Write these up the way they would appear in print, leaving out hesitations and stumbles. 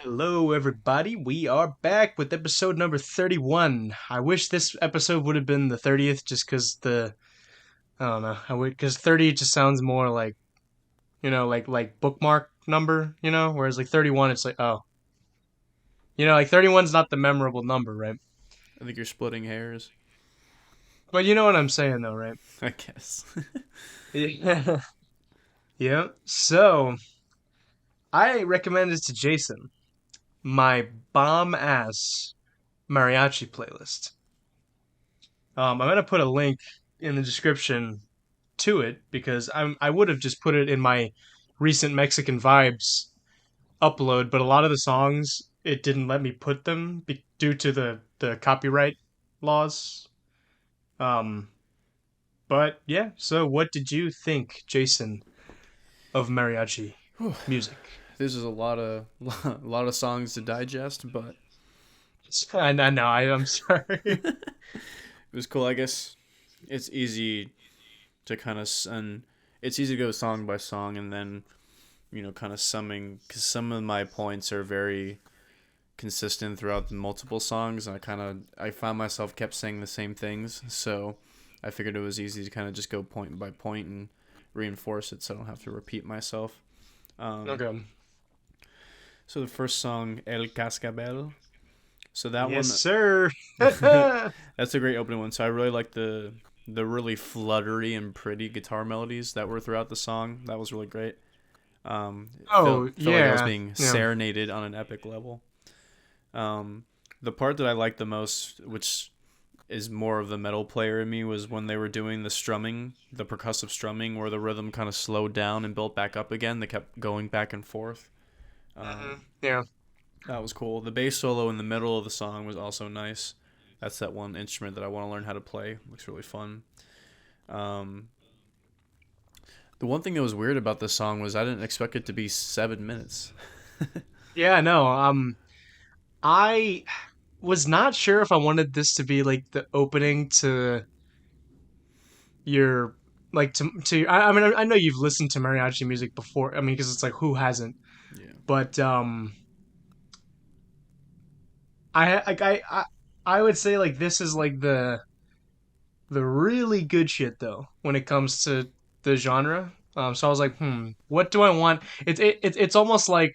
Hello, everybody. We are back with episode number 31. I wish this episode would have been the 30th just because I don't know, because 30 just sounds more like, like bookmark number, whereas like 31, it's like, oh, like 31's not the memorable number, right? I think you're splitting hairs. But you know what I'm saying, though, right? I guess. Yeah. Yeah. So, I recommended to Jason my bomb ass mariachi playlist. I'm gonna put a link in the description to it because I would have just put it in my recent Mexican vibes upload, but a lot of the songs it didn't let me put them due to the copyright laws. Um, but yeah. So what did you think, Jason, of mariachi Whew. music? This is a lot of a lot of songs to digest, but I know. I'm sorry. it was cool. I guess it's easy to kind of and it's easy to go song by song and then kind of summing because some of my points are very consistent throughout the multiple songs, and I found myself kept saying the same things, so I figured it was easy to kind of just go point by point and reinforce it, so I don't have to repeat myself. Um, Okay. So the first song, El Cascabel. So that Yes, one, sir. that's a great opening one. So I really like the really fluttery and pretty guitar melodies that were throughout the song. That was really great. Oh Felt like I was yeah, being yeah. serenaded on an epic level. The part that I liked the most, which is more of the metal player in me, was when they were doing the strumming, the percussive strumming, where the rhythm kind of slowed down and built back up again. They kept going back and forth. Yeah. That was cool. The bass solo in the middle of the song was also nice. That's that one instrument that I want to learn how to play. Looks really fun. Um, the one thing that was weird about this song was I didn't expect it to be 7 minutes. Yeah, no. I was not sure if I wanted this to be like the opening to your I mean I know you've listened to mariachi music before. I mean because it's like who hasn't? Yeah. But I would say like this is like the really good shit though when it comes to the genre. So I was like, what do I want? It's almost like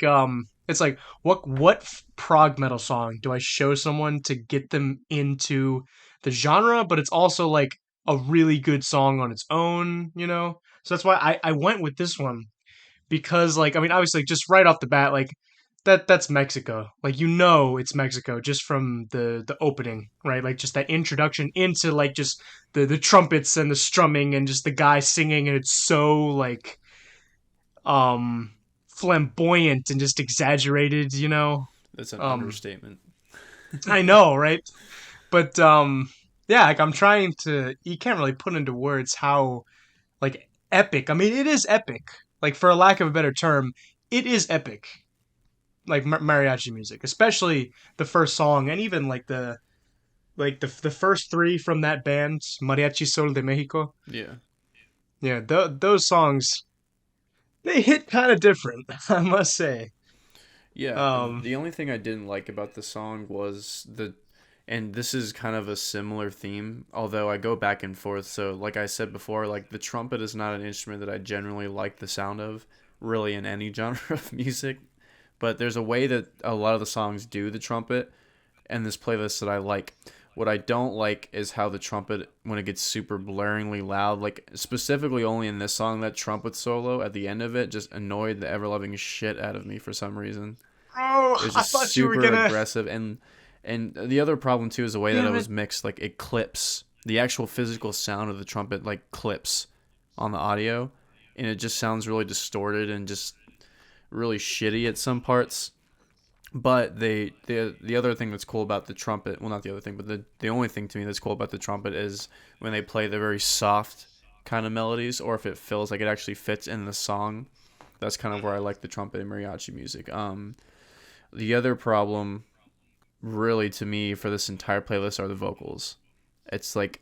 it's like what prog metal song do I show someone to get them into the genre? But it's also like a really good song on its own. So that's why I went with this one because like I mean obviously just right off the bat like that's Mexico. Like it's Mexico just from the opening, right? Like just that introduction into like just the trumpets and the strumming and just the guy singing and it's so like um flamboyant and just exaggerated. That's an Um understatement. I know, right? But yeah, like I'm trying to you can't really put into words how like epic. I mean, it is epic. Like for a lack of a better term, it is epic like mariachi music, especially the first song, and even like the first three from that band, Mariachi Sol de Mexico. Yeah. Yeah, those songs they hit kind of different, I must say. Yeah. Um, The only thing I didn't like about the song was and this is kind of a similar theme, although I go back and forth. So, like I said before, like the trumpet is not an instrument that I generally like the sound of, really, in any genre of music. But there's a way that a lot of the songs do the trumpet, and this playlist that I like. What I don't like is how the trumpet, when it gets super blaringly loud, like specifically only in this song, that trumpet solo at the end of it just annoyed the ever loving shit out of me for some reason. It oh, was I just thought you were super gonna. aggressive, and the other problem too is the way that it Damn it! was mixed. Like it clips the actual physical sound of the trumpet, like clips on the audio, and it just sounds really distorted and just really shitty at some parts. But the other thing that's cool about the trumpet, well, not the other thing, but the only thing to me that's cool about the trumpet is when they play the very soft kind of melodies, or if it feels like it actually fits in the song. That's kind of where I like the trumpet in mariachi music. The other problem, really, to me, for this entire playlist are the vocals. It's like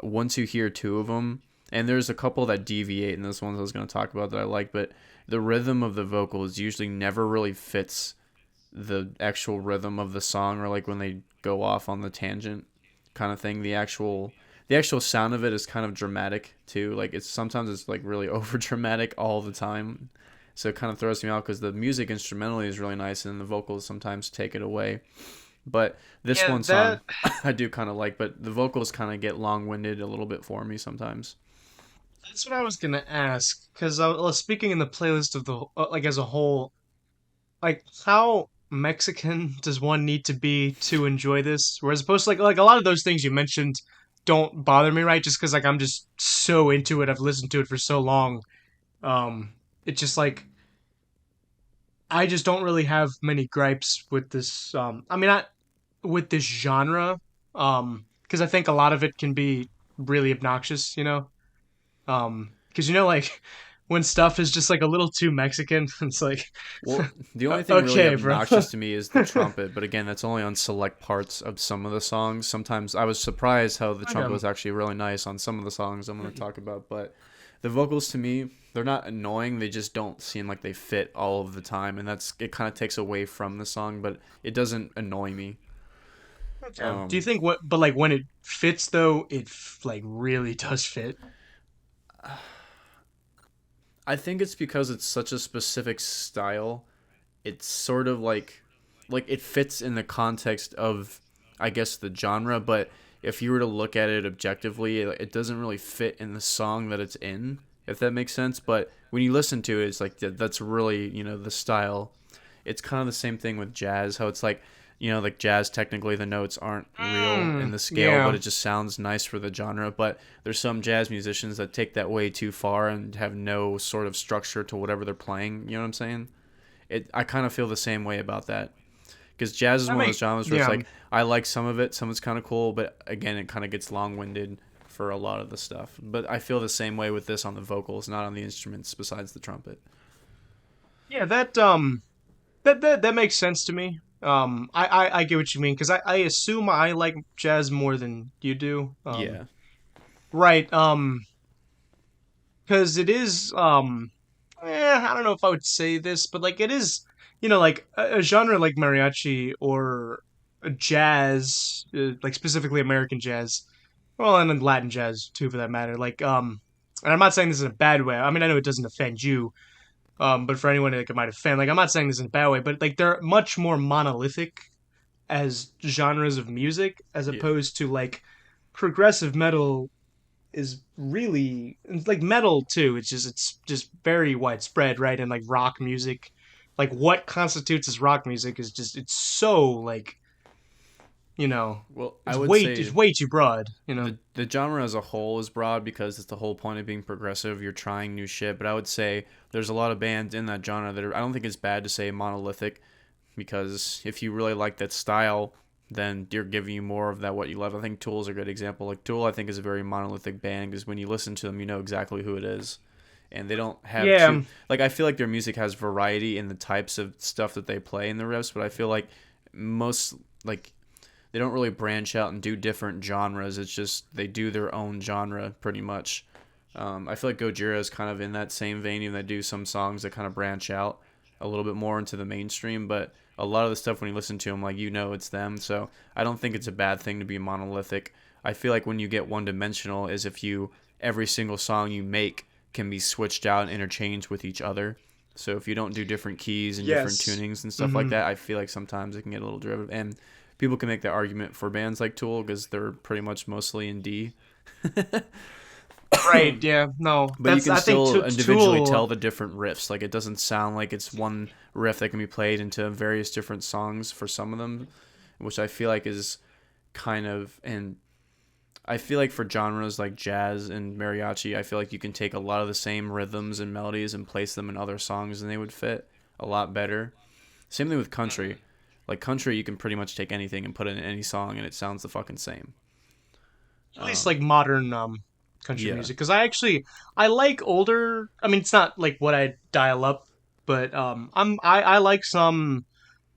once you hear two of them, and there's a couple that deviate, and those ones I was going to talk about that I like, but the rhythm of the vocals usually never really fits the actual rhythm of the song, or like when they go off on the tangent kind of thing. The actual sound of it is kind of dramatic too. Like it's sometimes it's like really over dramatic all the time. So it kind of throws me out because the music instrumentally is really nice and the vocals sometimes take it away. But this Yeah, one song that I do kind of like, but the vocals kind of get long-winded a little bit for me sometimes. that's what I was gonna ask. Because I was speaking in the playlist of the like as a whole, like how Mexican does one need to be to enjoy this? Whereas opposed to like a lot of those things you mentioned don't bother me, right? Just because like I'm just so into it, I've listened to it for so long. It's just like I just don't really have many gripes with this. I mean, not with this genre, because I think a lot of it can be really obnoxious, you know. Because like when stuff is just like a little too Mexican, it's like, Well, the only thing really okay, bro. obnoxious to me is the trumpet, but again, that's only on select parts of some of the songs. Sometimes I was surprised how the trumpet Okay. was actually really nice on some of the songs I'm going to talk about, but the vocals to me, they're not annoying, they just don't seem like they fit all of the time, and it kind of takes away from the song, but it doesn't annoy me. Okay. Do you Um think but like when it fits though, like really does fit? I think it's because it's such a specific style. It's sort of like it fits in the context of, I guess, the genre, but if you were to look at it objectively, it doesn't really fit in the song that it's in, if that makes sense. But when you listen to it, it's like that's really, the style. It's kind of the same thing with jazz, how it's like, like jazz, technically the notes aren't real in the scale, but Yeah. it just sounds nice for the genre. But there's some jazz musicians that take that way too far and have no sort of structure to whatever they're playing. You know what I'm saying? I kind of feel the same way about that, because jazz is I one of mean, those genres where it's yeah. like I like some of it, some is kind of cool, but again, it kind of gets long-winded for a lot of the stuff. But I feel the same way with this on the vocals, not on the instruments besides the trumpet. Yeah, that makes sense to me. I get what you mean because I assume I like jazz more than you do. Yeah, Right. Because it is I don't know if I would say this, but like it is, like a genre like mariachi or a jazz, like specifically American jazz, well, and then Latin jazz too, for that matter. Like, and I'm not saying this in a bad way. I mean, I know it doesn't offend you, but for anyone that it might offend, like, I'm not saying this in a bad way, but like they're much more monolithic as genres of music as yeah. opposed to like progressive metal is really it's like metal too. It's just very widespread, right? And like rock music, like what constitutes as rock music is just it's so like Well, I it's would say way too broad. the genre as a whole is broad because it's the whole point of being progressive. You're trying new shit, but I would say there's a lot of bands in that genre that I don't think it's bad to say monolithic, because if you really like that style, then they're giving you more of that what you love. I think Tool's a good example. Like Tool, I think is a very monolithic band because when you listen to them, you know exactly who it is, and they don't have too Yeah, like I feel like their music has variety in the types of stuff that they play in the riffs, but I feel like most like they don't really branch out and do different genres. It's just they do their own genre pretty much. I feel like Gojira is kind of in that same vein, even they do some songs that kind of branch out a little bit more into the mainstream. But a lot of the stuff when you listen to them, like it's them. So I don't think it's a bad thing to be monolithic. I feel like when you get one dimensional is if you every single song you make can be switched out and interchanged with each other. So if you don't do different keys and different yes. tunings and stuff like Hmm. that, I feel like sometimes it can get a little derivative. And people can make that argument for bands like Tool because they're pretty much mostly in D. Right, yeah, no, But you that's can I think still individually Tool. tell the different riffs. Like it doesn't sound like it's one riff that can be played into various different songs for some of them, which I feel like is kind of and I feel like for genres like jazz and mariachi, I feel like you can take a lot of the same rhythms and melodies and place them in other songs and they would fit a lot better. Same thing with country. Like country, you can pretty much take anything and put it in any song and it sounds the fucking same. At least Um, like modern country yeah, music because I like older. I mean, it's not like what I dial up, but I like some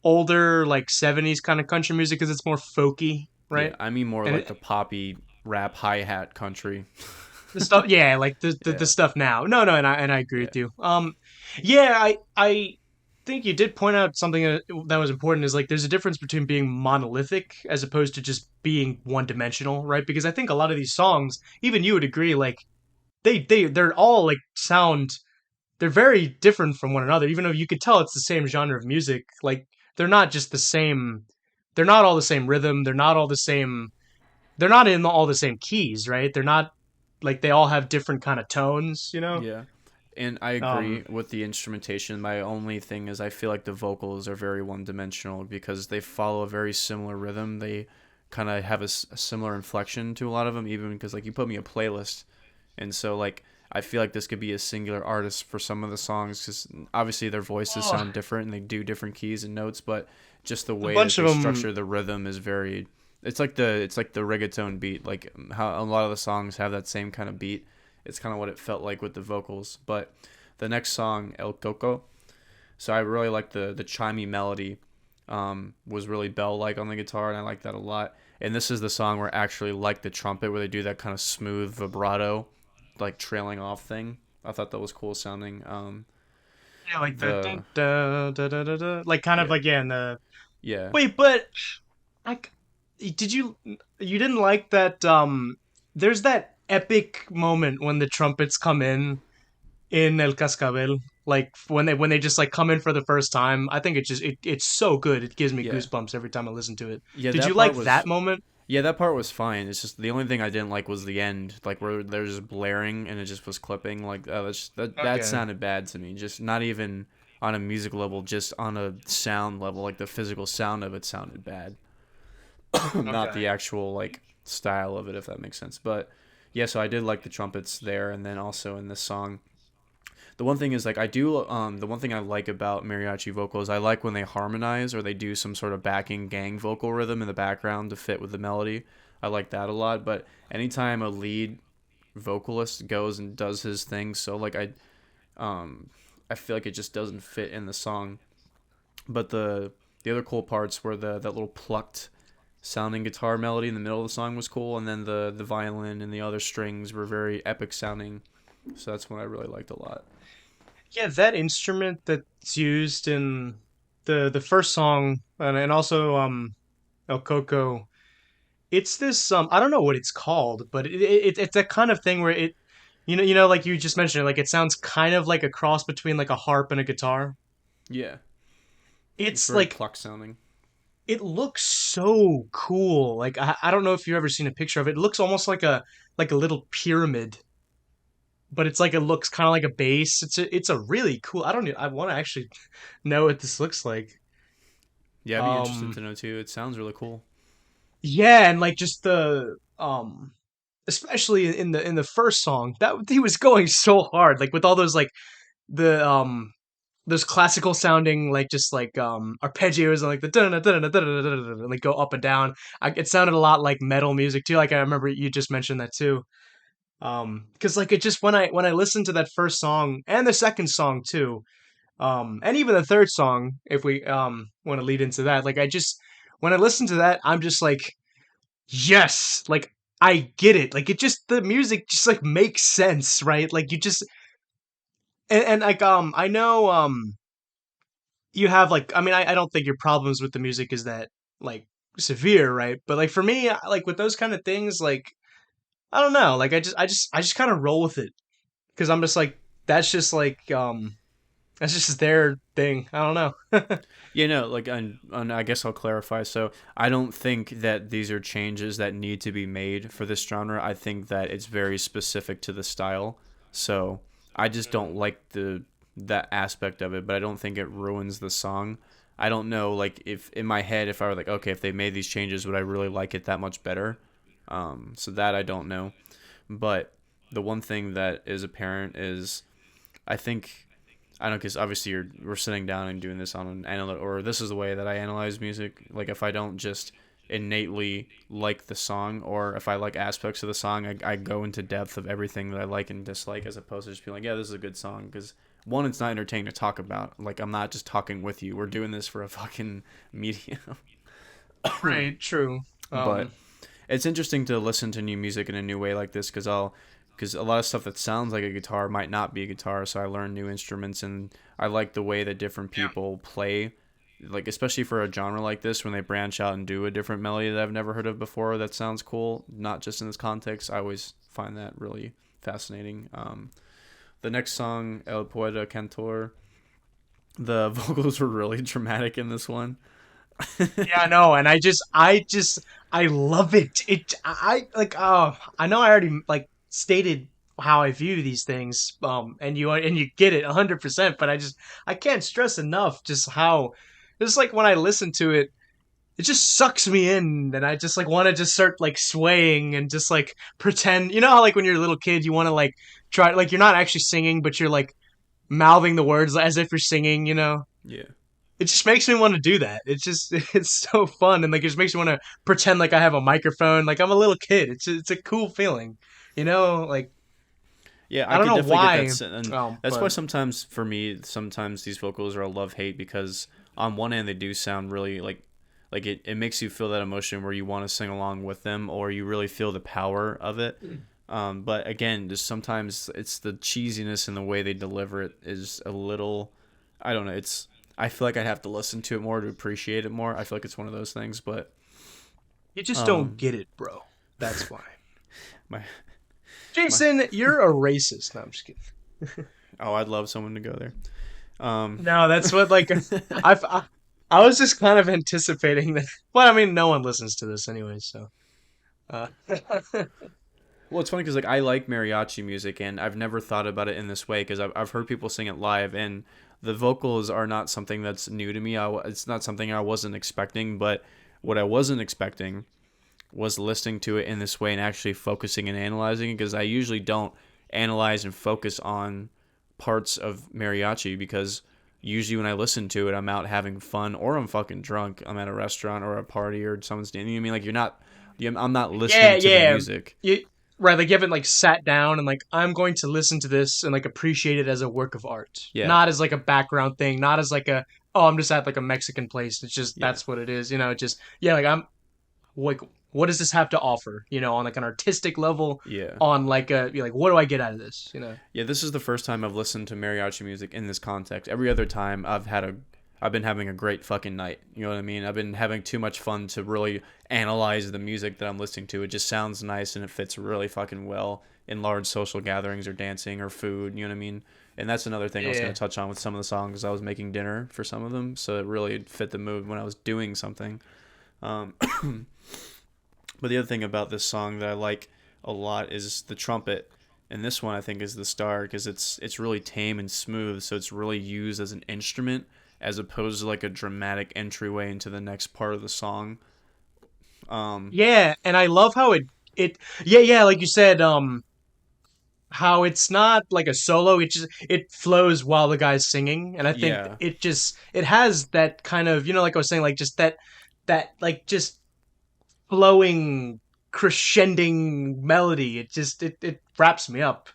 older like 70s kind of country music because it's more folky, yeah. right? I mean more And like the poppy rap hi hat country. the stuff, yeah, like the Yeah, stuff now. No, no, and I agree yeah. with you. Yeah, I think you did point out something that was important is like there's a difference between being monolithic as opposed to just being one dimensional, right? Because I think a lot of these songs, even you would agree, like they're all like sound they're very different from one another, even though you could tell it's the same genre of music. Like they're not just the same. They're not all the same rhythm. They're not all the same. They're not in all the same keys, right? They're not like they all have different kind of tones, you know. Yeah. And I agree Um. with the instrumentation. My only thing is I feel like the vocals are very one dimensional because they follow a very similar rhythm. They kind of have a similar inflection to a lot of them, even because like you put me a playlist, and so like I feel like this could be a singular artist for some of the songs because obviously their voices Oh, sound different and they do different keys and notes, but just the a way that bunch of they them. structure the rhythm is very. It's like the reggaeton beat, like how a lot of the songs have that same kind of beat. It's kind of what it felt like with the vocals. But the next song, El Coco, so I really like the chimey melody. Was really bell like on the guitar, and I like that a lot. And this is the song where I actually like the trumpet, where they do that kind of smooth vibrato, like trailing off thing. I thought that was cool sounding. Yeah, like the The like kind of yeah like yeah. And the yeah wait, but I did you didn't like that? There's that epic moment when the trumpets come in El Cascabel, like when they just like come in for the first time. I think it's so good. It gives me yeah goosebumps every time I listen to it. yeah Did you that part like was that moment? Yeah, that part was fine. It's just the only thing I didn't like was the end, like where they're just blaring and it just was clipping. Like that Okay, sounded bad to me. Just not even on a music level, just on a sound level. Like the physical sound of it sounded bad, not okay. the actual like style of it, if that makes sense. But yeah, so I did like the trumpets there, and then also in this song, the one thing is like I do the one thing I like about mariachi vocals, I like when they harmonize or they do some sort of backing gang vocal rhythm in the background to fit with the melody. I like that a lot, but anytime a lead vocalist goes and does his thing, so like um I feel like it just doesn't fit in the song. But the other cool parts were that little plucked sounding guitar melody in the middle of the song was cool, and then the violin and the other strings were very epic sounding. So that's what I really liked a lot. Yeah, that instrument that's used in the first song and also El Coco. It's this I don't know what it's called, but it's that kind of thing where it like you just mentioned, like it sounds kind of like a cross between like a harp and a guitar. Yeah. It's It's very like pluck sounding. it looks so cool. Like I don't know if you've ever seen a picture of it. It looks almost like a little pyramid, but it's like it looks kind of like a base. It's a really cool. I want to actually know what this looks like. Yeah, I'd be interested Um to know too. It sounds really cool. yeah, and like just the especially in the first song, that he was going so hard like with all those like the those classical sounding like just like arpeggios and like the and like go up and down. It sounded a lot like metal music too. Like I remember you just mentioned that too. Because like it just when I listened to that first song and the second song too, and even the third song, if we want to lead into that, like I just when I listen to that, I'm just like yes, like I get it. Like it just the music just like makes sense, right? Like you just and like I know you have like I don't think your problems with the music is that like severe, right? But like for me, like with those kind of things, like I don't know, like I just kind of roll with it because I'm just like that's just like that's just their thing. I don't know. Yeah, no, like, and I guess I'll clarify. So, I don't think that these are changes that need to be made for this genre. I think that it's very specific to the style. So, I just don't like that aspect of it, but I don't think it ruins the song. I don't know, like, if in my head, if I were like, okay, if they made these changes, would I really like it that much better? So that I don't know. But the one thing that is apparent is I think I don't know because obviously we're sitting down and doing this on an or this is the way that I analyze music. Like if I don't just innately like the song or if I like aspects of the song, I go into depth of everything that I like and dislike as opposed to just being like, yeah, this is a good song because one, it's not entertaining to talk about. Like I'm not just talking with you. We're doing this for a fucking medium. Right, true. But Um, it's interesting to listen to new music in a new way like this because I'll because a lot of stuff that sounds like a guitar might not be a guitar. So I learned new instruments, and I like the way that different Yeah. people play. Like especially for a genre like this, when they branch out and do a different melody that I've never heard of before, that sounds cool. Not just in this context. I always find that really fascinating. The next song, El Poeta Cantor, the vocals were really dramatic in this one. Yeah, I know, and I love it. I like. Oh, I know I already like stated how I view these things. And you get it 100%. But I can't stress enough just how, just like when I listen to it, it just sucks me in, and I just like want to just start like swaying and just like pretend. You know how like when you're a little kid, you want to like try, like you're not actually singing, but you're like mouthing the words as if you're singing. You know, Yeah. it just makes me want to do that. It's just it's so fun, and like it just makes me want to pretend like I have a microphone, like I'm a little kid. It's a cool feeling, you know. Like Yeah, I I don't could know definitely get why, that, and that's why but sometimes for me, sometimes these vocals are a love hate because on one end they do sound really like it makes you feel that emotion where you want to sing along with them or you really feel the power of it. But again, just sometimes it's the cheesiness and the way they deliver it is a little, I don't know. It's I feel like I'd have to listen to it more to appreciate it more. I feel like it's one of those things, but you just don't um, get it, bro. That's why. my my Jason, you're a racist. No, I'm just kidding. oh, I'd love someone to go there. Um, No, that's what like I was just kind of anticipating that. Well, I mean, no one listens to this anyway, so. Uh, Well, it's funny because like I like mariachi music, and I've never thought about it in this way because I've heard people sing it live, and the vocals are not something that's new to me. It's not something I wasn't expecting, but what I wasn't expecting was listening to it in this way and actually focusing and analyzing it because I usually don't analyze and focus on parts of mariachi because usually when I listen to it, I'm out having fun or I'm fucking drunk. I'm at a restaurant or a party or someone's standing. You know what I mean? Like I'm not yeah, listening to the yeah. music. You, right, like you haven't like sat down and like I'm going to listen to this and like appreciate it as a work of art, Yeah, not as like a background thing, not as like a, oh, I'm just at like a Mexican place. It's just yeah. that's what it is, you know. Just yeah, like I'm like, what does this have to offer, you know, on like an artistic level, Yeah. on like a, you're like, what do I get out of this, you know? Yeah, this is the first time I've listened to mariachi music in this context. Every other time I've been having a great fucking night. You know what I mean? I've been having too much fun to really analyze the music that I'm listening to. It just sounds nice and it fits really fucking well in large social gatherings or dancing or food, you know what I mean? And that's another thing I was going Yeah. to touch on with some of the songs. I was making dinner for some of them, so it really fit the mood when I was doing something. Um, but the other thing about this song that I like a lot is the trumpet. And this one I think is the star because it's really tame and smooth, so it's really used as an instrument as opposed to like a dramatic entryway into the next part of the song. Um, Yeah, and I love how it yeah, yeah, like you said, how it's not like a solo, it just it flows while the guy's singing, and I think yeah, it just it has that kind of, you know, like I was saying, like just that like just flowing crescending melody. It just it wraps me up.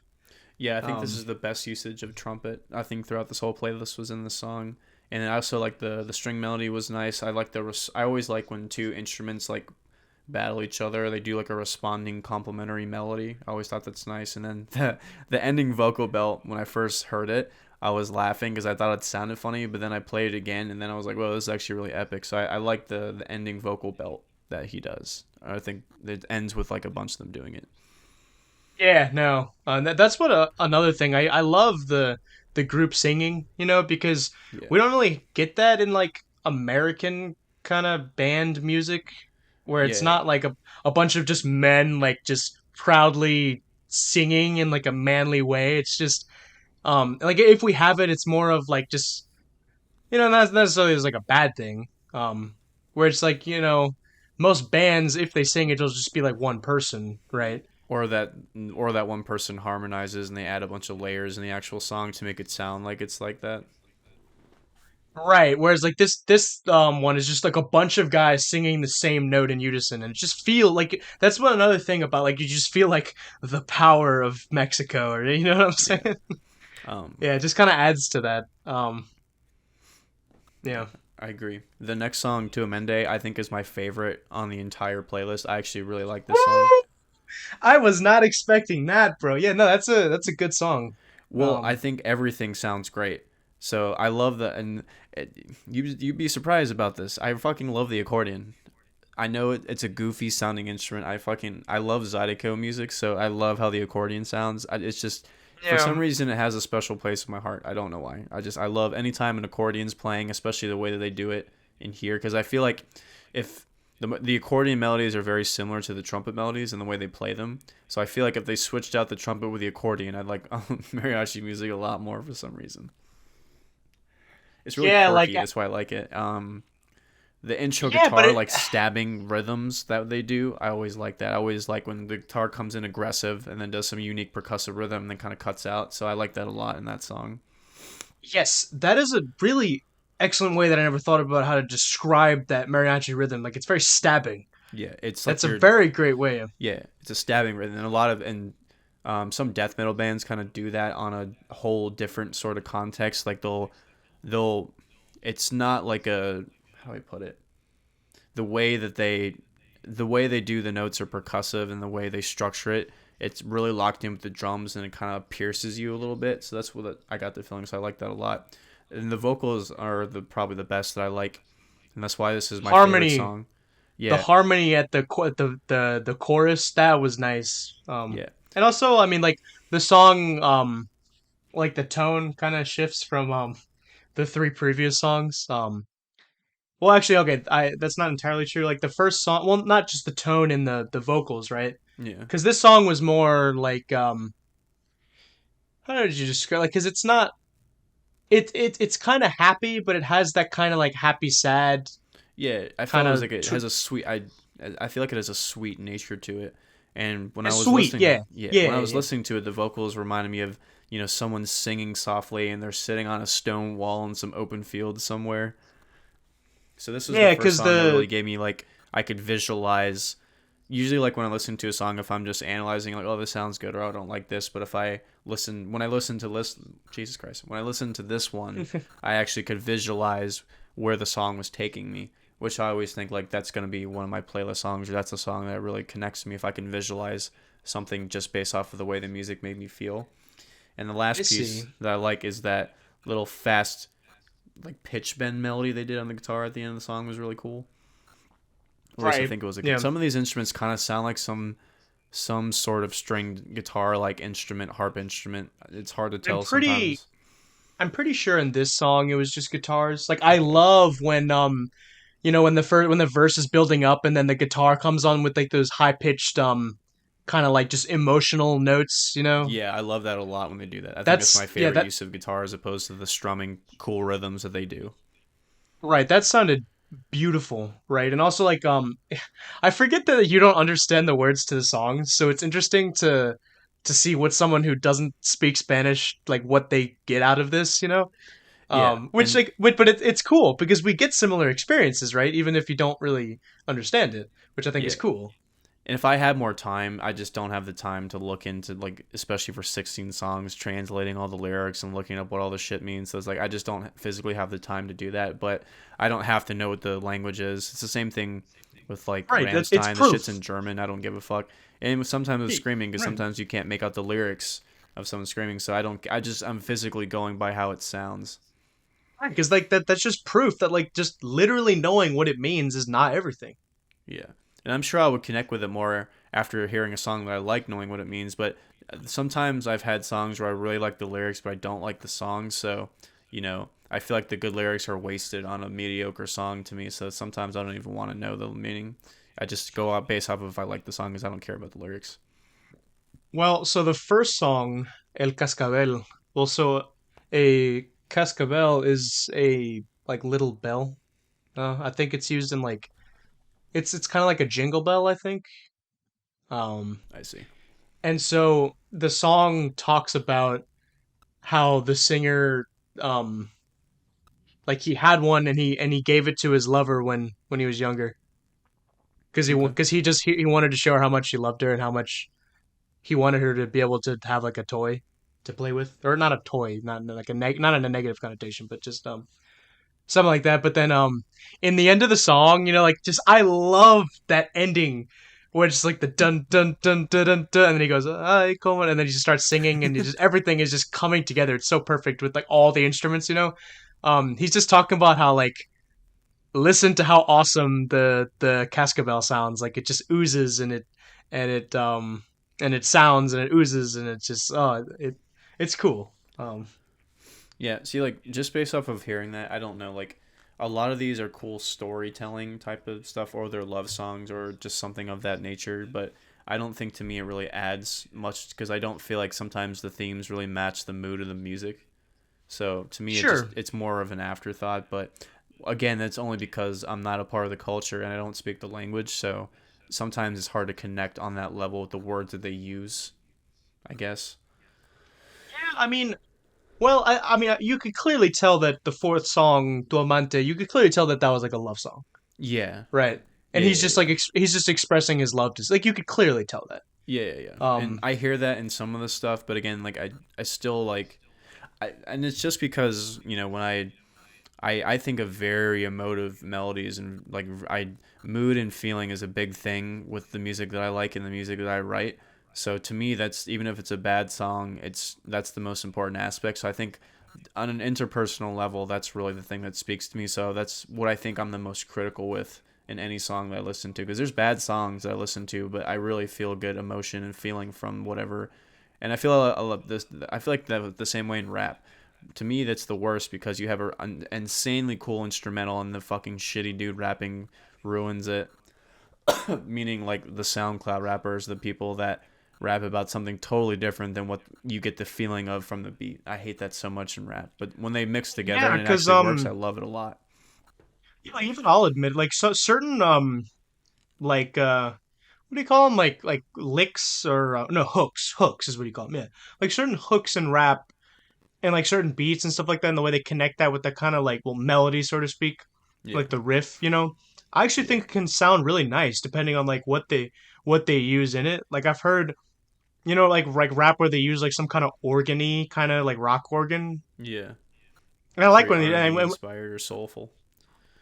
yeah. I think this Um is the best usage of trumpet. I think throughout this whole playlist was in the song, and I also like the string melody was nice. I like I always like when two instruments like battle each other. They do like a responding complementary melody. I always thought that's nice. And then the ending vocal belt when I first heard it, I was laughing because I thought it sounded funny. But then I played it again, and then I was like, "Well, this is actually really epic." So I like the ending vocal belt that he does. I think it ends with like a bunch of them doing it. yeah, no. That's what another thing. I love the group singing, you know, because Yeah, we don't really get that in like American kind of band music, where it's yeah, not like a bunch of just men like just proudly singing in like a manly way. It's just like if we have it, it's more of like just, you know, not necessarily as like a bad thing. Where it's like, you know, most bands, if they sing, it'll just be like one person, right? or that or that one person harmonizes and they add a bunch of layers in the actual song to make it sound like it's like that. Right. Whereas like this one is just like a bunch of guys singing the same note in unison, and it just feel like that's what another thing about, like you just feel like the power of Mexico, or you know what I'm Yeah. saying? Um, Yeah, it just kind of adds to that. Yeah, Yeah. I agree. The next song, To Amende, I think is my favorite on the entire playlist. I actually really like this song. I was not expecting that, bro. Yeah, no, that's a good song. Well, I Um, think everything sounds great. So I love that, and you'd be surprised about this. I fucking love the accordion. I know it's a goofy sounding instrument. I love Zydeco music, so I love how the accordion sounds. It's just for some yeah. reason it has a special place in my heart. I don't know why. I love anytime an accordion's playing, especially the way that they do it in here, because I feel like if the accordion melodies are very similar to the trumpet melodies and the way they play them. So I feel like if they switched out the trumpet with the accordion, I'd like mariachi music a lot more for some reason. It's really Yeah, like quirky. That's why I like it. The intro yeah, but guitar it like stabbing rhythms that they do, I always like that. I always like when the guitar comes in aggressive and then does some unique percussive rhythm and then kind of cuts out, so I like that a lot in that song. yes, that is a really excellent way that I never thought about how to describe that mariachi rhythm. Like it's very stabbing. Yeah, it's That's like a your very great way. yeah, it's a stabbing rhythm, and a lot of and some death metal bands kind of do that on a whole different sort of context. Like they'll it's not like a how do I put it, the way that they do the notes are percussive, and the way they structure it, it's really locked in with the drums, and it kind of pierces you a little bit. So that's what I got the feeling. So I like that a lot, and the vocals are the probably the best that I like, and that's why this is my favorite Harmony, song. the Yeah, harmony at the chorus, that was nice. yeah, And also, I mean, like the song, like the tone kind of shifts from the three previous songs. Well, actually, okay, I that's not entirely true. Like the first song, well, not just the tone and the vocals, right? yeah, Because this song was more like how did you describe? Like, because it's not it's kind of happy, but it has that kind of like happy sad yeah. I felt kind it was of like it has a sweet. I feel like it has a sweet nature to it. And when I was sweet, listening, yeah, yeah, yeah, when I yeah, was yeah. listening to it, the vocals reminded me of someone singing softly, and they're sitting on a stone wall in some open field somewhere. So this was the Yeah, first because song that really the gave me like I could visualize. Usually, like when I listen to a song, if I'm just analyzing, like, oh, this sounds good, or I don't like this. But if I listen, when I listen to Jesus Christ, when I listen to this one, I actually could visualize where the song was taking me, which I always think like that's gonna be one of my playlist songs, or that's a song that really connects to me if I can visualize something just based off of the way the music made me feel. And the I last see. piece that I like is that little fast like pitch bend melody they did on the guitar at the end of the song was really cool. Or at least I Right. think it was a good. Yeah. Some of these instruments kind of sound like some sort of stringed guitar like instrument, harp instrument. It's hard to I'm tell pretty sometimes. I'm pretty sure in this song it was just guitars. Like I love when when the verse is building up and then the guitar comes on with like those high pitched kind of like just emotional notes, you know? Yeah, I love that a lot when they do that. I think that's my That's yeah, favorite that use of guitar as opposed to the strumming cool rhythms that they do. right, that sounded beautiful, right? And also like I forget that you don't understand the words to the songs, so it's interesting to see what someone who doesn't speak Spanish like what they get out of this, you know? Yeah, Which and like but it's cool because we get similar experiences, right? Even if you don't really understand it, which I think is yeah, cool. and if I had more time, I just don't have the time to look into like, especially for 16 songs, translating all the lyrics and looking up what all the shit means. So it's like I just don't physically have the time to do that. But I don't have to know what the language is. It's the same thing with like Right, that it's Ramstein. The proof. shit's in German. I don't give a fuck. And sometimes with screaming, because Right. sometimes you can't make out the lyrics of someone screaming. So I don't. I'm physically going by how it sounds. Right, because like that's just proof that like just literally knowing what it means is not everything. Yeah. And I'm sure I would connect with it more after hearing a song that I like knowing what it means. But sometimes I've had songs where I really like the lyrics, but I don't like the song. So, I feel like the good lyrics are wasted on a mediocre song to me. So sometimes I don't even want to know the meaning. I just go out based off of if I like the song because I don't care about the lyrics. Well, so the first song, El Cascabel, also a cascabel is a like little bell. I think it's used in like it's kind of like a jingle bell, I think. Um, I see. and so the song talks about how the singer like he had one and he gave it to his lover when he was younger Okay. because he wanted to show her how much he loved her and how much he wanted her to be able to have like a toy to play with, or not a toy, not like not in a negative connotation, but just something like that. But then in the end of the song, like just I love that ending which is like the dun dun dun dun dun dun, and then he goes, "Ay, como," and then he just starts singing, and everything is just coming together. It's so perfect with like all the instruments, you know. He's just talking about how like listen to how awesome the cascabel sounds. Like it just oozes and it and it sounds and it oozes and it's just it's cool. Yeah, see, like just based off of hearing that, I don't know. Like a lot of these are cool storytelling type of stuff, or they're love songs, or just something of that nature. But I don't think to me it really adds much because I don't feel like sometimes the themes really match the mood of the music. So to me, Sure. it's more of an afterthought. But again, that's only because I'm not a part of the culture and I don't speak the language. So sometimes it's hard to connect on that level with the words that they use. I guess. Yeah, I mean, well, I mean, you could clearly tell that the fourth song, "Tu Amante," you could clearly tell that that was like a love song, Yeah. right? And Yeah. he's Yeah. just Yeah. like he's just expressing his love to like you could clearly tell that. Yeah, yeah, yeah. And Um, I hear that in some of the stuff, but again, like I still like and it's just because, when I think of very emotive melodies and like mood and feeling is a big thing with the music that I like and the music that I write. So to me, that's even if it's a bad song, that's the most important aspect. So I think on an interpersonal level, that's really the thing that speaks to me. So that's what I think I'm the most critical with in any song that I listen to. Because there's bad songs that I listen to, but I really feel good emotion and feeling from whatever. And I feel this. I feel like the same way in rap. To me, that's the worst because you have an insanely cool instrumental and the fucking shitty dude rapping ruins it. Meaning like the SoundCloud rappers, the people that rap about something totally different than what you get the feeling of from the beat. I hate that so much in rap. But when they mix together yeah, and it because actually works, I love it a lot. even I'll admit, like so certain like what do you call them? Like licks or no hooks. Hooks is what you call them. Yeah, like certain hooks in rap and like certain beats and stuff like that, and the way they connect that with the kind of like well melody, so to speak, Yeah. like the riff. You know, I actually Yeah. think it can sound really nice depending on like what they use in it. Like I've heard, you know, like rap where they use like some kind of organy kind of like rock organ. Yeah. And I It's like very when they, R&B inspired or soulful.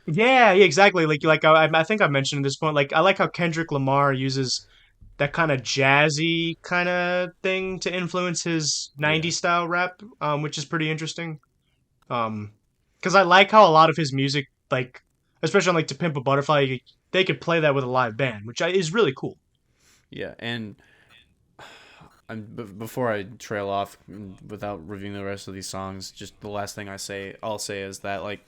yeah, exactly. Like I think I mentioned at this point. Like I like how Kendrick Lamar uses that kind of jazzy kind of thing to influence his Yeah. 90s style rap, which is pretty interesting. Um, because I like how a lot of his music, like especially on like "To Pimp a Butterfly," they could play that with a live band, is really cool. Yeah. And before I trail off without reviewing the rest of these songs, just the last thing I'll say is that like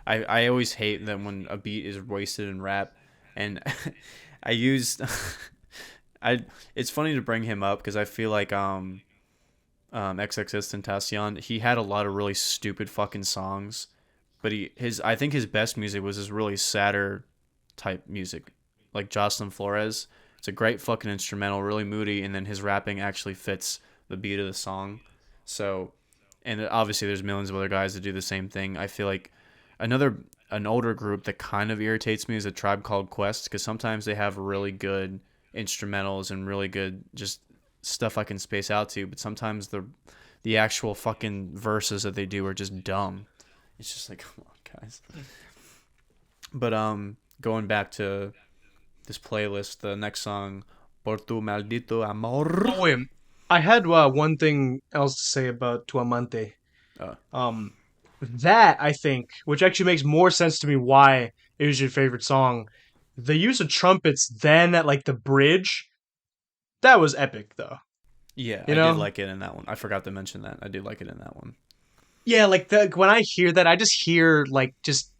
I always hate that when a beat is wasted in rap, and I used I. It's funny to bring him up because I feel like XXXTentacion he had a lot of really stupid fucking songs, but I think his best music was his really sadder type music, like Jocelyn Flores. It's a great fucking instrumental, really moody, and then his rapping actually fits the beat of the song. So, and obviously there's millions of other guys that do the same thing. I feel like another an older group that kind of irritates me is a Tribe Called Quest because sometimes they have really good instrumentals and really good just stuff I can space out to, but sometimes the actual fucking verses that they do are just dumb. It's just like, come on, guys. But going back to this playlist, the next song, Por tu maldito amor. Oh wait, I had one thing else to say about "Tu Amante." Uh, Um, that I think, which actually makes more sense to me, why it was your favorite song. The use of trumpets then at like the bridge, that was epic though. yeah, You I did know? like it in that one. I forgot to mention that. I do like it in that one. Yeah, like when I hear that, I just hear like just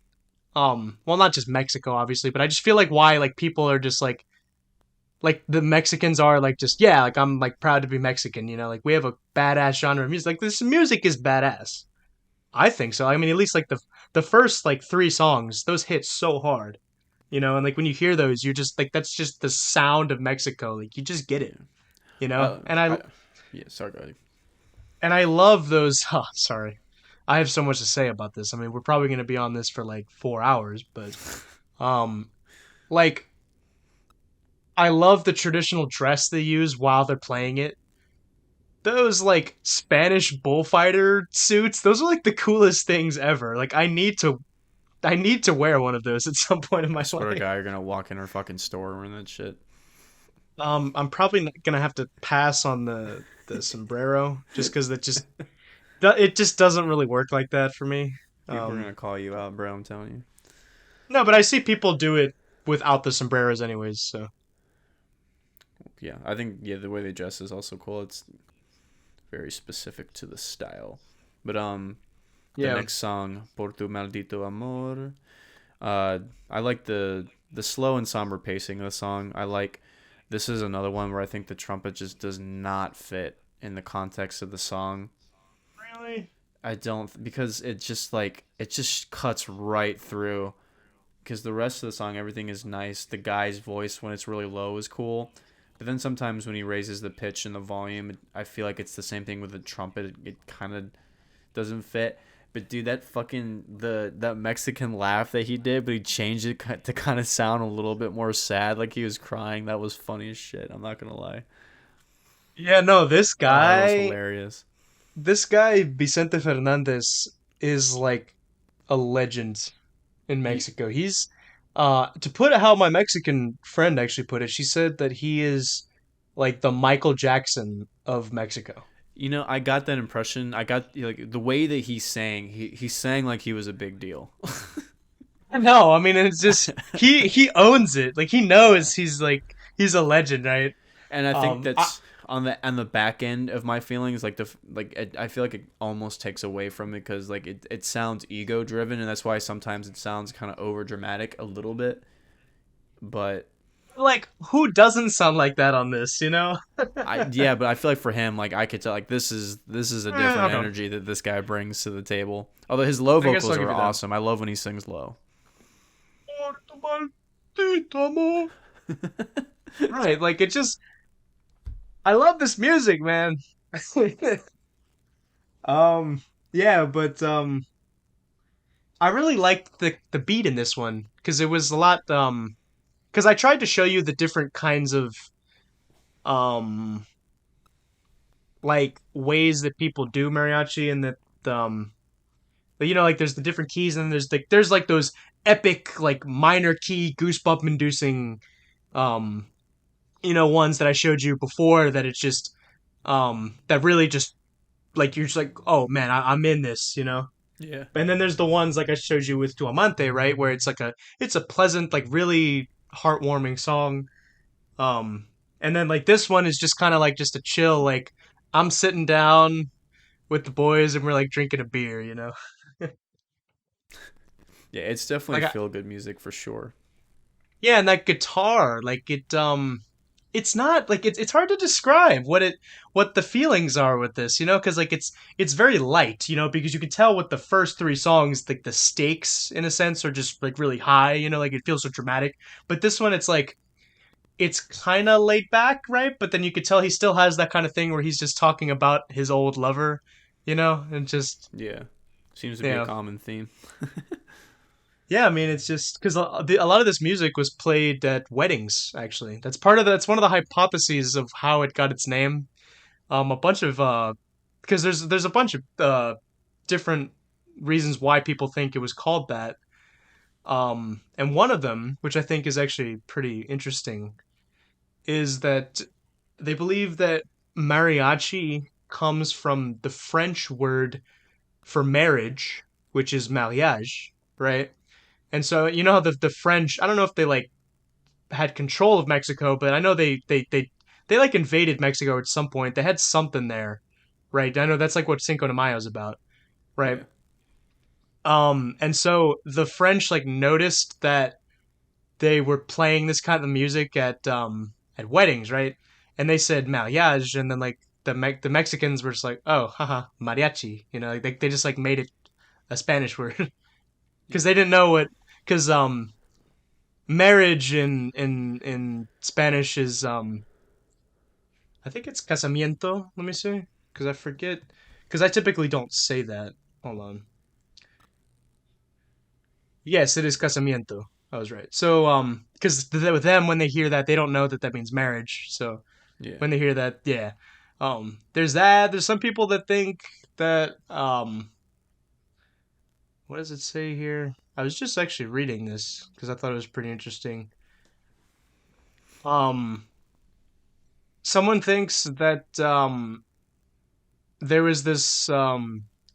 well not just Mexico obviously, but I just feel like why like people are just like the Mexicans are like just yeah, like I'm like proud to be Mexican, you know? Like we have a badass genre of music. Like this music is badass. I think so. I mean, at least like the first like three songs, those hit so hard, you know. And like when you hear those, you're just like that's just the sound of Mexico. Like you just get it, Yeah. you know. I yeah. Sorry, go ahead. And I love those. Oh, sorry, I have so much to say about this. I mean, we're probably gonna be on this for like 4 hours, but um, like I love the traditional dress they use while they're playing it. Those like Spanish bullfighter suits, those are like the coolest things ever. Like I need to wear one of those at some point in I my swear to life. God, you're gonna walk in her fucking store wearing that shit. I'm probably gonna have to pass on the sombrero just because it just doesn't really work like that for me. People are Um, gonna call you out, bro. I'm telling you. no, but I see people do it without the sombreros anyways. So Yeah, I think the way they dress is also cool. It's very specific to the style. But the yeah, next song, Por tu maldito amor. I like the slow and somber pacing of the song. I like this is another one where I think the trumpet just does not fit in the context of the song. really. I don't because it just cuts right through because the rest of the song everything is nice. The guy's voice when it's really low is cool. But then sometimes when he raises the pitch and the volume, I feel like it's the same thing with the trumpet. It kind of doesn't fit. But dude, that fucking that Mexican laugh that he did, but he changed it to kind of sound a little bit more sad, like he was crying. That was funny as shit. I'm not gonna lie. Yeah, no, Oh, that was hilarious. this guy Vicente Fernandez is like a legend in You, Mexico. He's to put it how my Mexican friend actually put it, she said that he is like the Michael Jackson of Mexico. you know, I got that impression. I got like the way that he sang. He sang like he was a big deal. No, I mean it's just he owns it. Like he Yeah. knows he's a legend, right? And I think I that's on the back end of my feelings like I feel like it almost takes away from it because like it sounds ego driven and that's why sometimes it sounds kind of over dramatic a little bit but like who doesn't sound like that on this, you know? but I feel like for him like I could tell like this is a different Okay. energy that this guy brings to the table, although his low I guess vocals I'll are give you that. awesome. I love when he sings low. Right, like it just I love this music, man. um yeah, but I really liked the beat in this one because it was a lot because I tried to show you the different kinds of um like ways that people do mariachi and that um you know like there's the different keys and there's like those epic like minor key goosebump inducing um you know ones that I showed you before that it's just that really just like you're just like oh man I'm in this you know. Yeah. And then there's the ones like I showed you with Tu Amante, right, where it's a pleasant, like really heartwarming song. Um, and then like this one is just kind of like just a chill, like I'm sitting down with the boys and we're like drinking a beer, you know. Yeah, it's definitely Like feel good music for sure. yeah, and that guitar, like it's not like it's hard to describe what the feelings are with this, you know, because like it's very light, you know, because you can tell with the first three songs, like the stakes in a sense are just like really high, you know, like it feels so dramatic. But this one, it's like it's kind of laid back, right? But then you could tell he still has that kind of thing where he's just talking about his old lover, you know, and just Yeah, seems to be a yeah, common theme. yeah. I mean, it's just because a lot of this music was played at weddings. Actually, that's one of the hypotheses of how it got its name. A bunch of because there's a bunch of different reasons why people think it was called that. And one of them, which I think is actually pretty interesting, is that they believe that mariachi comes from the French word for marriage, which is mariage, right? And so you know how the French, I don't know if they like had control of Mexico, but I know they like invaded Mexico at some point. They had something there, right? I know that's like what Cinco de Mayo is about, right? Yeah, And so the French like noticed that they were playing this kind of music at weddings, right? And they said mariage, and then like the Mexicans were just like, oh, haha, mariachi, you know, like they just like made it a Spanish word because they didn't know what because marriage in Spanish is I think it's casamiento. Let me see because I forget because I typically don't say that. Hold on. Yes, it is casamiento. I was right. So because with them when they hear that they don't know that that means marriage. So yeah. when they hear that, yeah. There's that. There's some people that think that what does it say here? I was just actually reading this because I thought it was pretty interesting. Um, Someone thinks that there was this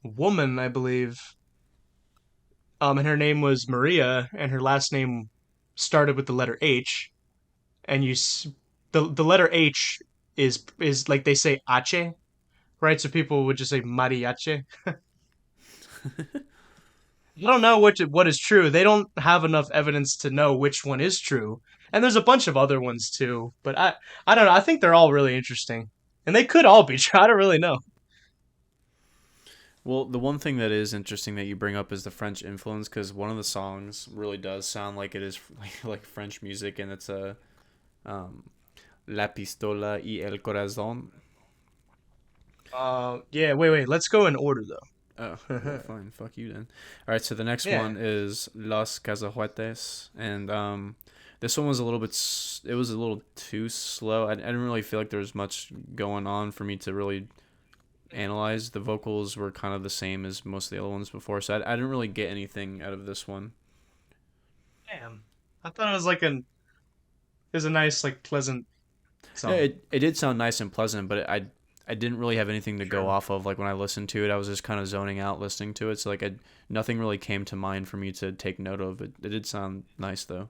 woman, I believe, and her name was Maria, and her last name started with the letter H, and the letter H is like they say Ache, right? So people would just say Mariachi. I don't know what is true. They don't have enough evidence to know which one is true. And there's a bunch of other ones too, but I don't know. I think they're all really interesting, and they could all be true. I don't really know. Well, the one thing that is interesting that you bring up is the French influence, because one of the songs really does sound like it is like French music, and it's a um, La Pistola y el Corazón. Yeah. Wait. Let's go in order Oh, well, though. fine. Fuck you then. All right, so the next Yeah. one is Los Cazahuetes, and this one was a little bit. It was a little too slow. I didn't really feel like there was much going on for me to really analyze. The vocals were kind of the same as most of the other ones before, so I didn't really get anything out of this one. Damn. I thought it was it was a nice like pleasant Yeah, song. it did sound nice and pleasant, but I didn't really have anything to go Sure. off of. Like when I listened to it, I was just kind of zoning out listening to it. So like nothing really came to mind for me to take note of. It did sound nice though.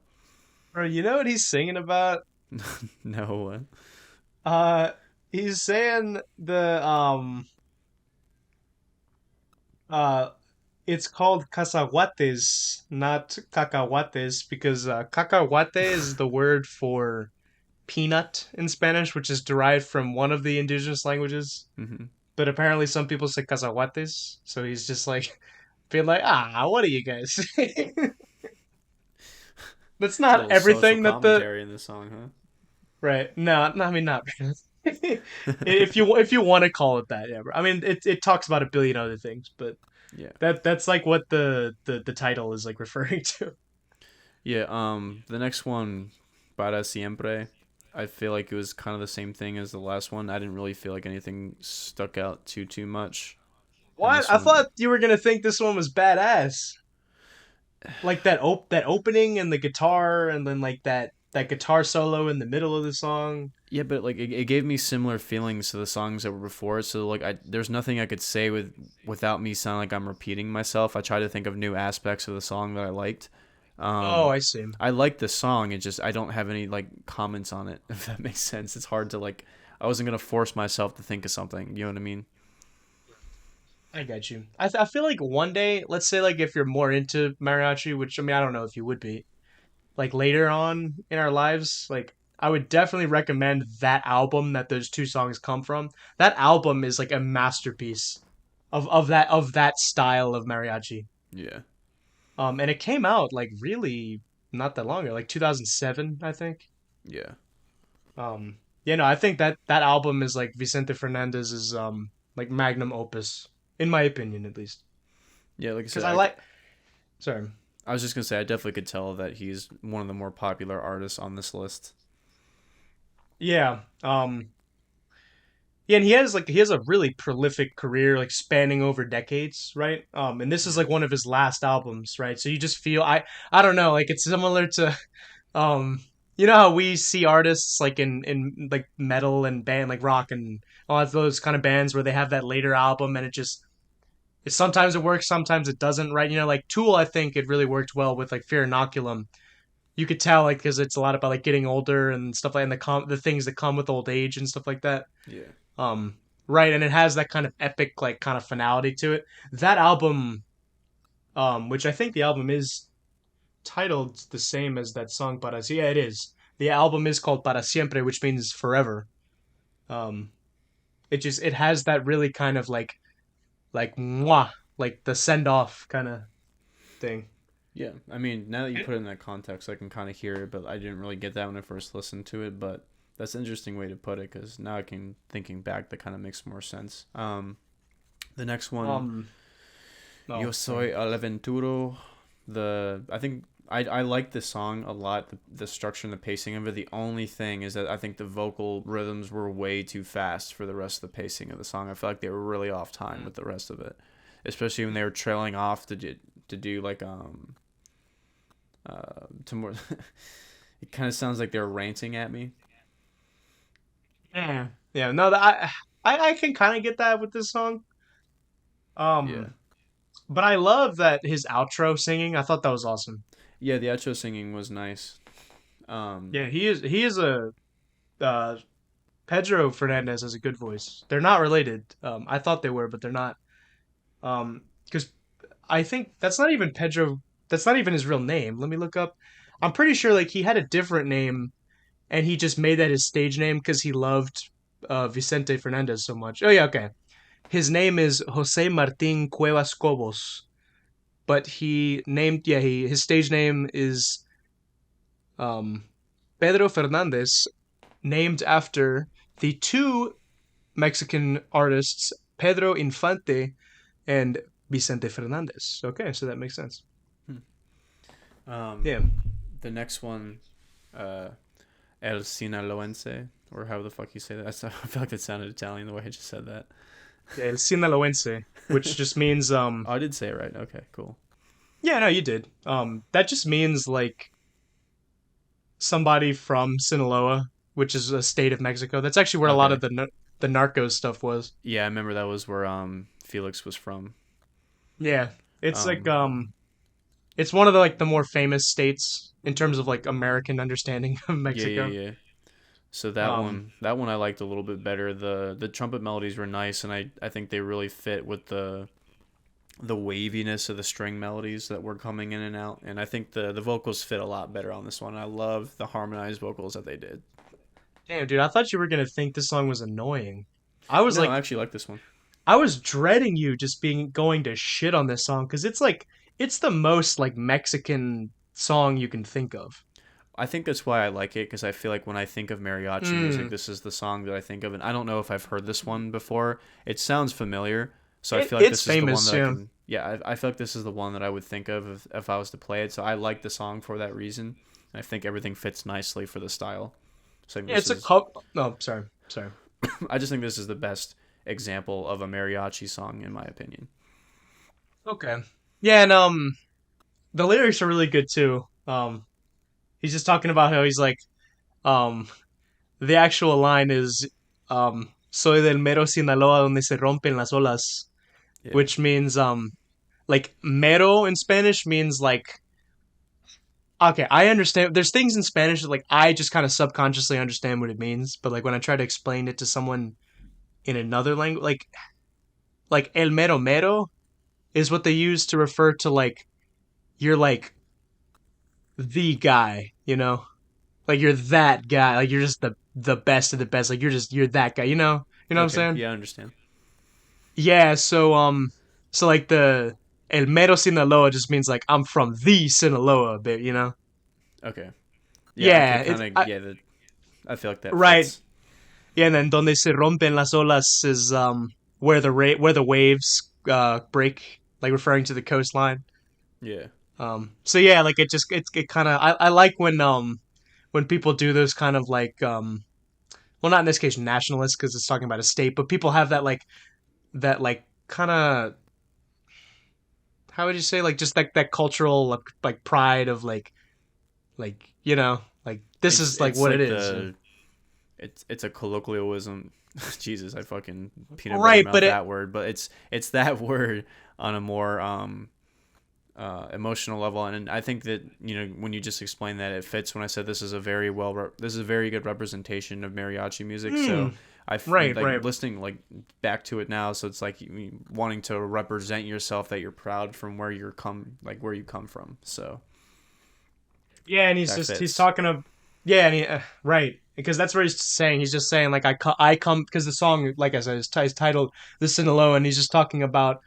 Bro, you know what he's singing about? No. Uh, he's saying uh it's called cacahuates, not cacahuates, because cacahuate is the word for peanut in Spanish, which is derived from one of the indigenous languages. Mm-hmm. But apparently, some people say cacahuates, so he's just like being like, "Ah, what are you guys saying?" That's not Little social everything that the commentary in the song, right. No, I mean not. huh? If you want to call it that, yeah. Bro. I mean, it talks about a billion other things, but Yeah. that's like what the title is like referring to. Yeah. The next one, Para Siempre. I feel like it was kind of the same thing as the last one. I didn't really feel like anything stuck out too much in What? this I one. thought you were gonna think this one was badass. Like that opening and the guitar, and then like that guitar solo in the middle of the song. Yeah, but like it gave me similar feelings to the songs that were before. So like there's nothing I could say without me sounding like I'm repeating myself. I try to think of new aspects of the song that I liked. Oh, Um, I see. I like the song. It just I don't have any like comments on it. If that makes sense, it's hard to like. I wasn't gonna force myself to think of something. You know what I mean? I get you. I feel like one day, let's say like if you're more into mariachi, which I mean I don't know if you would be, like later on in our lives, like I would definitely recommend that album that those two songs come from. That album is like a masterpiece of that style of mariachi. Yeah, And it came out like really not that long ago, like 2007, I think. yeah, Yeah, no, I think that album is like Vicente Fernandez's like magnum opus, in my opinion at least. yeah. Like I Because said, I like, sorry, I was just gonna say I definitely could tell that he's one of the more popular artists on this list. yeah, yeah, and he has a really prolific career, like spanning over decades, right? And this is Yeah, like one of his last albums, right? So you just feel I don't know, like it's similar to um you know how we see artists like in like metal and band like rock and all those kind of bands where they have that later album and sometimes it works, sometimes it doesn't, right? You know, like Tool, I think it really worked well with like Fear Inoculum. You could tell like because it's a lot about like getting older and stuff like and the things that come with old age and stuff like that. yeah, Um, right, and it has that kind of epic like kind of finality to it. That album, which I think the album is titled the same as that song Para Si. Yeah, it is. The album is called Para Siempre, which means forever. Um, it has that really kind of like mwah, like the send off kind of thing. yeah. I mean, now that you put it in that context, I can kind of hear it, but I didn't really get that when I first listened to it. But that's an interesting way to put it because now I can thinking back, that kind of makes more sense. The next one, Um, Yo no, sorry. soy el aventuro. I think I like this song a lot. The structure and the pacing of it. The only thing is that I think the vocal rhythms were way too fast for the rest of the pacing of the song. I feel like they were really off time with the rest of it, especially when they were trailing off to do like to more. It kind of sounds like they're ranting at me. Yeah, yeah. No, I can kind of get that with this song. Yeah. Um, but I love that his outro singing. I thought that was awesome. Yeah, the outro singing was nice. Um, Yeah, he is a uh, Pedro Fernandez has a good voice. They're not related. I thought they were, but they're not. Because I think that's not even Pedro. That's not even his real name. Let me look up. I'm pretty sure like he had a different name, and he just made that his stage name because he loved Vicente Fernandez so much. Oh yeah, okay. His name is Jose Martin Cuevas Cobos, but he named his stage name is um, Pedro Fernandez, named after the two Mexican artists Pedro Infante and Vicente Fernandez. Okay, so that makes sense. um, Yeah, the next one, uh, El Sinaloense, or how the fuck you say that. I feel like that sounded Italian the way I just said that. yeah, El Sinaloense, which just means Oh, I did say it right. Okay, cool. yeah, no, you did. That just means like somebody from Sinaloa, which is a state of Mexico. That's actually where a lot Okay. of the Narcos stuff was. Yeah, I remember that was where Felix was from. Yeah, it's like Um, it's one of the like the more famous states in terms of like American understanding of yeah, Mexico. yeah, yeah. So Um, that one I liked a little bit better. The trumpet melodies were nice, and I think they really fit with the waviness of the string melodies that were coming in and out. And I think the vocals fit a lot better on this one. I love the harmonized vocals that they did. Damn, dude, I thought you were gonna think this song was annoying. I was No, I like, actually like this one. I was dreading you just being going to shit on this song because it's like it's the most like Mexican song you can think of. I think that's why I like it because I feel like when I think of mariachi music, Mm, this is the song that I think of, and I don't know if I've heard this one before. It sounds familiar, so I it feel like it's this is the one famous, that I yeah. can. Yeah, I feel like this is the one that I would think of if I was to play it. So I like the song for that reason. And I think everything fits nicely for the style. So I think Yeah, this it's a is. cup. No, sorry, sorry. I just think this is the best example of a mariachi song in my opinion. Okay. Yeah, and the lyrics are really good too. He's just talking about how he's like, um, the actual line is, "Soy del mero Sinaloa donde se rompen las olas," Yeah. which means like mero in Spanish means like. Okay, I understand. There's things in Spanish that like I just kind of subconsciously understand what it means, but like when I try to explain it to someone in another language, like el mero mero is what they use to refer to like you're like the guy, you know? Like you're that guy. Like you're just the best of the best. Like you're that guy, you know? You know what I'm Okay. saying? Yeah, I understand. Yeah, so like the El Mero Sinaloa just means like I'm from the Sinaloa bit, you know? Okay. Yeah, I Yeah, could kind of. Yeah, I feel like that right. fits. Yeah, and then donde se rompen las olas is where where the waves break, like referring to the coastline. Yeah. So yeah, like it kind of I like when people do those kind of like well, not in this case nationalists because it's talking about a state, but people have that like kind of how would you say like just like that cultural like pride of like you know like this is like It's what it like is. the it's a colloquialism. Jesus, I fucking peanut butter Right, mouth but it that word, but it's that word on a more emotional level, and I think that when you just explain that, it fits. When I said this is a very good representation of mariachi music, so mm, right, like right. listening like back to it now, so it's like wanting to represent yourself that you're proud from where you come from, so Yeah, and that he's fits. talking of yeah, and right because that's what he's saying. He's just saying like I come because the song like I said is titled "The Sinaloa," and he's just talking about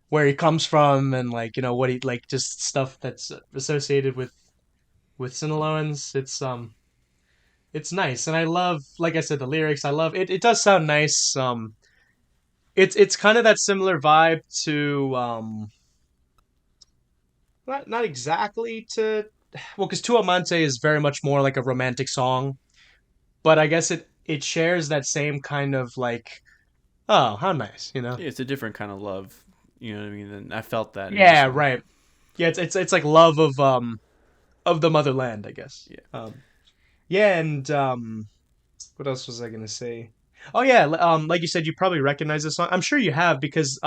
where he comes from and like you know what he like just stuff that's associated with Sinaloans. It's nice, and I love like I said the lyrics. I love it. It does sound nice. It's kind of that similar vibe to not exactly to well because Tu Amante is very much more like a romantic song but I guess it shares that same kind of like, oh, how nice, you know? Yeah, it's a different kind of love, you know what I mean, and I felt that in this Yeah, one. right. Yeah, it's like love of the motherland, I guess. Yeah. Yeah, and what else was I gonna say? Oh yeah, like you said, you probably recognize this song. I'm sure you have because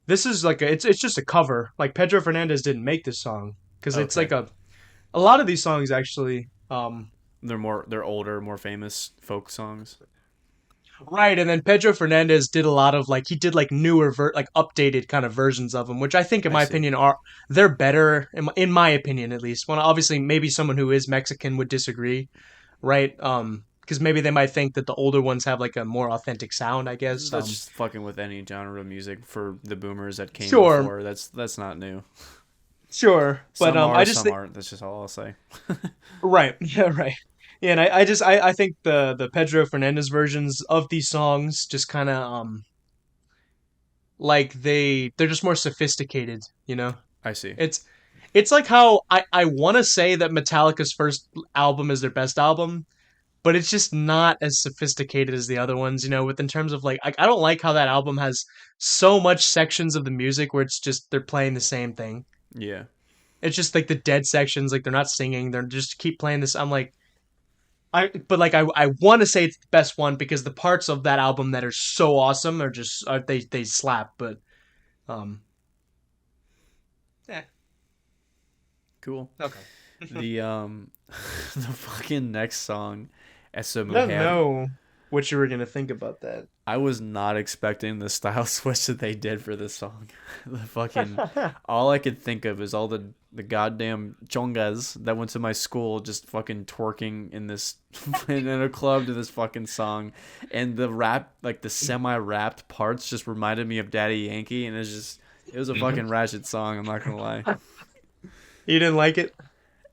this is like it's just a cover. Like Pedro Fernandez didn't make this song because it's Okay. like a lot of these songs actually They're older, more famous folk songs. right, and then Pedro Fernandez did a lot of like he did like newer like updated kind of versions of them, which I think in I my see. opinion are they're better in my opinion at least. Well, obviously maybe someone who is Mexican would disagree, right? Because maybe they might think that the older ones have like a more authentic sound, I guess. That's just fucking with any genre of music for the boomers that came Sure, before. That's not new. sure, but Some are, I just some think aren't. That's just all I'll say. right, yeah, right. Yeah, and I think the Pedro Fernandez versions of these songs just kind of like they're just more sophisticated, you know. I see. It's it's like how I want to say that Metallica's first album is their best album, but it's just not as sophisticated as the other ones, you know, with in terms of like I don't like how that album has so much sections of the music where it's just they're playing the same thing. Yeah. It's just like the dead sections, like they're not singing, they're just keep playing this. I'm like but like I want to say it's the best one because the parts of that album that are so awesome are just they slap, but um eh, Cool. okay. The the fucking next song, Essa I don't Mujer. know what you were gonna think about I was not expecting the style switch that they did for this song. The fucking that. all I could think of is all the goddamn chongas that went to my school just fucking twerking in this in a club to this fucking song, and the rap like the semi-rapped parts just reminded me of Daddy Yankee, and it was a fucking ratchet song. I'm not gonna lie. You didn't like it?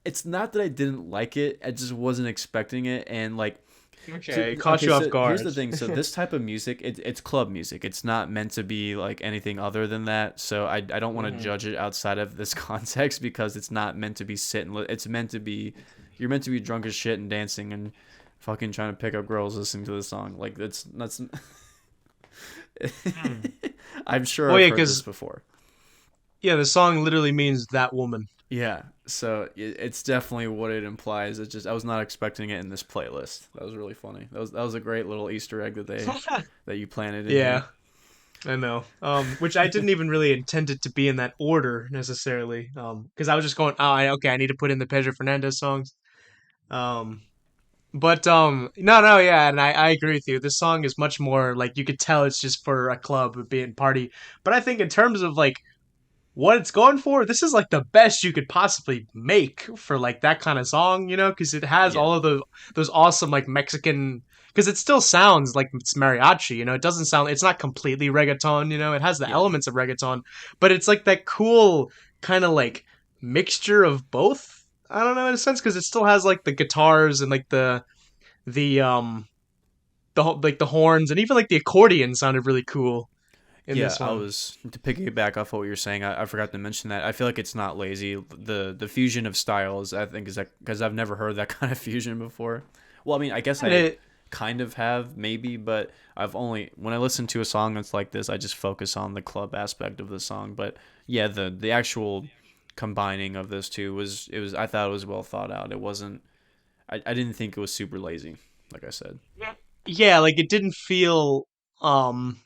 It's not that I didn't like it. I just wasn't expecting it, and like Okay, it caught you off so here's guard. the thing. So this type of music, it's club music. It's not meant to be like anything other than that. So I don't want to Mhm. judge it outside of this context because it's not meant to be sitting. It's meant to be, you're meant to be drunk as shit and dancing and fucking trying to pick up girls listening to the song. Like that's. Hmm. I'm sure Well, I've yeah, heard this because before. yeah, the song literally means that woman. Yeah, so it's definitely what it implies. It's just I was not expecting it in this playlist. That was really funny. That was a great little Easter egg that you planted in Yeah, here. I know. Which I didn't even really intend it to be in that order necessarily. Because I was just going, oh, okay, I need to put in the Pedro Fernandez songs. Um, but no, yeah, and I agree with you. This song is much more like you could tell it's just for a club being party. But I think in terms of like what it's going for, this is like the best you could possibly make for like that kind of song, you know, because it has Yeah, all of those awesome like Mexican. Because it still sounds like it's mariachi, you know. It doesn't sound. It's not completely reggaeton, you know. It has the yeah, elements of reggaeton, but it's like that cool kind of like mixture of both. I don't know in a sense because it still has like the guitars and like the like the horns and even like the accordion sounded really cool in yeah. this I one. was to piggyback off what you were saying. I forgot to mention that. I feel like it's not lazy. The fusion of styles. I think is that because I've never heard that kind of fusion before. Well, I mean, I guess And I it kind of have maybe, but I've only when I listen to a song that's like this, I just focus on the club aspect of the song. But yeah, the actual combining of those two was I thought it was well thought out. It wasn't. I didn't think it was super lazy. Like I said. yeah, like it didn't feel um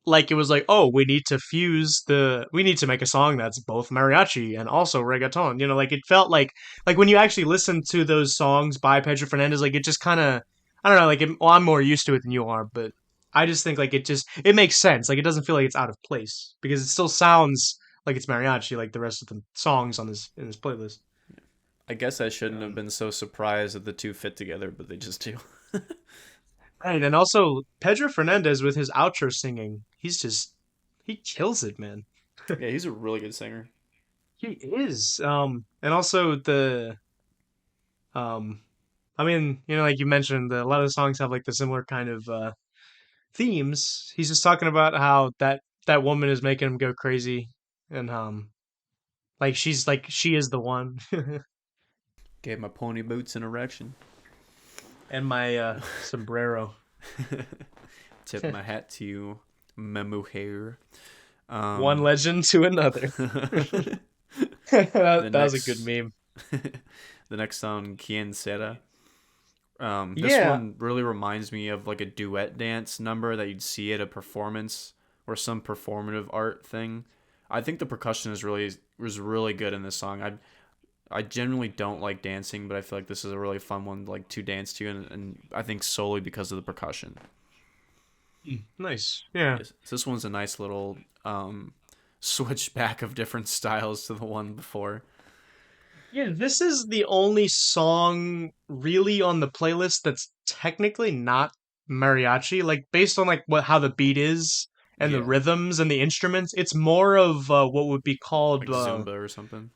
like it was like, oh, we need to make a song that's both mariachi and also reggaeton. You know, like it felt like when you actually listen to those songs by Pedro Fernandez, like it just kind of I don't know, like well, I'm more used to it than you are, but I just think like it makes sense. Like it doesn't feel like it's out of place because it still sounds like it's mariachi like the rest of the songs on this in this playlist. I guess I shouldn't have Um, been so surprised that the two fit together, but they just do. right, and also Pedro Fernandez with his outro singing, he kills it, man. Yeah, he's a really good singer. He is. And also um, I mean, you know, like you mentioned, a lot of the songs have like the similar kind of themes. He's just talking about how that woman is making him go crazy, and like she is the one, Gave my pony boots an erection. and my sombrero. Tip my hat to you, my mujer. One Um, legend to another. the That was a good next, meme. the next song, Quien Será. This Yeah. one really reminds me of like a duet dance number that you'd see at a performance or some performative art thing. I think the percussion is really was really good in this song. I generally don't like dancing, but I feel like this is a really fun one like to dance to, and I think solely because of the percussion. Nice. Yeah. Yes, this one's a nice little switch back of different styles to the one before. Yeah, this is the only song really on the playlist that's technically not mariachi. Like based on like what how the beat is and the Yeah, rhythms and the instruments, it's more of what would be called like Zumba or something.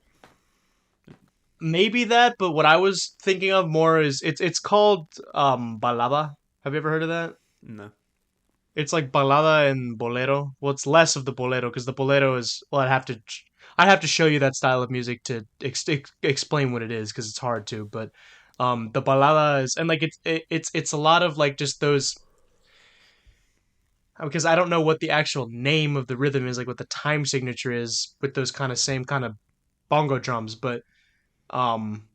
maybe that, but what I was thinking of more is it's called balada. Have you ever heard of that? No. It's like balada and bolero. Well, it's less of the bolero because the bolero is well, I'd have to show you that style of music to explain what it is because it's hard to. But the balada is and like it's a lot of like just those because I don't know what the actual name of the rhythm is, like what the time signature is with those kind of same kind of bongo drums. But um,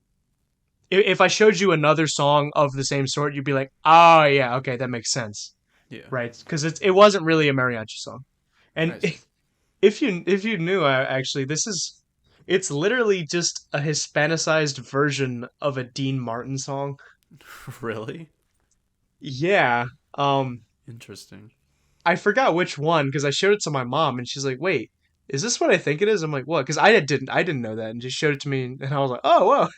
if I showed you another song of the same sort, you'd be like, oh yeah, okay, that makes sense, Yeah, right? Because it wasn't really a mariachi song. And I see. if you knew, actually, this is it's literally just a Hispanicized version of a Dean Martin song. Really Yeah. Um, interesting. I forgot which one because I showed it to my mom and she's like, "Wait, is this what I think it is?" I'm like, "What?" Because I didn't know that and just showed it to me and I was like, "Oh,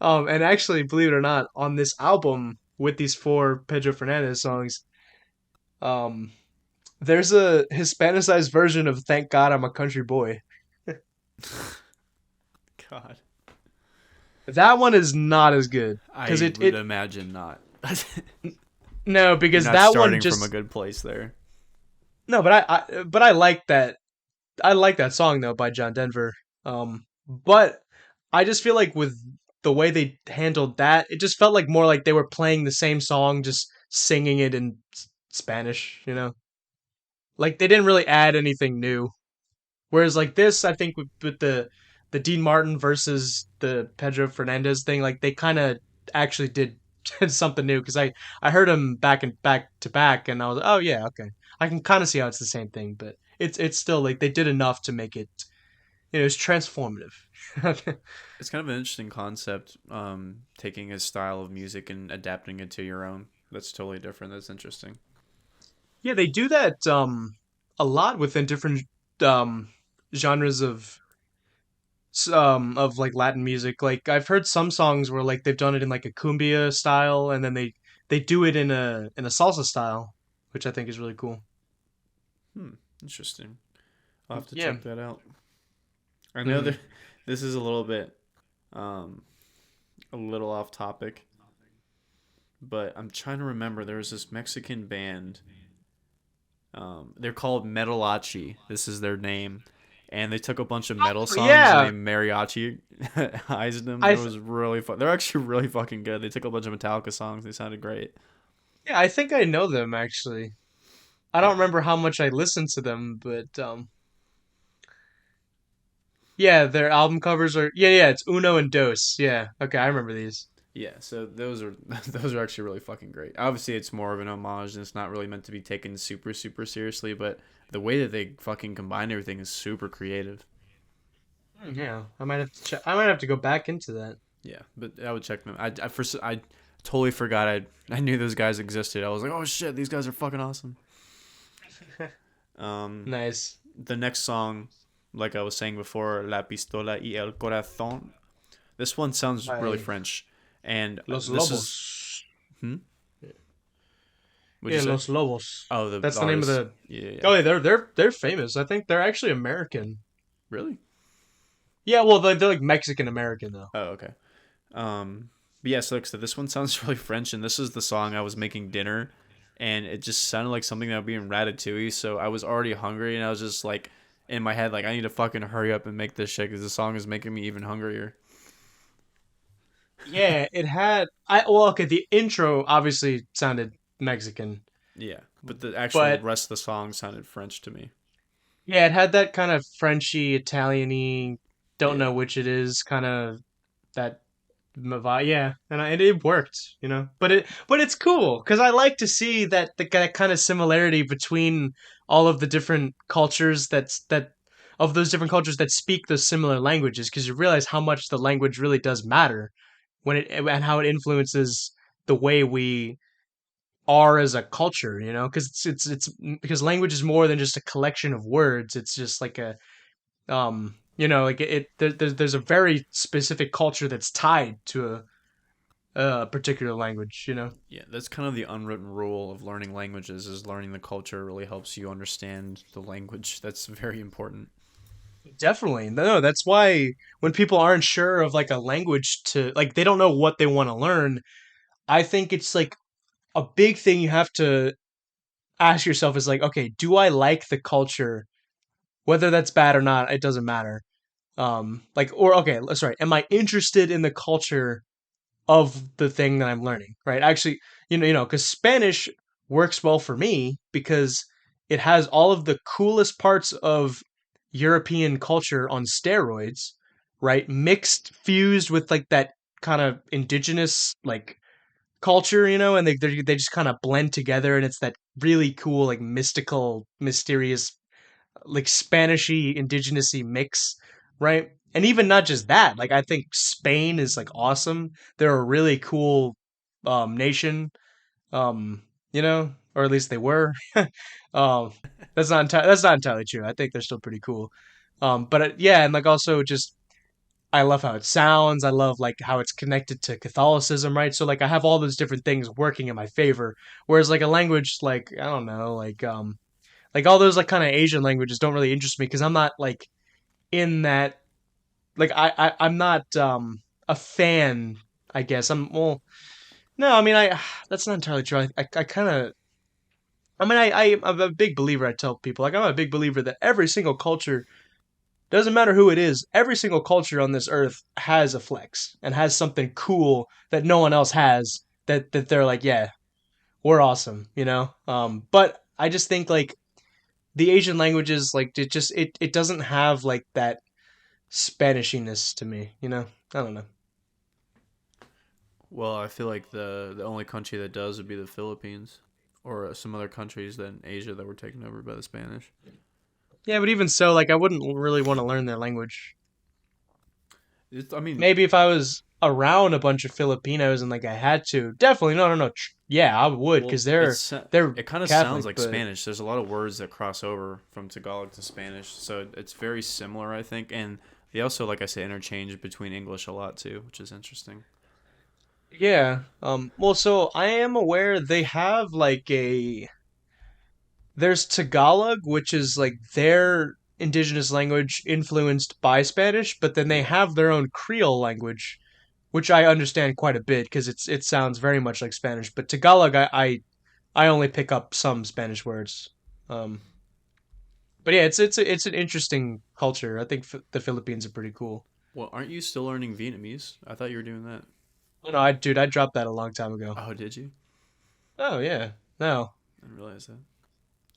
whoa." And actually, believe it or not, on this album with these four Pedro Fernandez songs, um, there's a Hispanicized version of "Thank God I'm a Country Boy." God, That one is not as good because I would imagine not. no, You're because not that one starting from a just good place there. no, but I like that I like that song though by John Denver. But I just feel like with the way they handled that, it just felt like more like they were playing the same song, just singing it in Spanish. You know, like they didn't really add anything new. Whereas like this, I think with the Dean Martin versus the Pedro Fernandez thing, like they kind of actually did something new because I heard them back to back, and I was like, oh yeah, okay, I can kind of see how it's the same thing, but it's still like they did enough to make it it's transformative. It's kind of an interesting concept, taking a style of music and adapting it to your own. That's totally different. That's interesting. Yeah, they do that a lot within different um genres of like Latin music. Like I've heard some songs where like they've done it in like a cumbia style, and then they do it in a salsa style, which I think is really cool. Hmm, interesting. I'll have to Yeah. check that out. I know Hmm. that this is a little bit, um, a little off topic, but I'm trying to remember. There was this Mexican band. They're called Metalachi. This is their name, and they took a bunch of metal Oh, songs and they yeah. mariachiized them. I It th- was really fun. They're actually really fucking good. They took a bunch of Metallica songs. They sounded great. yeah, I think I know them actually. I don't Yeah, remember how much I listened to them, but yeah, their album covers are yeah, it's Uno and Dos. Yeah. Okay, I remember these. yeah. So those are those are actually really fucking great. Obviously, it's more of an homage, and it's not really meant to be taken super seriously. But the way that they fucking combine everything is super creative. Yeah, I might have to check. I might have to go back into that. Yeah, but I would check them. I totally forgot I knew those guys existed. I was like, oh shit, these guys are fucking awesome. Um, Nice. the next song, like I was saying before, La Pistola y el Corazón. This one sounds really By French, and Los this is Lobos. hmm. What'd you Yeah, say? Los Lobos. Oh, the That's the name of artist. the. Yeah, yeah. Oh, yeah, they're famous. I think they're actually American. Really? Yeah, well, they're like Mexican American though. Oh, okay. But yeah, so like I said, this one sounds really French, and this is the song I was making dinner, and it just sounded like something that would be in Ratatouille. So I was already hungry, and I was just like in my head, like I need to fucking hurry up and make this shit because the song is making me even hungrier. Yeah, it had. I well, okay. The intro obviously sounded Mexican, Yeah, but the actual but rest of the song sounded French to me. yeah, it had that kind of Frenchy, Italiany. Don't Yeah, know which it is. Kind of that. Yeah, and it worked, you know. But it's cool because I like to see that kind of similarity between all of the different cultures that of those different cultures that speak those similar languages because you realize how much the language really does matter when it and how it influences the way we are as a culture, you know, because it's because language is more than just a collection of words. It's just like a you know, like there's a very specific culture that's tied to a particular language, you know. Yeah, that's kind of the unwritten rule of learning languages is learning the culture really helps you understand the language. That's very important. Definitely. No, that's why when people aren't sure of like a language to like they don't know what they want to learn, I think it's like a big thing you have to ask yourself is like, okay, do I like the culture? Whether that's bad or not, it doesn't matter. Like or okay, sorry, am I interested in the culture of the thing that I'm learning, right? Actually, because Spanish works well for me because it has all of the coolest parts of European culture on steroids, right? Mixed, fused with like that kind of indigenous like culture, and they just kind of blend together, and it's that really cool like mystical, mysterious like Spanishy indigenousy mix, right? And even not just that, like I think Spain is like awesome. They're a really cool nation, or at least they were. um, that's not entirely true. I think they're still pretty cool. But yeah, and like also just I love how it sounds. I love like how it's connected to Catholicism, right? So like I have all those different things working in my favor. Whereas like a language like I don't know, like all those like kind of Asian languages don't really interest me because I'm not like in that like I'm not a fan. I guess I'm well. No, I mean I that's not entirely true. I kind of I mean I'm a big believer. I tell people like I'm a big believer that every single culture doesn't matter who it is. Every single culture on this earth has a flex and has something cool that no one else has. That they're like yeah we're awesome. But I just think like the Asian languages like it doesn't have like that Spanishiness to me. I don't know. Well, I feel like the only country that does would be the Philippines or some other countries in Asia that were taken over by the Spanish. Yeah, but even so, like I wouldn't really want to learn their language. I mean, Maybe if I was around a bunch of Filipinos and like I had to, definitely no, no, no. Yeah, I would well, because they're it kind of sounds Catholic, like but Spanish. There's a lot of words that cross over from Tagalog to Spanish, so it's very similar, I think. And they also, like I said, interchange between English a lot too, which is interesting. yeah. Well, so I am aware they have like there's Tagalog, which is like their indigenous language influenced by Spanish, but then they Yeah. have their own Creole language, which I understand quite a bit because it sounds very much like Spanish. But Tagalog, I only pick up some Spanish words. Um, but yeah, it's an interesting culture. I think the Philippines are pretty cool. Well, aren't you still learning Vietnamese? I thought you were doing that. No, I dropped that a long time ago. Oh, did you? Oh yeah, no. I didn't realize that.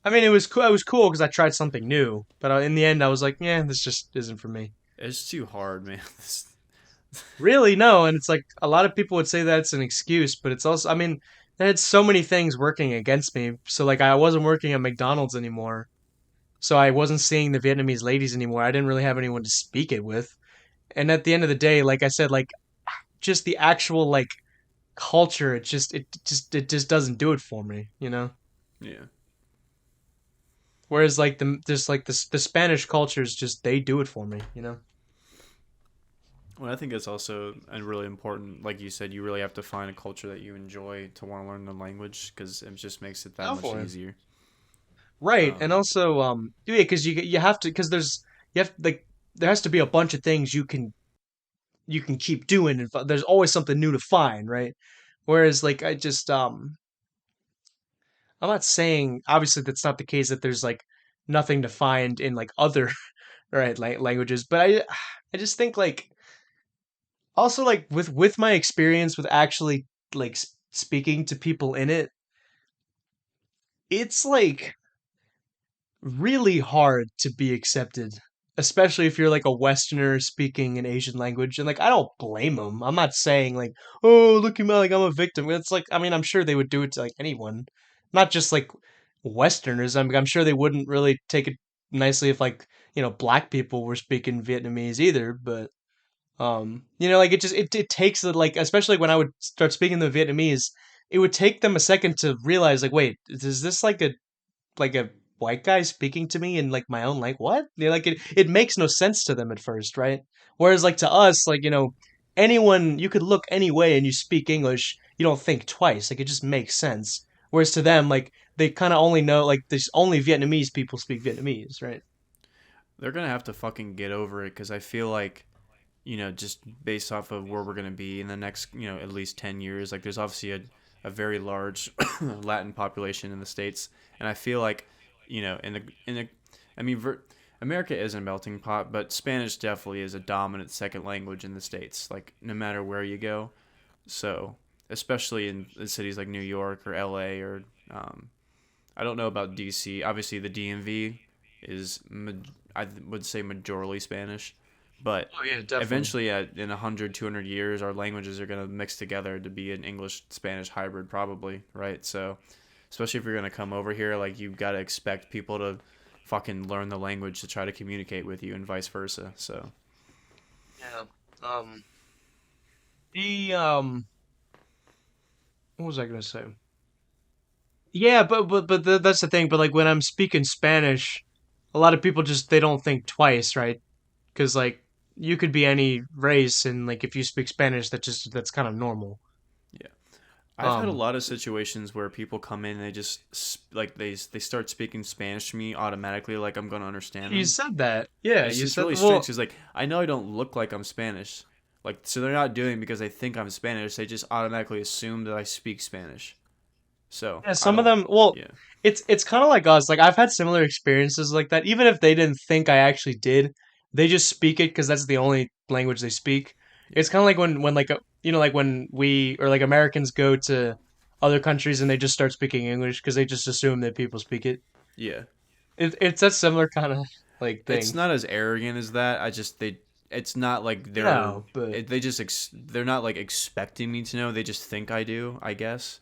I mean, it was cool. It was cool because I tried something new, but in the end, I was like, yeah, this just isn't for me. It's too hard, man. Really, no. And it's like a lot of people would say that's an excuse, but it's also, I mean, I had so many things working against me. So like, I wasn't working at McDonald's anymore, so I wasn't seeing the Vietnamese ladies anymore. I didn't really have anyone to speak it with. And at the end of the day, like I said, like just the actual like culture, it just doesn't do it for me. Yeah. Whereas like the Spanish cultures just they do it for me. Well, I think it's also a really important, like you said, you really have to find a culture that you enjoy to want to learn the language because it just makes it that Go much for it. easier. Right, and Um, also yeah, because you have to because you have like there has to be a bunch of things you can keep doing and there's always something new to find, right? Whereas like I just I'm not saying obviously that's not the case that there's like nothing to find in like other right languages, but I just think like also like with my experience with actually like speaking to people in it, it's like really hard to be accepted especially if you're like a Westerner speaking an Asian language. And like, I don't blame them. I'm not saying like, oh, look at me, like I'm a victim. It's like, I mean, I'm sure they would do it to like anyone, not just like Westerners. I'm sure they wouldn't really take it nicely if like black people were speaking Vietnamese either. But like it takes like especially when I would start speaking the Vietnamese, it would take them a second to realize like, wait, is this like a white guy speaking to me in like my own like what? Like it makes no sense to them at first, right? Whereas like to us, like anyone you could look any way and you speak English, you don't think twice. Like it just makes sense. Whereas to them, like they kind of only know like there's only Vietnamese people speak Vietnamese, right? They're gonna have to fucking get over it because I feel like, just based off of where we're gonna be in the next, at least 10 years, like there's obviously a very large Latin population in the states, and I feel like, in the, I mean, America is a melting pot, but Spanish definitely is a dominant second language in the states. Like no matter where you go, so especially in cities like New York or L.A. or I don't know about D.C. Obviously, the DMV is I would say majorly Spanish, but Oh yeah, definitely. eventually, in 100, 200 years, our languages are going to mix together to be an English Spanish hybrid, probably, right? So, especially if you're going to come over here, like you've got to expect people to fucking learn the language to try to communicate with you, and vice versa. So, Yeah. Um. The What was I gonna say? Yeah, but that's the thing. But like when I'm speaking Spanish, a lot of people just they don't think twice, right? Because like you could be any race, and like if you speak Spanish, that's kind of normal. yeah. I've had a Um, lot of situations where people come in and they just like they start speaking Spanish to me automatically, like I'm gonna understand you them. said that. Yeah, It's you just said really strange well. because like I know I don't look like I'm Spanish, like so they're not doing it because they think I'm Spanish. They just automatically assume that I speak Spanish. So Yeah, I some of don't. them. Well, Yeah, it's kind of like us. Like I've had similar experiences like that. Even if they didn't think I actually did, they just speak it because that's the only language they speak. It's yeah, kind of like when like like when we or like Americans go to other countries and they just start speaking English because they just assume that people speak it. yeah. It's a similar kind of like It's thing. not as arrogant as that. I just they. It's not like they're. No, but They just they're not like expecting me to know. They just think I do. I guess.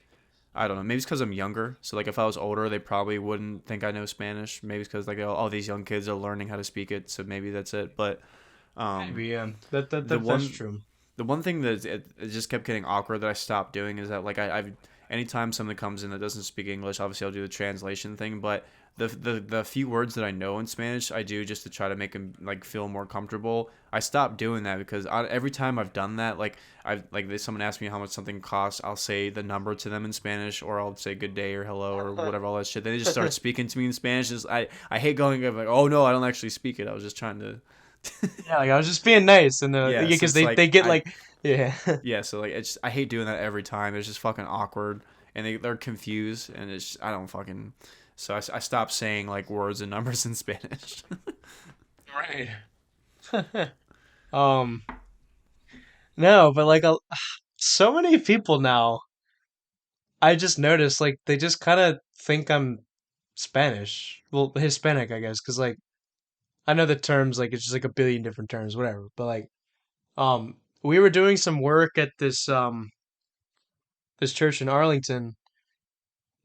I don't know. Maybe it's because I'm younger. So like if I was older, they probably wouldn't think I know Spanish. Maybe it's because like all these young kids are learning how to speak it. So maybe that's it. But um, maybe yeah. the That's one true. the one thing that it just kept getting awkward that I stopped doing is that like I've anytime someone comes in that doesn't speak English, obviously I'll do the translation thing, but the few words that I know in Spanish, I do just to try to make them like feel more comfortable. I stopped doing that because every time I've done that, like someone asks me how much something costs, I'll say the number to them in Spanish, or I'll say good day or hello or whatever all that shit. Then they just start speaking to me in Spanish. I hate going like, oh no, I don't actually speak it. I was just trying to. Yeah, like I was just being nice, and Yeah, so because it's they like get like yeah. yeah, so like it's I hate doing that every time. It's just fucking awkward, and they're confused, and I don't fucking. So I stopped saying like words and numbers in Spanish. Right. um no, but like so many people now, I just noticed like they just kind of think I'm Spanish. Well, Hispanic, I guess, because like I know the terms like it's just like a billion different terms, whatever. But like we were doing some work at this church in Arlington,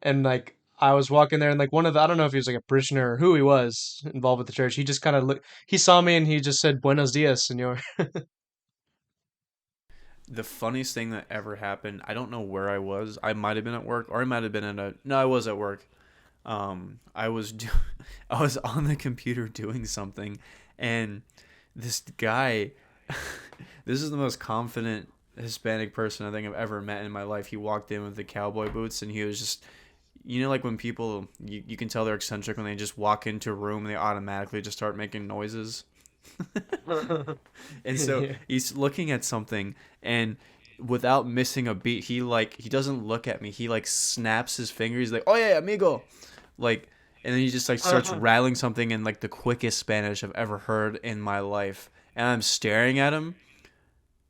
and like I was walking there, and like one of the I don't know if he was like a parishioner or who he was involved with the church. He just kind of looked. He saw me and he just said "Buenos dias, señor." The funniest thing that ever happened. I don't know where I was. I might have been at work, or I might have been at a. No, I was at work. I was I was on the computer doing something, and this guy. This is the most confident Hispanic person I think I've ever met in my life. He walked in with the cowboy boots, and he was just like when people you can tell they're eccentric when they just walk into a room and they automatically just start making noises. And so Yeah. he's looking at something, and without missing a beat, he doesn't look at me. He like snaps his fingers. He's like, "Oh yeah, amigo," like, and then he just like starts rattling something in like the quickest Spanish I've ever heard in my life. And I'm staring at him,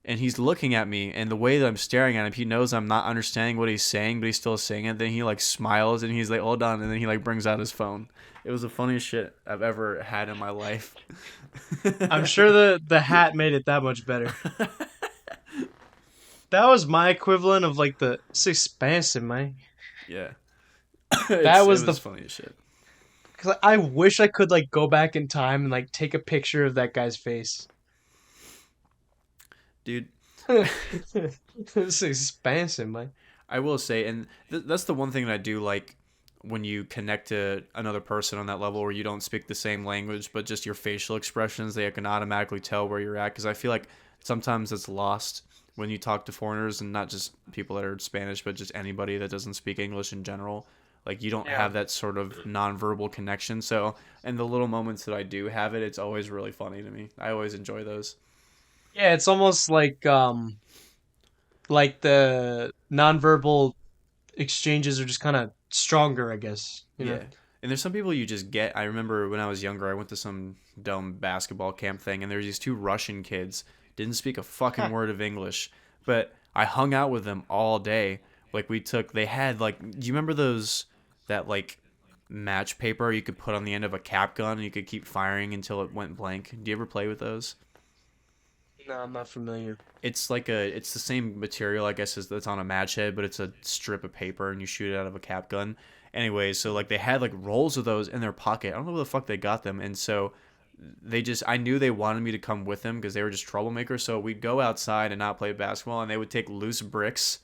and he's looking at me, and the way that I'm staring at him, he knows I'm not understanding what he's saying, but he's still saying it. Then he like smiles and he's like, hold on, and then he like brings out his phone. It was the funniest shit I've ever had in my life. I'm sure the hat made it that much better. That was my equivalent of like the "it's expensive, man." Yeah. That It was the was funny as shit. because I wish I could like go back in time and like take a picture of that guy's face. Dude, It's expensive, man. I will say, and that's the one thing that I do like when you connect to another person on that level where you don't speak the same language, but just your facial expressions, they can automatically tell where you're at. Because I feel like sometimes it's lost when you talk to foreigners and not just people that are Spanish, but just anybody that doesn't speak English in general. Like you don't Yeah. have that sort of nonverbal connection. So, in the little moments that I do have it, it's always really funny to me. I always enjoy those. Yeah, it's almost like the nonverbal exchanges are just kind of stronger, I guess. You know. Yeah. And there's some people you just get. I remember when I was younger, I went to some dumb basketball camp thing, and there was these two Russian kids, didn't speak a fucking word of English, but I hung out with them all day. Like they had like, do you remember that like match paper you could put on the end of a cap gun and you could keep firing until it went blank? Do you ever play with those? No, I'm not familiar. It's the same material I guess as that's on a match head, but it's a strip of paper and you shoot it out of a cap gun. Anyway, so like they had like rolls of those in their pocket. I don't know where the fuck they got them, and so I knew they wanted me to come with them because they were just troublemakers. So we'd go outside and not play basketball, and they would take loose bricks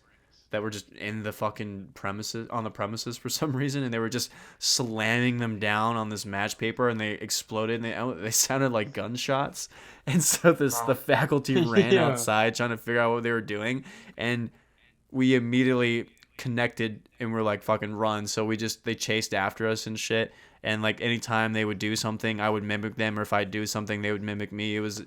that were just in the fucking premises on the premises for some reason, and they were just slamming them down on this match paper, and they exploded, and they sounded like gunshots. And so the Wow. faculty ran Yeah. outside trying to figure out what they were doing, and we immediately connected and we're like fucking run. So they chased after us and shit. And like anytime they would do something, I would mimic them, or if I'd do something, they would mimic me. It was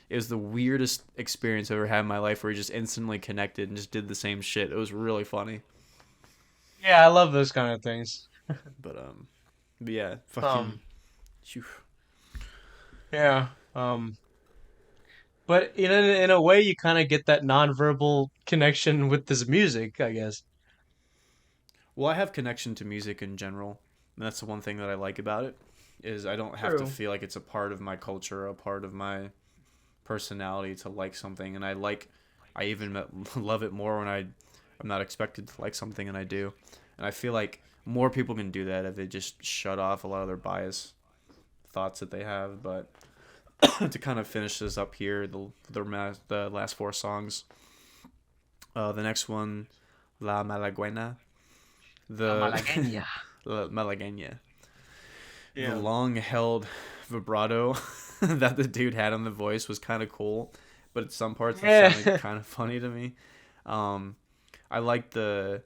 the weirdest experience I've ever had in my life where we just instantly connected and just did the same shit. It was really funny. Yeah, I love those kind of things. But but yeah, fucking Um, phew. yeah. But in a way, you kind of get that nonverbal connection with this music, I guess. Well, I have connection to music in general. And that's the one thing that I like about it is I don't have to True. feel like it's a part of my culture, a part of my personality to like something, and I even love it more when I'm not expected to like something and I do. And I feel like more people can do that if they just shut off a lot of their bias thoughts that they have. But to kind of finish this up here, the last four songs, the next one, La Malaguena, La the malagueña. La Malaguena, the Yeah. long held vibrato that the dude had on the voice was kind of cool, but at some parts it sounded Yeah. kind of funny to me. Um, I liked the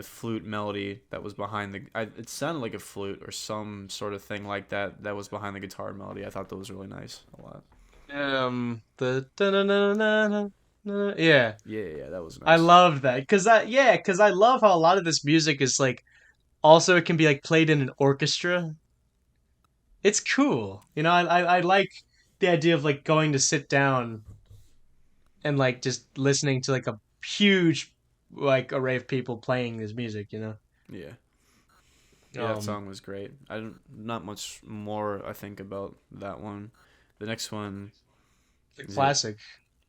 flute melody that was behind it sounded like a flute or some sort of thing like that was behind the guitar melody. I thought that was really nice a lot. The da-na-na-na-na-na. Yeah. Yeah, yeah, that was I nice. love that because I love how a lot of this music is like also it can be like played in an orchestra. It's cool. I like the idea of like going to sit down and like just listening to like a huge like array of people playing this music. Yeah, yeah, that Um song was great. I don't not much more I think about that one. The next one the is it classic.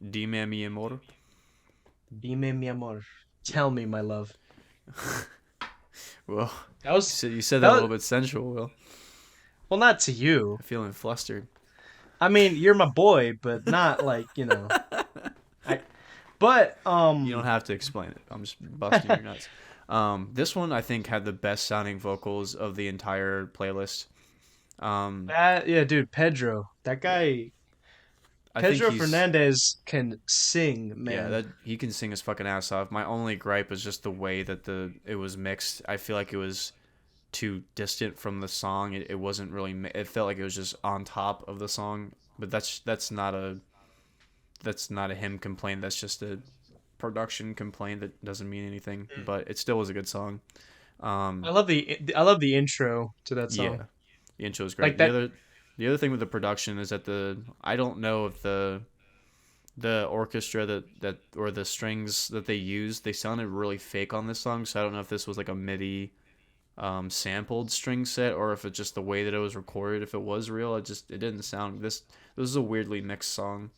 Dime mi amor. Dime mi amor. Tell me, my love. Well, That was you said that that a was little bit sensual. Will well not to you. I'm feeling flustered. I mean, you're my boy, but not like. I but You don't have to explain it. I'm just busting your nuts. This one I think had the best sounding vocals of the entire playlist. Um, that yeah, dude, Pedro. That yeah, guy I think Pedro he's Fernandez can sing, yeah man. that he can sing his fucking ass off. My only gripe is just the way that it was mixed. I feel like it was too distant from the song. It wasn't really. It felt like it was just on top of the song. But that's not a him complaint. That's just a production complaint that doesn't mean anything. But it still was a good song. Um, I love the intro to that song. yeah, the intro is great. Like The that other thing with the production is that I don't know if the orchestra that or the strings that they used, they sounded really fake on this song. So I don't know if this was like a MIDI sampled string set or if it's just the way that it was recorded. If it was real, it didn't sound this. This is a weirdly mixed song.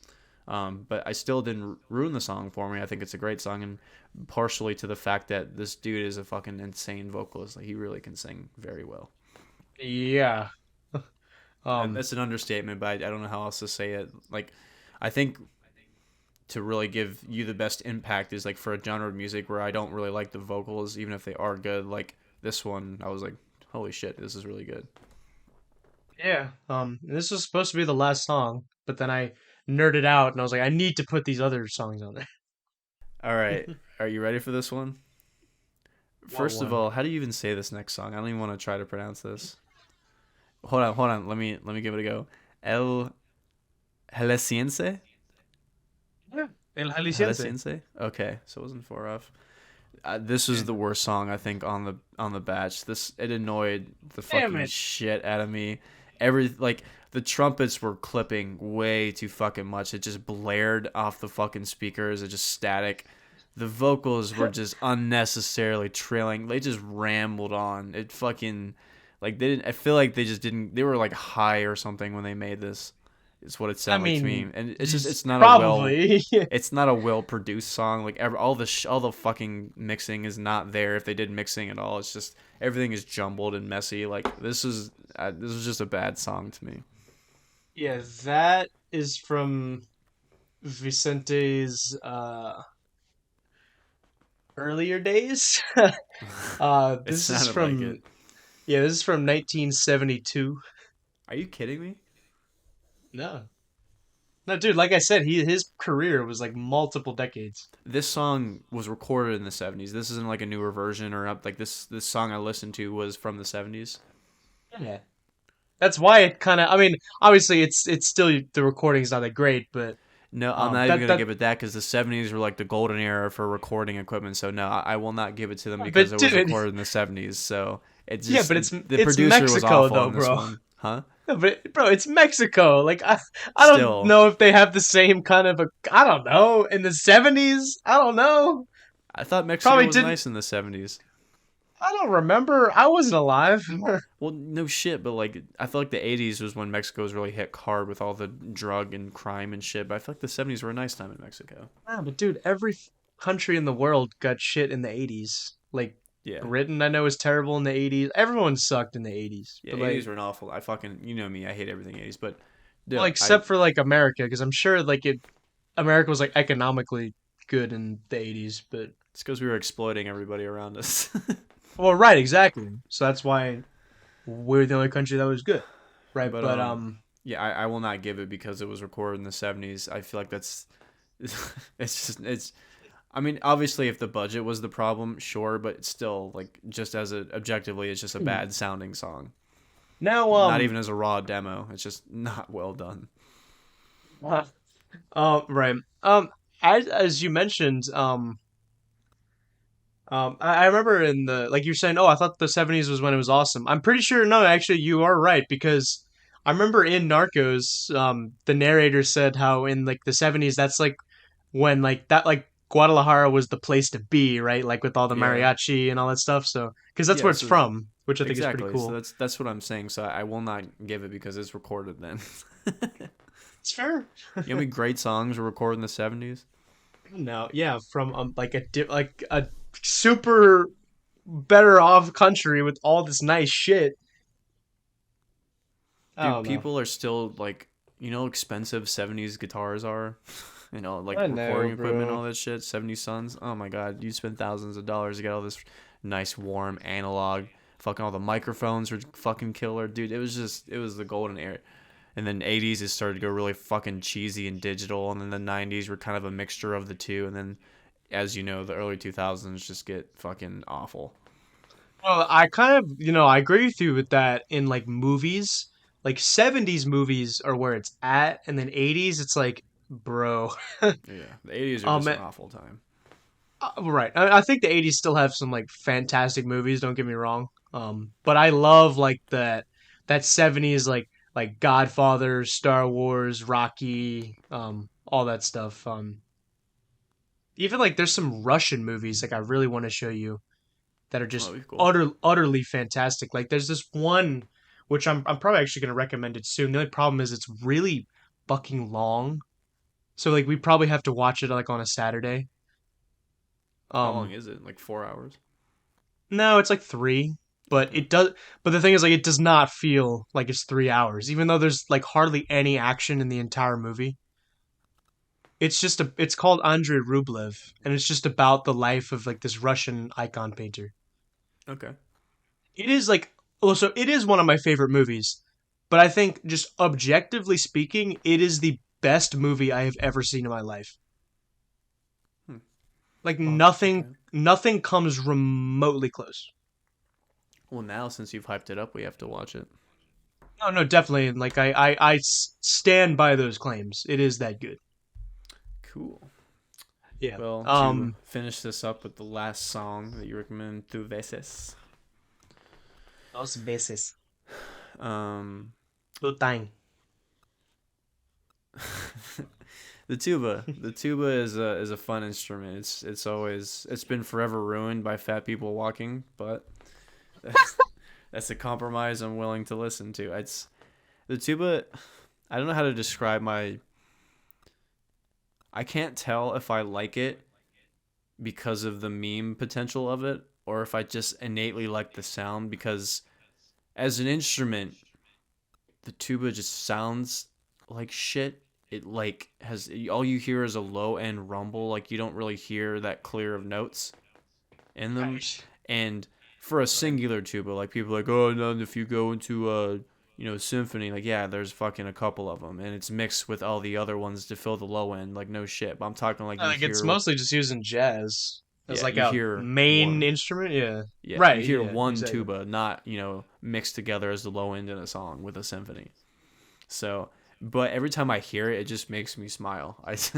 But I still didn't ruin the song for me. I think it's a great song, and partially to the fact that this dude is a fucking insane vocalist. Like he really can sing very well. Yeah. Um, That's an understatement, but I don't know how else to say it. Like, I think to really give you the best impact is like for a genre of music where I don't really like the vocals, even if they are good. Like this one, I was like, holy shit, this is really good. yeah. This was supposed to be the last song, but then I nerded out and I was like, I need to put these other songs on there. All right, are you ready for this one? What First of one? all, how do you even say this next song? I don't even want to try to pronounce this. Hold on. Let me give it a go. El Helesiense? Yeah. El Jalisciense. Helesiense? Okay, so it wasn't far off. This was Yeah. the worst song I think on the batch. It annoyed the Damn fucking it. shit out of me. Every like the trumpets were clipping way too fucking much. It just blared off the fucking speakers. It just static. The vocals were just unnecessarily trailing. They just rambled on. It fucking like they didn't. I feel like they just didn't. They were like high or something when they made this. It's what it I sounded like to me, mean, and it's just probably. it's not a well produced song. Like all the fucking mixing is not there. If they did mixing at all, it's just everything is jumbled and messy. Like this is just a bad song to me. Yeah, that is from Vicente's earlier days. It This is sounded like from it. yeah, this is from 1972. Are you kidding me? No. No, dude, like I said, his career was like multiple decades. This song was recorded in the 70s. This isn't like a newer version or up like this song I listened to was from the 70s. Yeah. That's why it kind of I mean, obviously it's still the recording's not that great, but No, I'm not even that gonna that give it that because the '70s were like the golden era for recording equipment. So no, I will not give it to them because but it was dude, recorded in the '70s. So it yeah, just but the it's producer was Mexico awful though, on this bro. one, huh? No, but bro, it's Mexico. Like I don't Still, know if they have the same kind of a I don't know in the 70s. I don't know. I thought Mexico Probably was didn't. nice in the '70s. I don't remember. I wasn't alive. Well, no shit, but like I feel like the '80s was when Mexico was really hit hard with all the drug and crime and shit. But I feel like the '70s were a nice time in Mexico. Yeah, but dude, every country in the world got shit in the 80s. Like Yeah, Britain, I know was terrible in the 80s. Everyone sucked in the 80s. yeah, But '80s like, were an awful. I fucking you know me, I hate everything '80s. But well, no, I except for like America, because I'm sure like America was like economically good in the 80s. But it's because we were exploiting everybody around us. well, right, exactly. So that's why we're the only country that was good, right? But But yeah, I will not give it because it was recorded in the '70s. I feel like that's it's just it's. I mean, obviously, if the budget was the problem, sure, but it's still like just as a objectively, it's just a hmm. bad sounding song. Now Not even as a raw demo. It's just not well done. uh, right. As you mentioned, I remember in the like you're saying, oh, I thought the 70s was when it was awesome. I'm pretty sure no, actually you are right because I remember in Narcos, the narrator said how in like the 70s that's like when like that like Guadalajara was the place to be, right? Like with all the Yeah, mariachi and all that stuff. So because that's yeah. where it's So from, which I think is pretty exactly. So cool. that's what I'm saying. So I will not give it because it's recorded then. It's fair. You know, how many great songs were recorded in the '70s. No, yeah, from like like a super better off country with all this nice shit. I Dude, don't know. people are still like, you know, how expensive '70s guitars are. You know, like I know, recording equipment, bro. all that shit. 70 Sons. Oh my god, you spend thousands of dollars to get all this nice, warm analog. Fucking all the microphones were fucking killer, dude. It was the golden era. And then '80s it started to go really fucking cheesy and digital, and then the '90s were kind of a mixture of the two, and then, as you know, the early 2000s just get fucking awful. Well, I kind of, I agree with you with that in like movies. Like 70s movies are where it's at, and then 80s it's like, bro. Yeah, the '80s are Um, just an awful time. right. I think the 80s still have some like fantastic movies, don't get me wrong. But I love like that 70s like Godfather, Star Wars, Rocky, all that stuff. Even like there's some Russian movies like I really want to show you that are Oh, just that'd be cool. utterly fantastic. Like there's this one which I'm probably actually gonna recommend it soon. The only problem is it's really fucking long. So like we probably have to watch it like on a Saturday. How long Um is it? Like 4 hours? no, it's like 3, but Okay. it does but the thing is like it does not feel like it's 3 hours, even though there's like hardly any action in the entire movie. It's called Andrei Rublev, and it's just about the life of like this Russian icon painter. Okay. It is like also it is one of my favorite movies, but I think just objectively speaking, it is the best movie I have ever seen in my life. Hmm. Like I'll have to check it out. nothing comes remotely close. Well, now since you've hyped it up, we have to watch it. No, no, definitely. Like stand by those claims. It is that good. Cool. Yeah. Well, to finish this up with the last song that you recommend, Tu Veces. Dos veces. Um, Two time. the tuba. The tuba is a fun instrument. It's been forever ruined by fat people walking, but that's that's a compromise I'm willing to listen to. It's the tuba. I don't know how to describe my. I can't tell if I like it because of the meme potential of it, or if I just innately like the sound because as an instrument, the tuba just sounds like shit. It like has all you hear is a low end rumble. Like you don't really hear that clear of notes in them. Right. And for a singular tuba, like people are like, oh no, if you go into a symphony, like yeah, there's fucking a couple of them, and it's mixed with all the other ones to fill the low end. Like no shit, but I'm talking like you Like it's hear, mostly just used in jazz as yeah, like you a hear main one. instrument. Yeah. Yeah, you Right. hear Yeah. one Exactly. tuba, not mixed together as the low end in a song with a symphony. So, but every time I hear it, it just makes me smile. That's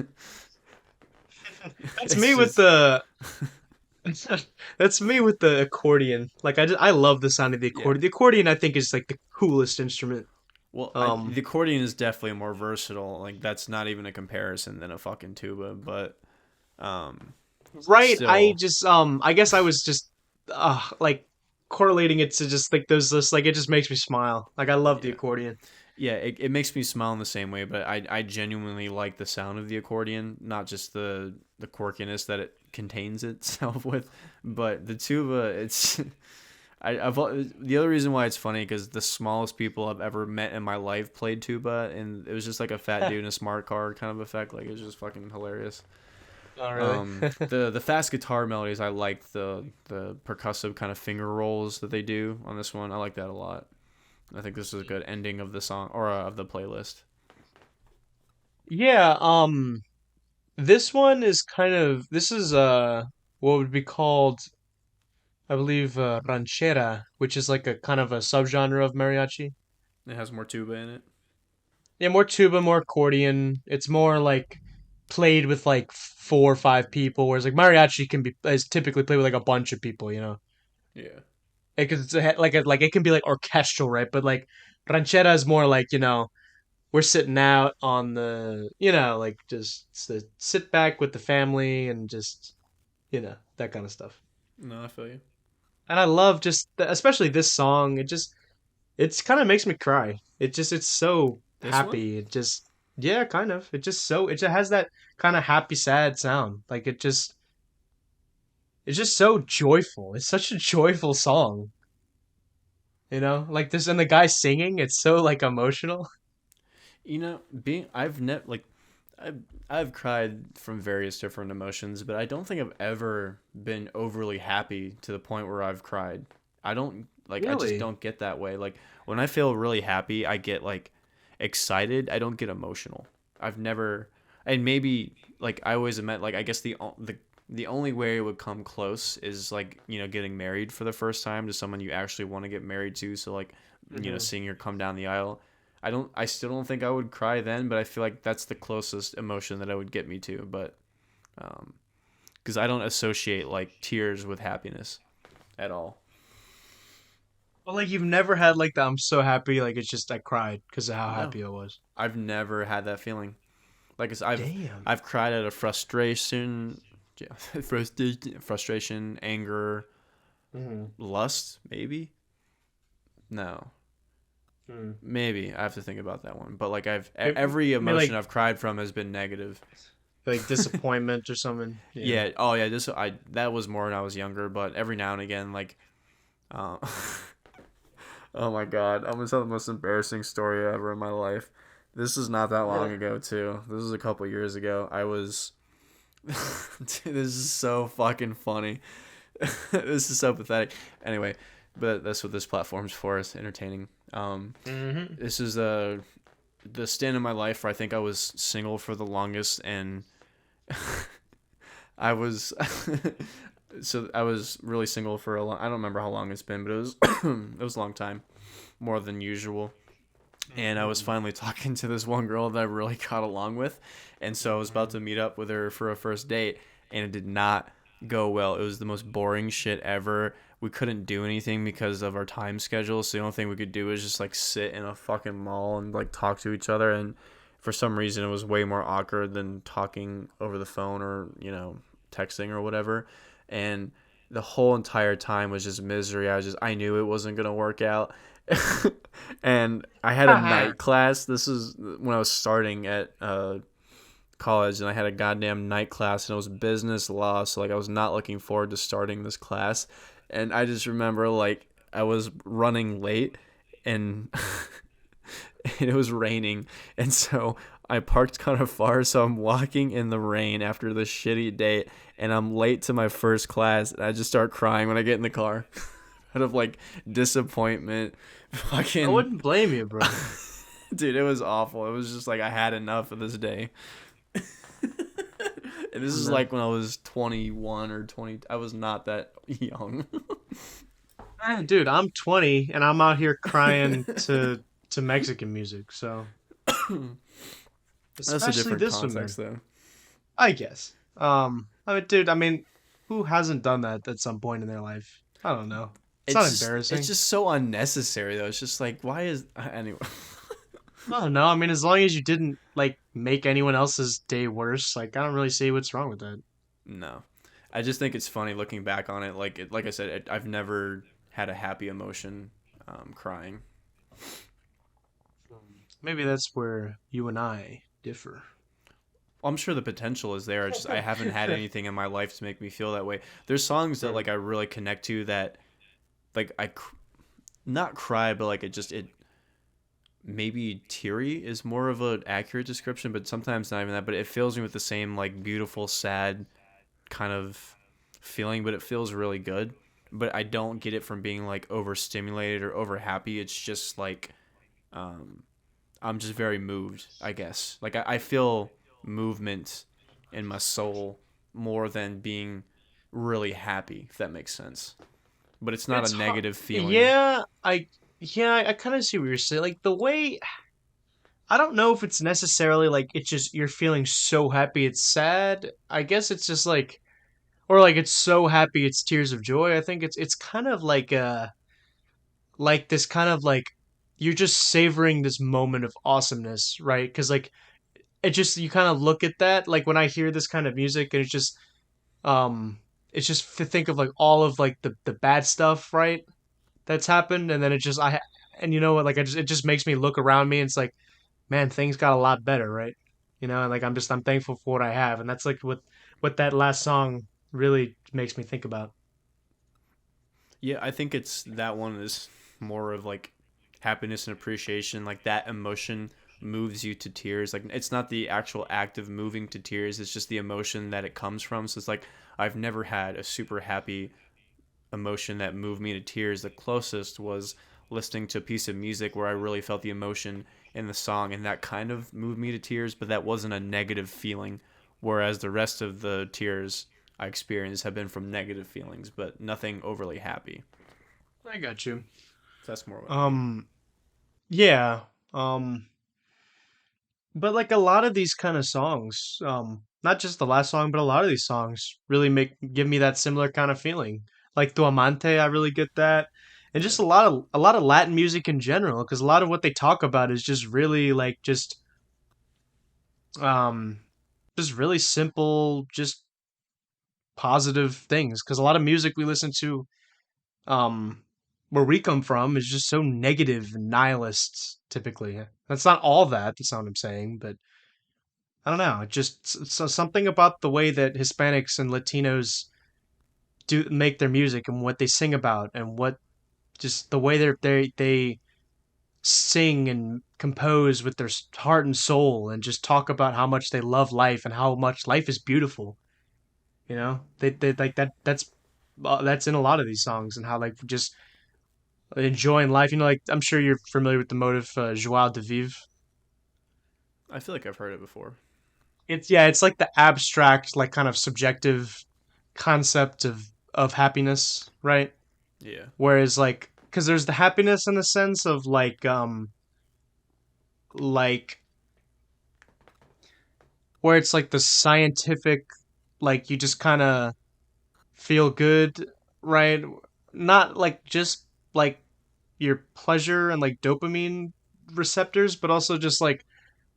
It's me with just the. That's me with the accordion. Like I love the sound of the yeah. accordion. The accordion I think is like the coolest instrument. Well, Um. the accordion is definitely more versatile. Like that's not even a comparison than a fucking tuba. But um, Right. I still, just I guess I was just like correlating it to just like those this like it just makes me smile. Like I love the yeah, accordion. yeah. It makes me smile in the same way. But I genuinely like the sound of the accordion, not just the quirkiness that it contains itself with. But the tuba, it's the other reason why it's funny because the smallest people I've ever met in my life played tuba, and it was just like a fat dude in a smart car kind of effect. Like it was just fucking hilarious. Oh really? The fast guitar melodies, I like the percussive kind of finger rolls that they do on this one. I like that a lot. I think this is a good ending of the song or of the playlist. Yeah, this one is kind of this is what would be called I believe ranchera, which is like a kind of a subgenre of mariachi. It has more tuba in it. Yeah, more tuba, more accordion. It's more like played with like 4 or 5 people, whereas like mariachi can be is typically played with like a bunch of people, you know. Yeah. Because like it can be like orchestral, right? But like ranchera is more like we're sitting out on the like just sit back with the family and just that kind of stuff. No, I feel you. And I love just especially this song. It's kind of makes me cry. It's so This one? happy. It just yeah, kind of. It just has that kind of happy sad sound. Like it's just so joyful. It's such a joyful song. Like this and the guy singing, it's so like emotional. Being I've never like I've, I've cried from various different emotions, but I don't think I've ever been overly happy to the point where I've cried. I don't like I just Really? don't get that way. Like when I feel really happy, I get like excited. I don't get emotional. I've never and maybe like I always meant like I guess the only way it would come close is like, getting married for the first time to someone you actually want to get married to. So like, Hmm. seeing her come down the aisle. I still don't think I would cry then, but I feel like that's the closest emotion that I would get me to. But um, because I don't associate like tears with happiness at all. Well, like you've never had like the I'm so happy, like it's just I cried because of how No, happy I was. I've never had that feeling. Like Damn. I've cried out of frustration, yeah, frustration, anger, Hmm. lust, maybe. No, Hmm. maybe I have to think about that one. But like Maybe, every maybe emotion I've cried from has been negative. like disappointment or something. Yeah. Yeah. Oh yeah. This I that was more when I was younger, but every now and again, like, uh, oh my god, I'm gonna tell the most embarrassing story ever in my life. This is not that long ago too. This is a couple years ago. I was. Dude, this is so fucking funny. This is so pathetic. Anyway, but that's what this platform's for. It's entertaining. Hmm. This is the stand in my life where I think I was single for the longest, and I was so I was really single for a long. I don't remember how long it's been, but it was it was a long time, more than usual. And I was Hmm. finally talking to this one girl that I really got along with, and so I was about to meet up with her for a first date, and it did not go well. It was the most boring shit ever. We couldn't do anything because of our time schedule, so the only thing we could do was just like sit in a fucking mall and like talk to each other, and for some reason it was way more awkward than talking over the phone or, texting or whatever. And the whole entire time was just misery. I knew it wasn't going to work out. And I had a night class. This is when I was starting at college, and I had a goddamn night class, and it was business law. So like I was not looking forward to starting this class, and I just remember like I was running late, and and it was raining, and so I parked kind of far, so I'm walking in the rain after this shitty date, and I'm late to my first class, and I just start crying when I get in the car, out of like disappointment. I Fucking wouldn't blame you, bro. dude, it was awful. It was just like I had enough of this day. And this is Man. like when I was 21 or 20. I was not that young. Dude, I'm 20 and I'm out here crying to Mexican music. So, That's a especially different this one, man. context, though. I guess. I mean, dude, I mean, who hasn't done that at some point in their life? I don't know. It's not It's embarrassing. just so unnecessary, though. It's just like, why is anyway? I don't know. I mean, as long as you didn't like make anyone else's day worse, like I don't really see what's wrong with that. No, I just think it's funny looking back on it. Like I said, I've never had a happy emotion, crying. Maybe that's where you and I differ. Well, I'm sure the potential is there. It's just I haven't had anything in my life to make me feel that way. There's songs that like I really connect to that like not cry, but like it maybe teary is more of an accurate description, but sometimes not even that. But it fills me with the same like beautiful, sad kind of feeling, but it feels really good. But I don't get it from being like overstimulated or over happy. It's just like um, I'm just very moved, I guess. Like I feel movement in my soul more than being really happy, if that makes sense. But it's not a It's hard. negative feeling. Yeah, I kind of see what you're saying. Like the way I don't know if it's necessarily like it's just you're feeling so happy it's sad. I guess it's just like or like it's so happy it's tears of joy. I think it's kind of like this kind of like you're just savoring this moment of awesomeness, right? Cuz like it just you kind of look at that like when I hear this kind of music and um it's just to think of like all of like the bad stuff, right? That's happened and then it just I and you know what like I just it just makes me look around me and it's like man, things got a lot better, right? You know, and like I'm thankful for what I have, and that's like what that last song really makes me think about. Yeah, I think it's that one is more of like happiness and appreciation. Like that emotion moves you to tears. Like it's not the actual act of moving to tears, it's just the emotion that it comes from. So it's like I've never had a super happy emotion that moved me to tears. The closest was listening to a piece of music where I really felt the emotion in the song, and that kind of moved me to tears, but that wasn't a negative feeling. Whereas the rest of the tears I experienced have been from negative feelings, but nothing overly happy. I got you. So that's more what I mean. Um, yeah. Um, but like a lot of these kind of songs, not just the last song, but a lot of these songs really make give me that similar kind of feeling. Like Tu Amante, I really get that. And Yeah. just a lot of Latin music in general, because a lot of what they talk about is just really like just um, just really simple, just positive things. Because a lot of music we listen to, um, where we come from, is just so negative and nihilist. Typically, that's not all that. That's not what I'm saying, but I don't know. It just something about the way that Hispanics and Latinos do make their music and what they sing about and what just the way they sing and compose with their heart and soul and just talk about how much they love life and how much life is beautiful. You know, they like that. That's in a lot of these songs and how like just enjoying life. You know, like I'm sure you're familiar with the motive "Joie de vivre." I feel like I've heard it before. It's yeah, it's like the abstract, like kind of subjective concept of happiness, right? Yeah. Whereas like, because there's the happiness in the sense of like where it's like the scientific, like you just kind of feel good, right? Not like just like your pleasure and like dopamine receptors, but also just like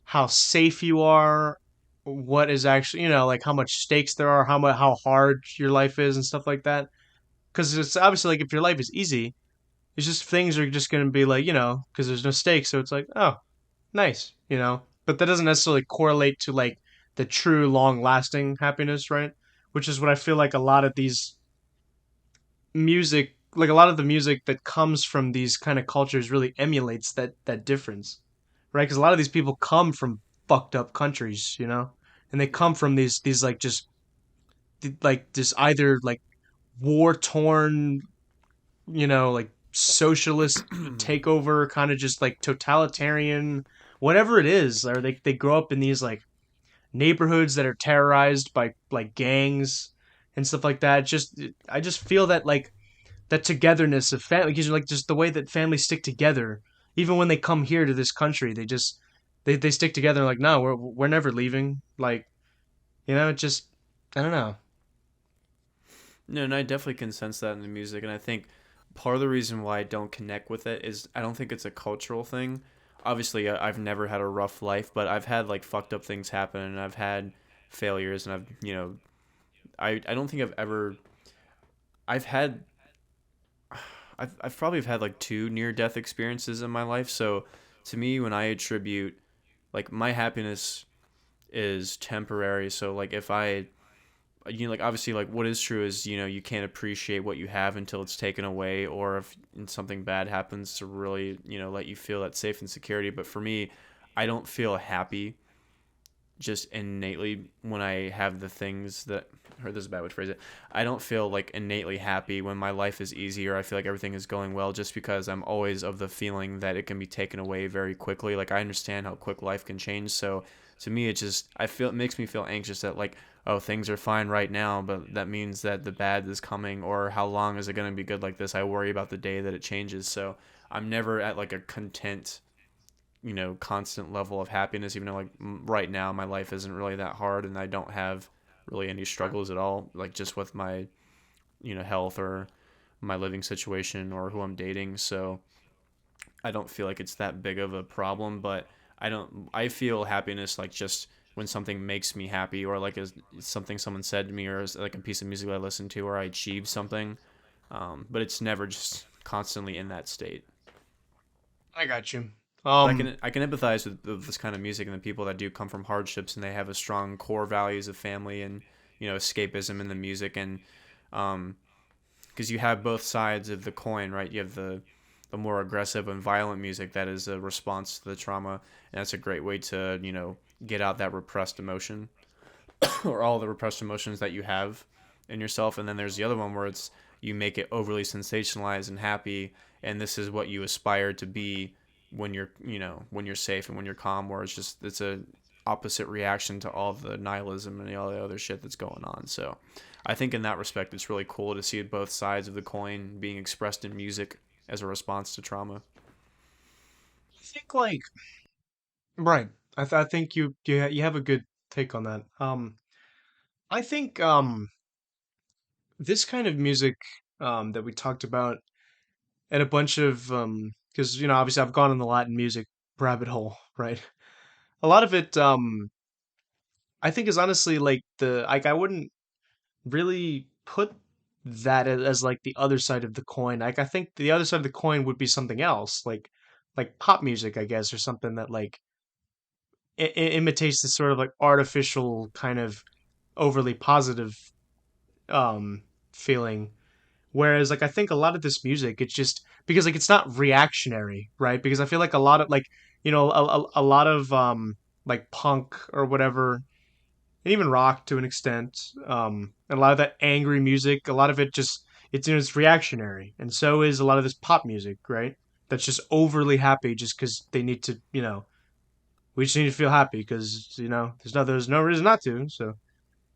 how safe you are, what is actually, like how much stakes there are, how hard your life is and stuff like that. Because it's obviously like if your life is easy, it's just things are just going to be like, because there's no stakes. So it's like, oh, nice, But that doesn't necessarily correlate to like the true long lasting happiness, right? Which is what I feel like a lot of these music, like a lot of the music that comes from these kind of cultures really emulates that difference, right? Because a lot of these people come from fucked up countries, and they Yeah. come from these like just either like war torn, like socialist takeover, kind of just like totalitarian, whatever it is, or they grow up in these like neighborhoods that are terrorized by like gangs and stuff like that. I just feel that like that togetherness of family, because like just the way that families stick together, even when they come here to this country, they stick together. Like, no, we're never leaving. Like, it just I don't know. No, and I definitely can sense that in the music, and I think part of the reason why I don't connect with it is I don't think it's a cultural thing. Obviously, I've never had a rough life, but I've had like fucked up things happen, and I've had failures, and I don't think I've had I've probably had like two near death experiences in my life. So to me, when I attribute like my happiness is temporary. So like if I like obviously like what is true is you can't appreciate what you have until it's taken away, or if something bad happens to really let you feel that safe and security. But for me, I don't feel happy just innately when I have the things that, or this is a bad way to phrase it. I don't feel like innately happy when my life is easy or I feel like everything is going well, just because I'm always of the feeling that it can be taken away very quickly. Like I understand how quick life can change. So to me, it makes me feel anxious that like, oh, things are fine right now, but that means that the bad is coming, or how long is it going to be good like this? I worry about the day that it changes. So I'm never at like a content constant level of happiness, even though like right now my life isn't really that hard and I don't have really any struggles at all, like just with my health or my living situation or who I'm dating. So I don't feel like it's that big of a problem. But I feel happiness like just when something makes me happy, or like is something someone said to me, or is like a piece of music I listen to, or I achieve something. But it's never just constantly in that state. I got you. But Um, I can empathize with this kind of music and the people that do come from hardships and they have a strong core values of family and escapism in the music. And because you have both sides of the coin, right? You have the more aggressive and violent music that is a response to the trauma, and that's a great way to get out that repressed emotion or all the repressed emotions that you have in yourself. And then there's the other one where it's you make it overly sensationalized and happy, and this is what you aspire to be when you're when you're safe and when you're calm. Where it's a opposite reaction to all the nihilism and all the other shit that's going on. So I think in that respect, it's really cool to see both sides of the coin being expressed in music as a response to trauma. I think like right. I think you have a good take on that. I think this kind of music that we talked about and a bunch of because obviously I've gone on the Latin music rabbit hole, right? A lot of it I think is honestly like the like I wouldn't really put that as like the other side of the coin. Like I think the other side of the coin would be something else, like pop music, I guess, or something that like imitates this sort of like artificial kind of overly positive um feeling. Whereas like I think a lot of this music, it's just because like it's not reactionary, right? Because I feel like a lot of like a lot of like punk or whatever, and even rock to an extent, and a lot of that angry music, a lot of it just it's reactionary, and so is a lot of this pop music, right? That's just overly happy just because they need to, we just need to feel happy because there's no reason not to. So,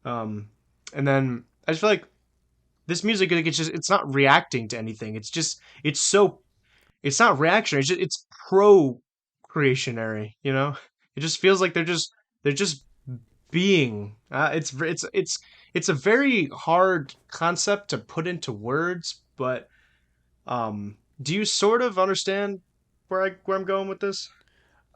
um, and then I just feel like this music, like it's not reacting to anything. It's not reactionary. It's pro creationary. It just feels like they're just being. It's a very hard concept to put into words, but do you sort of understand where I'm going with this?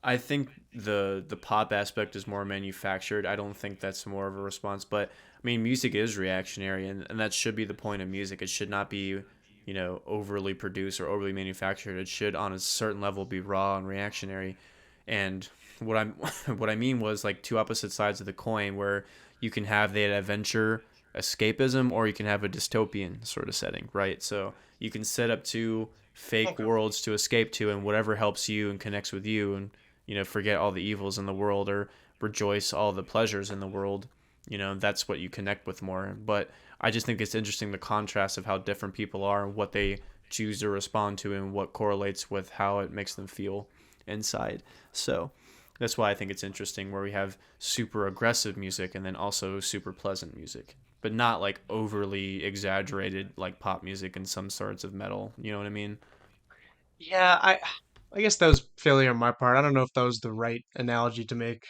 I think the pop aspect is more manufactured. I don't think that's more of a response, but I mean, music is reactionary, and that should be the point of music. It should not be, overly produced or overly manufactured. It should, on a certain level, be raw and reactionary. And what I'm what I mean was like two opposite sides of the coin, where you can have that adventure escapism, or you can have a dystopian sort of setting, right? So you can set up two fake Okay. worlds to escape to, and whatever helps you and connects with you, and forget all the evils in the world or rejoice all the pleasures in the world. That's what you connect with more. But I just think it's interesting the contrast of how different people are and what they choose to respond to and what correlates with how it makes them feel inside. So that's why I think it's interesting where we have super aggressive music and then also super pleasant music, but not like overly exaggerated like pop music and some sorts of metal. You know what I mean? Yeah, I guess that was failure on my part. I don't know if that was the right analogy to make.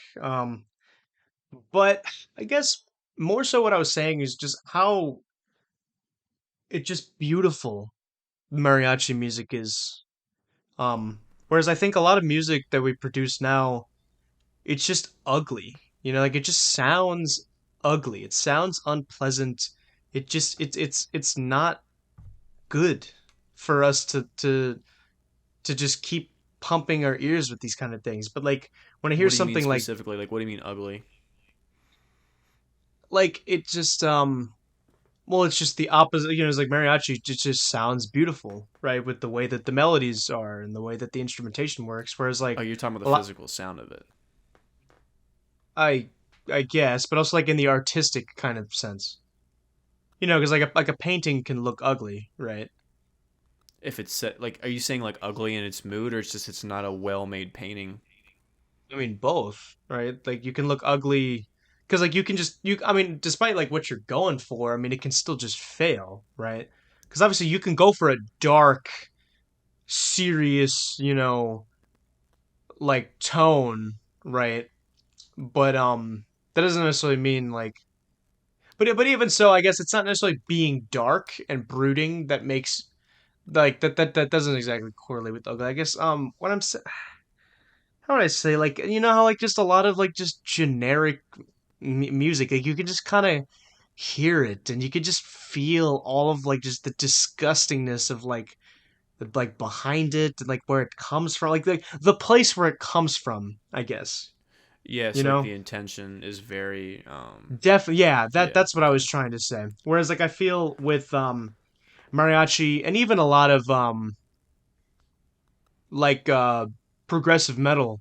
But I guess more so what I was saying is just how it's just beautiful mariachi music is. Whereas I think a lot of music that we produce now, it's just ugly. Like it just sounds ugly. It sounds unpleasant. It's not good for us to just keep pumping our ears with these kind of things. But like when I hear What do you mean something specifically? Like, what do you mean ugly? like it just well, it's just the opposite. It's like mariachi. It just sounds beautiful, right? With the way that the melodies are and the way that the instrumentation works. Whereas Oh, like you're talking about a the lot, physical sound of it. I I guess, but also like in the artistic kind of sense. Because like a painting can look ugly, right? If it's set, like, are you saying like ugly in its mood, or it's just it's not a well-made painting? I mean both, right? Like you can look ugly because like you can just you. I mean, despite like what you're going for, I mean it can still just fail, right? Because obviously you can go for a dark, serious, like tone, right? But that doesn't necessarily mean like but even so, I guess it's not necessarily being dark and brooding that makes like that doesn't exactly correlate with ugly. I guess what how would I say, like how like just a lot of like just generic music, like you can just kind of hear it and you can just feel all of like just the disgustingness of like behind it and like where it comes from, like the place where it comes from, I guess. Yeah, You so like know? the intention is very Definitely, yeah, yeah, that's what I okay. was trying to say. Whereas like I feel with mariachi and even a lot of like progressive metal,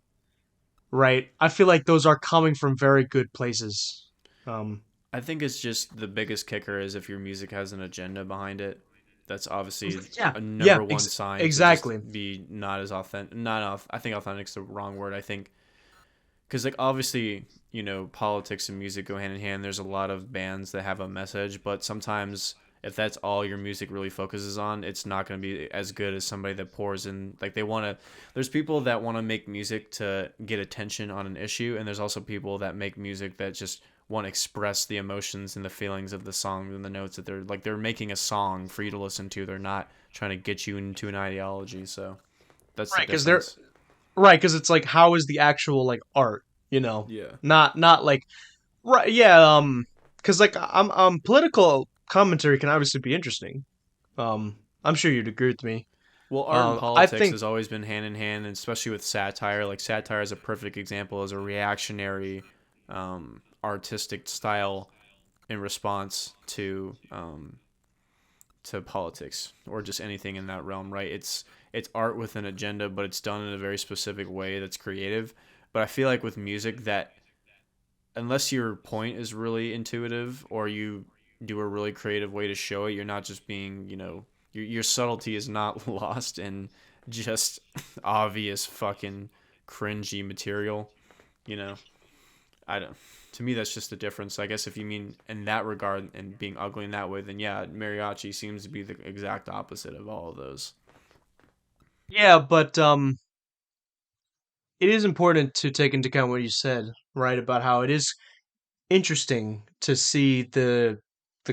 right? I feel like those are coming from very good places. Um I think it's just the biggest kicker is if your music has an agenda behind it. That's obviously yeah, a yeah, number one sign to just exactly. be not as authentic. Not off. I think authentic's the wrong word. I think because like obviously politics and music go hand in hand. There's a lot of bands that have a message, but sometimes if that's all your music really focuses on, it's not going to be as good as somebody that pours in, like they want to. There's people that want to make music to get attention on an issue, and there's also people that make music that just want to express the emotions and the feelings of the song and the notes that they're making a song for you to listen to. They're not trying to get you into an ideology. So that's the Right, because they're difference. right, because it's like how is the actual like art, Yeah. not like Right, yeah, because like political commentary can obviously be interesting. I'm sure you'd agree with me. Well, art and I politics think has always been hand in hand, and especially with satire. Like satire is a perfect example as a reactionary, artistic style in response to politics or just anything in that realm. Right? It's art with an agenda, but it's done in a very specific way that's creative. But I feel like with music that unless your point is really intuitive or you do a really creative way to show it, you're not just being, your subtlety is not lost in just obvious fucking cringy material, you know. I don't To me that's just the difference. I guess if you mean in that regard and being ugly in that way, then yeah, mariachi seems to be the exact opposite of all of those. yeah, but it is important to take into account what you said, right, about how it is interesting to see the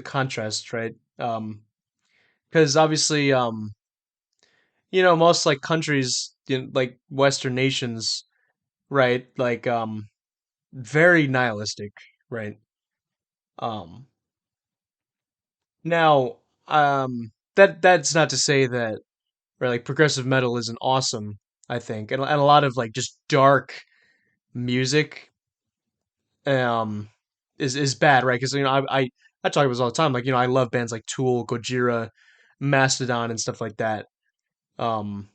contrast, right? Because obviously, most like countries, like Western nations, right, like very nihilistic, right? Um, now, that's not to say that, right, like progressive metal isn't awesome. I think, and a lot of like just dark music um is bad, right? Because I talk about this all the time. Like I love bands like Tool, Gojira, Mastodon, and stuff like that. Um,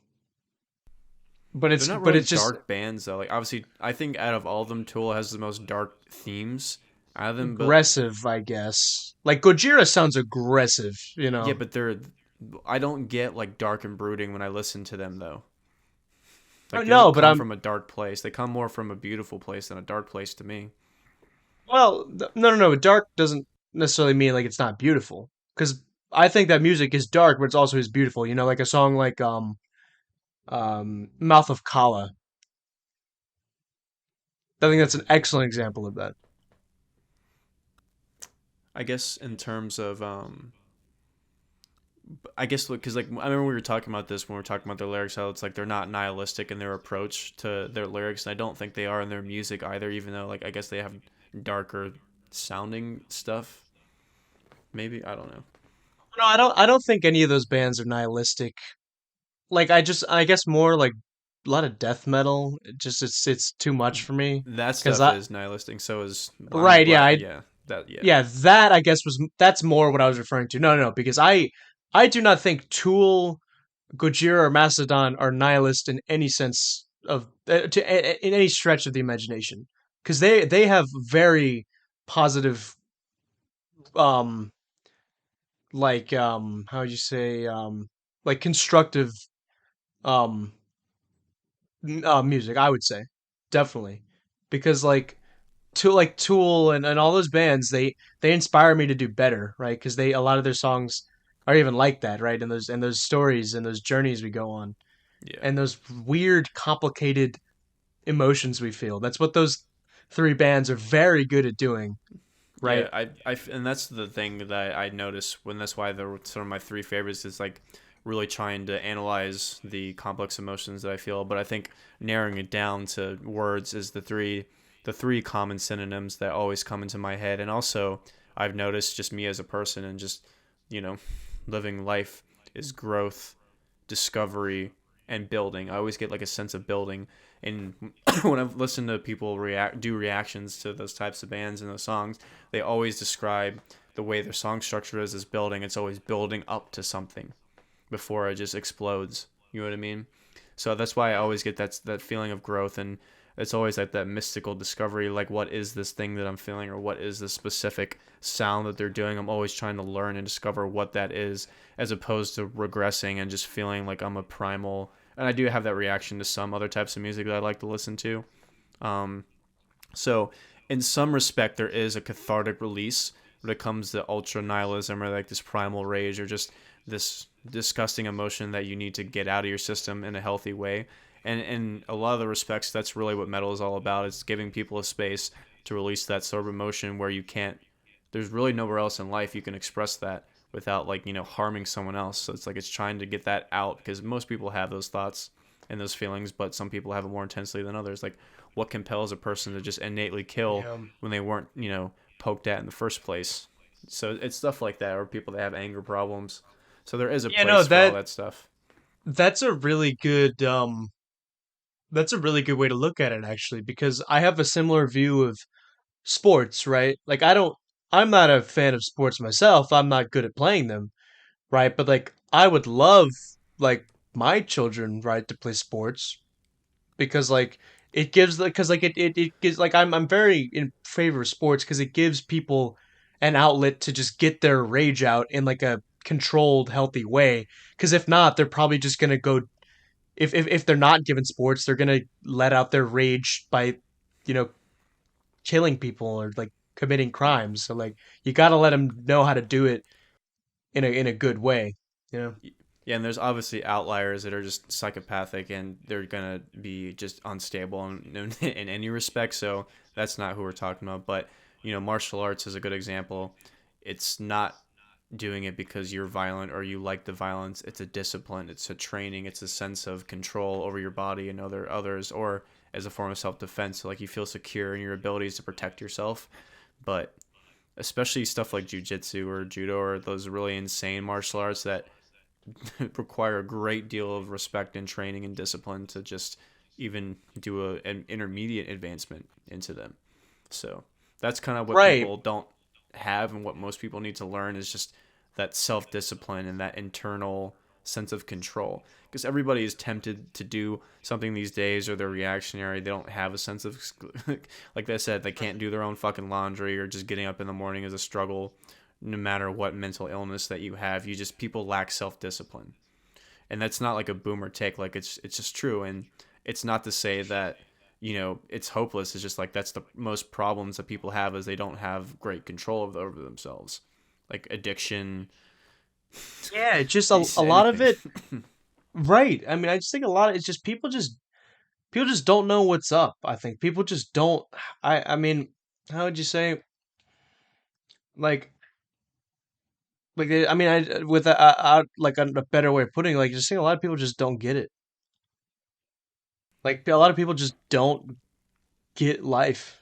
but They're it's not but really it's just dark bands though. Like obviously I think out of all of them Tool has the most dark themes out of them, but aggressive, I guess. Like Gojira sounds aggressive, yeah, but I don't get like dark and brooding when I listen to them though. Oh, Like they no, don't but come I'm from a dark place. They come more from a beautiful place than a dark place to me. no, no, no. Dark doesn't necessarily mean like it's not beautiful. Because I think that music is dark, but it's also is beautiful. Like a song like Mouth of Kala. I think that's an excellent example of that. I guess in terms of I guess because like I remember we were talking about this when we were talking about their lyrics, how it's like they're not nihilistic in their approach to their lyrics, and I don't think they are in their music either. Even though like I guess they have darker sounding stuff. Maybe I don't know. No, I don't think any of those bands are nihilistic. Like I guess more like a lot of death metal. It's too much for me. That Cause stuff I is nihilistic. So is I'm right, yeah, glad. Yeah, that yeah. yeah, that I guess that's more what I was referring to. No, no, no, because I do not think Tool, Gojira, or Mastodon are nihilist in any sense of in any stretch of the imagination. Because they have very positive um how would you say like constructive um music, I would say. Definitely. Because Tool and all those bands, they inspire me to do better, right? Because they a lot of their songs are even like that, right? And those stories and those journeys we go on Yeah. and those weird, complicated emotions we feel. That's what those three bands are very good at doing, Yeah, right? and that's the thing that I noticed when that's why they're sort of my three favorites is like really trying to analyze the complex emotions that I feel. But I think narrowing it down to words is the three common synonyms that always come into my head. And also I've noticed just me as a person and just, you know, living life is growth, discovery, and building. I always get like a sense of building. And when I've listened to people do reactions to those types of bands and those songs, they always describe the way their song structure is as building. It's always building up to something before it just explodes. You know what I mean? So that's why I always get that feeling of growth, and it's always like that mystical discovery, like what is this thing that I'm feeling, or what is this specific sound that they're doing. I'm always trying to learn and discover what that is, as opposed to regressing and just feeling like I'm a primal. And I do have that reaction to some other types of music that I like to listen to. Um, so, in some respect, there is a cathartic release when it comes to ultra nihilism or like this primal rage or just this disgusting emotion that you need to get out of your system in a healthy way. And in a lot of the respects, that's really what metal is all about. It's giving people a space to release that sort of emotion where you can't, there's really nowhere else in life you can express that without like, harming someone else. So it's like it's trying to get that out because most people have those thoughts. and those feelings, but some people have it more intensely than others. Like, what compels a person to just innately kill Yeah. when they weren't, poked at in the first place? So it's stuff like that, or people that have anger problems. So there is a Yeah, no, place for all that stuff. that's a really good that's a really good way to look at it actually, because I have a similar view of sports, right? Like I'm not a fan of sports myself. I'm not good at playing them, right? But like I would love like my children, right, to play sports because like it gives because like it gives like I'm very in favor of sports because it gives people an outlet to just get their rage out in like a controlled, healthy way. Because if not, they're probably just gonna go if they're not given sports, they're gonna let out their rage by, you know, killing people or like committing crimes. So like you got to let them know how to do it in a good way. You know. Yeah, and there's obviously outliers that are just psychopathic and they're gonna be just unstable in any respect. So that's not who we're talking about. But martial arts is a good example. It's not doing it because you're violent or you like the violence. It's a discipline. It's a training. It's a sense of control over your body and others, or as a form of self defense. So like you feel secure in your abilities to protect yourself. But especially stuff like jujitsu or judo or those really insane martial arts that require a great deal of respect and training and discipline to just even do an intermediate advancement into them. So that's kind of what Right. people don't have, and what most people need to learn is just that self discipline and that internal sense of control. Because everybody is tempted to do something these days, or they're reactionary. They don't have a sense of, like I said, they can't do their own fucking laundry, or just getting up in the morning is a struggle. No matter what mental illness that you have, people lack self discipline, and that's not like a boomer take. Like it's just true, and it's not to say that it's hopeless. It's just like that's the most problems that people have is they don't have great control over themselves, like addiction, Yeah, it's just a lot of anything. it. Right. I mean, I just think a lot of it's just people just don't know what's up. I think people just don't. I mean, how would you say like I mean, I with like a better way of putting it, like just think a lot of people just don't get it. Like a lot of people just don't get life.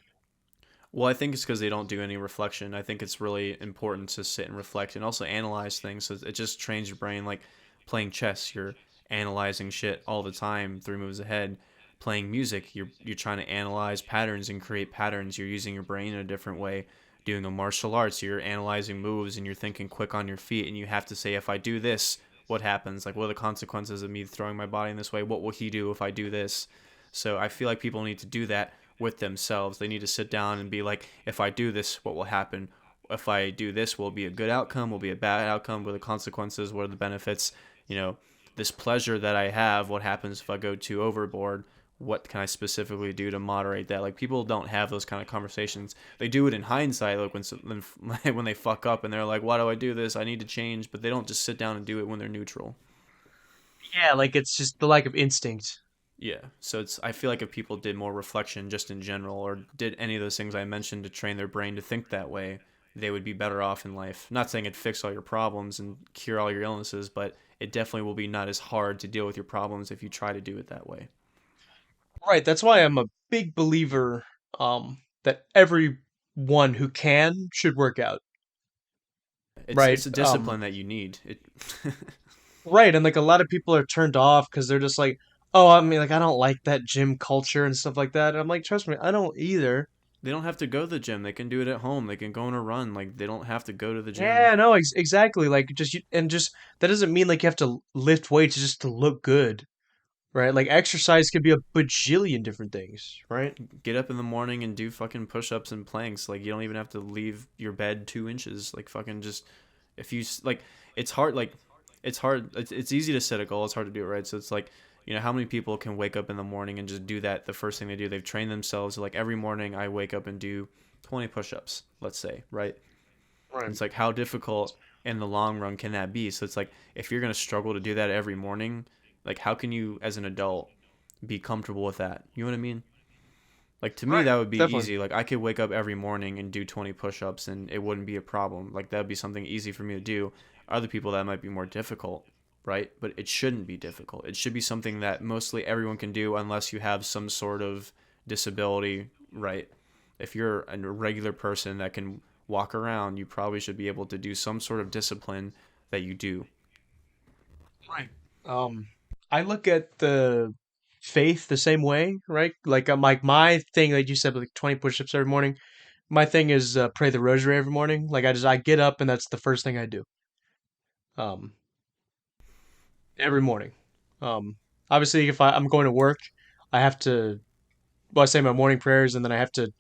Well, I think it's because they don't do any reflection. I think it's really important to sit and reflect and also analyze things. So it just trains your brain. Like playing chess, you're analyzing shit all the time, 3 moves ahead. Playing music, you're trying to analyze patterns and create patterns. You're using your brain in a different way. Doing a martial arts, you're analyzing moves and you're thinking quick on your feet. And you have to say, if I do this, what happens? Like, what are the consequences of me throwing my body in this way? What will he do if I do this? So I feel like people need to do that with themselves. They need to sit down and be like, if I do this, what will happen? If I do this, will it be a good outcome? Will it be a bad outcome? What are the consequences? What are the benefits? You know, this pleasure that I have, what happens if I go too overboard? What can I specifically do to moderate that? Like people don't have those kind of conversations. They do it in hindsight, like when they fuck up and they're like, "Why do I do this? I need to change." But they don't just sit down and do it when they're neutral. Yeah, like it's just the lack of instinct. Yeah. So I feel like if people did more reflection just in general or did any of those things I mentioned to train their brain to think that way, they would be better off in life. Not saying it'd fix all your problems and cure all your illnesses, but it definitely will be not as hard to deal with your problems if you try to do it that way. Right, that's why I'm a big believer that everyone who can should work out. Right? It's a discipline that you need. Right, and like a lot of people are turned off cuz they're just like, "Oh, I mean like I don't like that gym culture and stuff like that." And I'm like, "Trust me, I don't either." They don't have to go to the gym. They can do it at home. They can go on a run. Like they don't have to go to the gym. Yeah, no, exactly. Like just that doesn't mean like you have to lift weights just to look good, right? Like exercise could be a bajillion different things, right? Get up in the morning and do fucking push-ups and planks. Like you don't even have to leave your bed 2 inches. Like fucking just if you like, it's hard. Like it's hard. It's easy to set a goal. It's hard to do it right. So it's like how many people can wake up in the morning and just do that? The first thing they do, they've trained themselves. Like every morning, I wake up and do 20 push-ups. Let's say, right? And Right. it's like how difficult in the long run can that be? So it's like if you're gonna struggle to do that every morning, like how can you as an adult be comfortable with that? You know what I mean? Like to me Right. that would be Definitely. easy. Like I could wake up every morning and do 20 push-ups and it wouldn't be a problem. Like that would be something easy for me to do. Other people that might be more difficult. right? But it shouldn't be difficult. It should be something that mostly everyone can do unless you have some sort of disability, right? If you're a regular person that can walk around, you probably should be able to do some sort of discipline that you do. Right. Um, I look at the faith the same way, right? Like like my thing, like you said, like 20 push-ups every morning. My thing is pray the rosary every morning. Like I get up and that's the first thing I do. Um, every morning. Um, obviously, if I'm going to work, I have to. Well, I say my morning prayers, and then I have to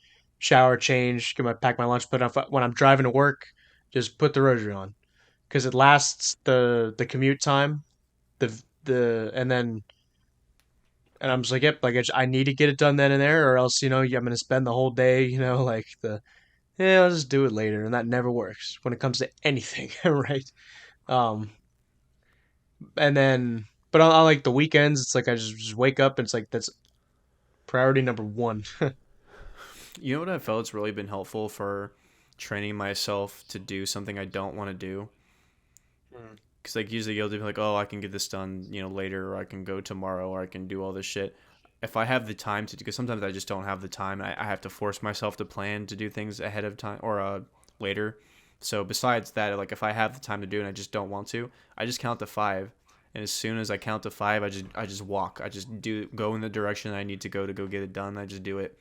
shower, change, pack my lunch. But if when I'm driving to work, just put the rosary on because it lasts the commute time. And then and I'm just like, yep, like I need to get it done then and there, or else I'm gonna spend the whole day, like I'll just do it later, and that never works when it comes to anything, right? Um, and then, but on like the weekends, it's like I just wake up and it's like that's priority number one. You know what I felt it's really been helpful for training myself to do something I don't want to do? Mm. Because like usually you'll be like, oh, I can get this done, later, or I can go tomorrow, or I can do all this shit. If I have the time to, because sometimes I just don't have the time. I have to force myself to plan to do things ahead of time or later. So besides that, like if I have the time to do it and I just don't want to, I just count to five. And as soon as I count to five, I just walk. I just go in the direction I need to go get it done. I just do it.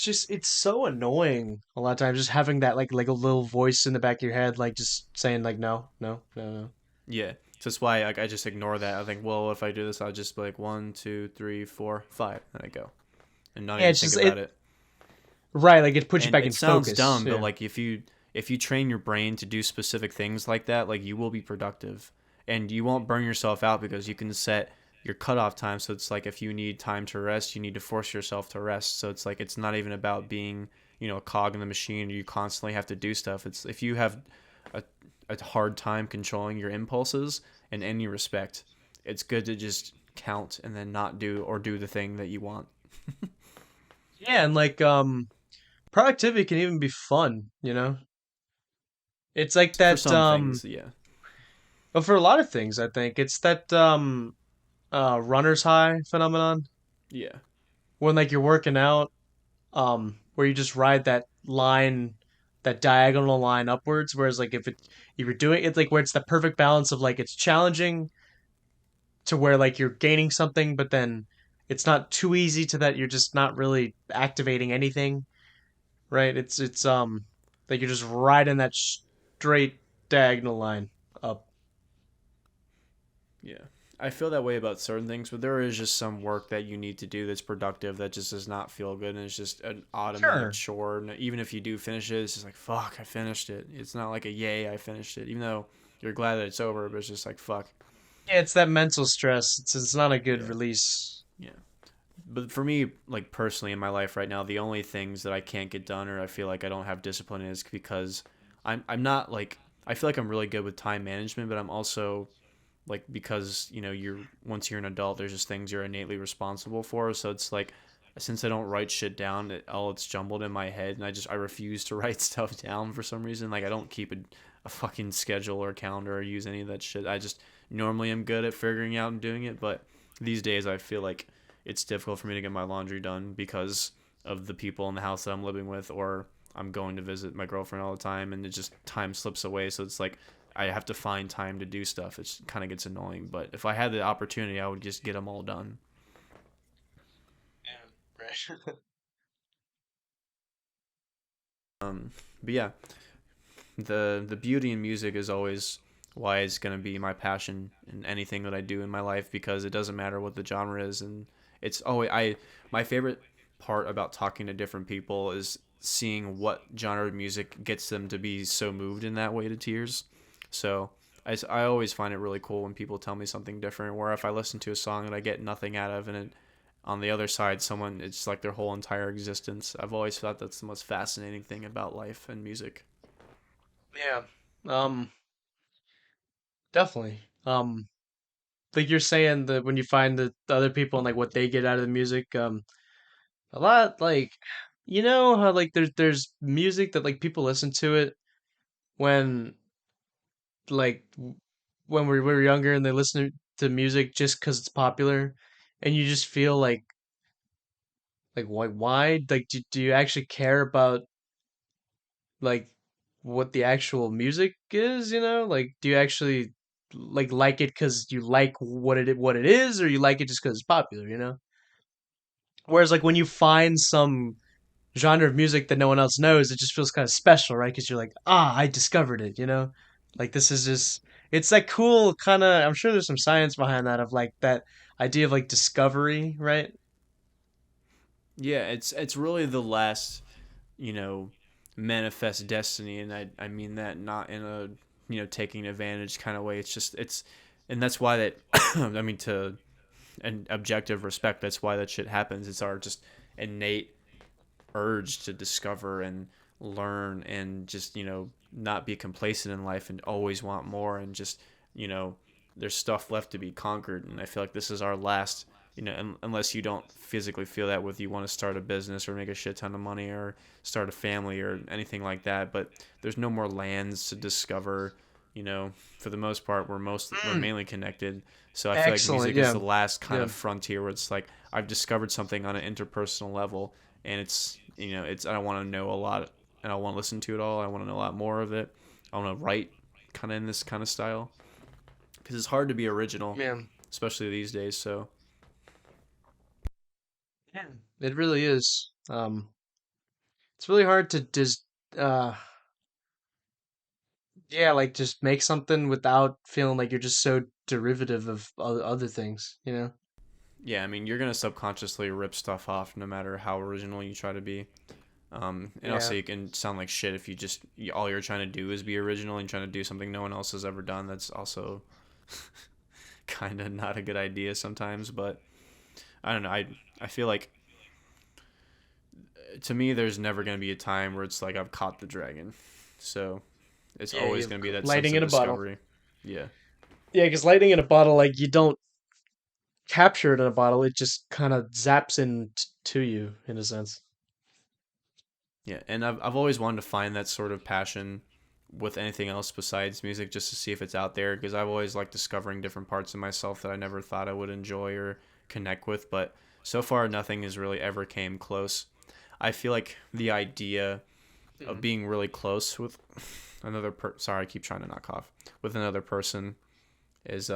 It's so annoying a lot of times just having that like a little voice in the back of your head, like just saying like no, no, no, no. Yeah. So that's why like I just ignore that. I think, well, if I do this, I'll just be like 1, 2, 3, 4, 5, and I go and not Yeah, even it's think just about it it. right, like it puts you And back it in sounds focus. dumb, but Yeah. like if you train your brain to do specific things like that, like you will be productive and you won't burn yourself out because you can set your cutoff time. So it's like if you need time to rest, you need to force yourself to rest. So it's like it's not even about being, a cog in the machine. You constantly have to do stuff. It's if you have a, a hard time controlling your impulses in any respect, it's good to just count and then not do or do the thing that you want. Yeah, and like productivity can even be fun. It's like For that some things, yeah. well, for a lot of things I think it's that runner's high phenomenon Yeah. when like you're working out where you just ride that line, that diagonal line upwards, whereas like if you're doing it's like where it's the perfect balance of like it's challenging to where like you're gaining something, but then it's not too easy to that you're just not really activating anything, right? It's like you're just riding that straight diagonal line up. Yeah. I feel that way about certain things, but there is just some work that you need to do that's productive that just does not feel good, and it's just an automatic Sure. chore. And even if you do finish it, it's just like, fuck, I finished it. It's not like a yay, I finished it, even though you're glad that it's over, but it's just like, fuck. Yeah, it's that mental stress. It's not a good Yeah. release. Yeah. But for me, like personally in my life right now, the only things that I can't get done or I feel like I don't have discipline is because I'm not like I feel like I'm really good with time management, but I'm also like because you're once you're an adult there's just things you're innately responsible for, so it's like since I don't write shit down all it's jumbled in my head, and I refuse to write stuff down for some reason. Like I don't keep a fucking schedule or calendar or use any of that shit. I just normally am good at figuring out and doing it, but these days I feel like it's difficult for me to get my laundry done because of the people in the house that I'm living with, or I'm going to visit my girlfriend all the time and it just time slips away, so it's like I have to find time to do stuff. It kind of gets annoying, but if I had the opportunity, I would just get them all done. Yeah, right. But yeah, the beauty in music is always why it's gonna be my passion in anything that I do in my life, because it doesn't matter what the genre is, and it's always I my favorite part about talking to different people is seeing what genre of music gets them to be so moved in that way to tears. So I always find it really cool when people tell me something different. Where if I listen to a song that I get nothing out of, and on the other side, someone it's like their whole entire existence. I've always thought that's the most fascinating thing about life and music. Yeah. Definitely. Like you're saying that when you find the other people and like what they get out of the music, a lot like how like there's music that like people listen to it when like when we were younger and they listen to music just because it's popular, and you just feel like why like do you actually care about like what the actual music is, you know? Like do you actually like it because you like what it is, or you like it just because it's popular, you know? Whereas like when you find some genre of music that no one else knows, it just feels kind of special, right? Because you're like, ah, I discovered it, you know? Like this is just, it's like cool kind of, I'm sure there's some science behind that of like that idea of like discovery, right? Yeah, it's really the last, you know, manifest destiny, and I mean that not in a, taking advantage kind of way. It's just it's and that's why that I mean, to an objective respect, that's why that shit happens. It's our just innate urge to discover and learn and just, not be complacent in life and always want more, and just, you know there's stuff left to be conquered. And I feel like this is our last, unless you don't physically feel that with, you want to start a business or make a shit ton of money or start a family or anything like that, but there's no more lands to discover. For the most part, we're Mm, mainly connected. So I feel like excellent. music is Yeah. the last kind Yeah. of frontier where it's like I've discovered something on an interpersonal level, and it's I don't want to know a lot, and I want to listen to it all. I want to know a lot more of it. I want to write kind of in this kind of style, because it's hard to be original, Man. especially these days. So Yeah. It really is. It's really hard to just, uh, yeah, like just make something without feeling like you're just so derivative of other things, you know? yeah, I mean, you're gonna subconsciously rip stuff off no matter how original you try to be. And also, Yeah. you can sound like shit if all you're trying to do is be original and trying to do something no one else has ever done. That's also kind of not a good idea sometimes. But I don't know. I feel like, to me, there's never gonna be a time where it's like I've caught the dragon. So it's Yeah, always you gonna be that sense lighting of in a bottle. discovery. Yeah. Yeah, because lighting in a bottle, like you don't capture it in a bottle, it just kind of zaps to you in a sense. Yeah, and I've always wanted to find that sort of passion with anything else besides music, just to see if it's out there, because I've always liked discovering different parts of myself that I never thought I would enjoy or connect with, but so far nothing has really ever came close. I feel like the idea of Mhm. being really close with sorry, I keep trying to not cough, with another person is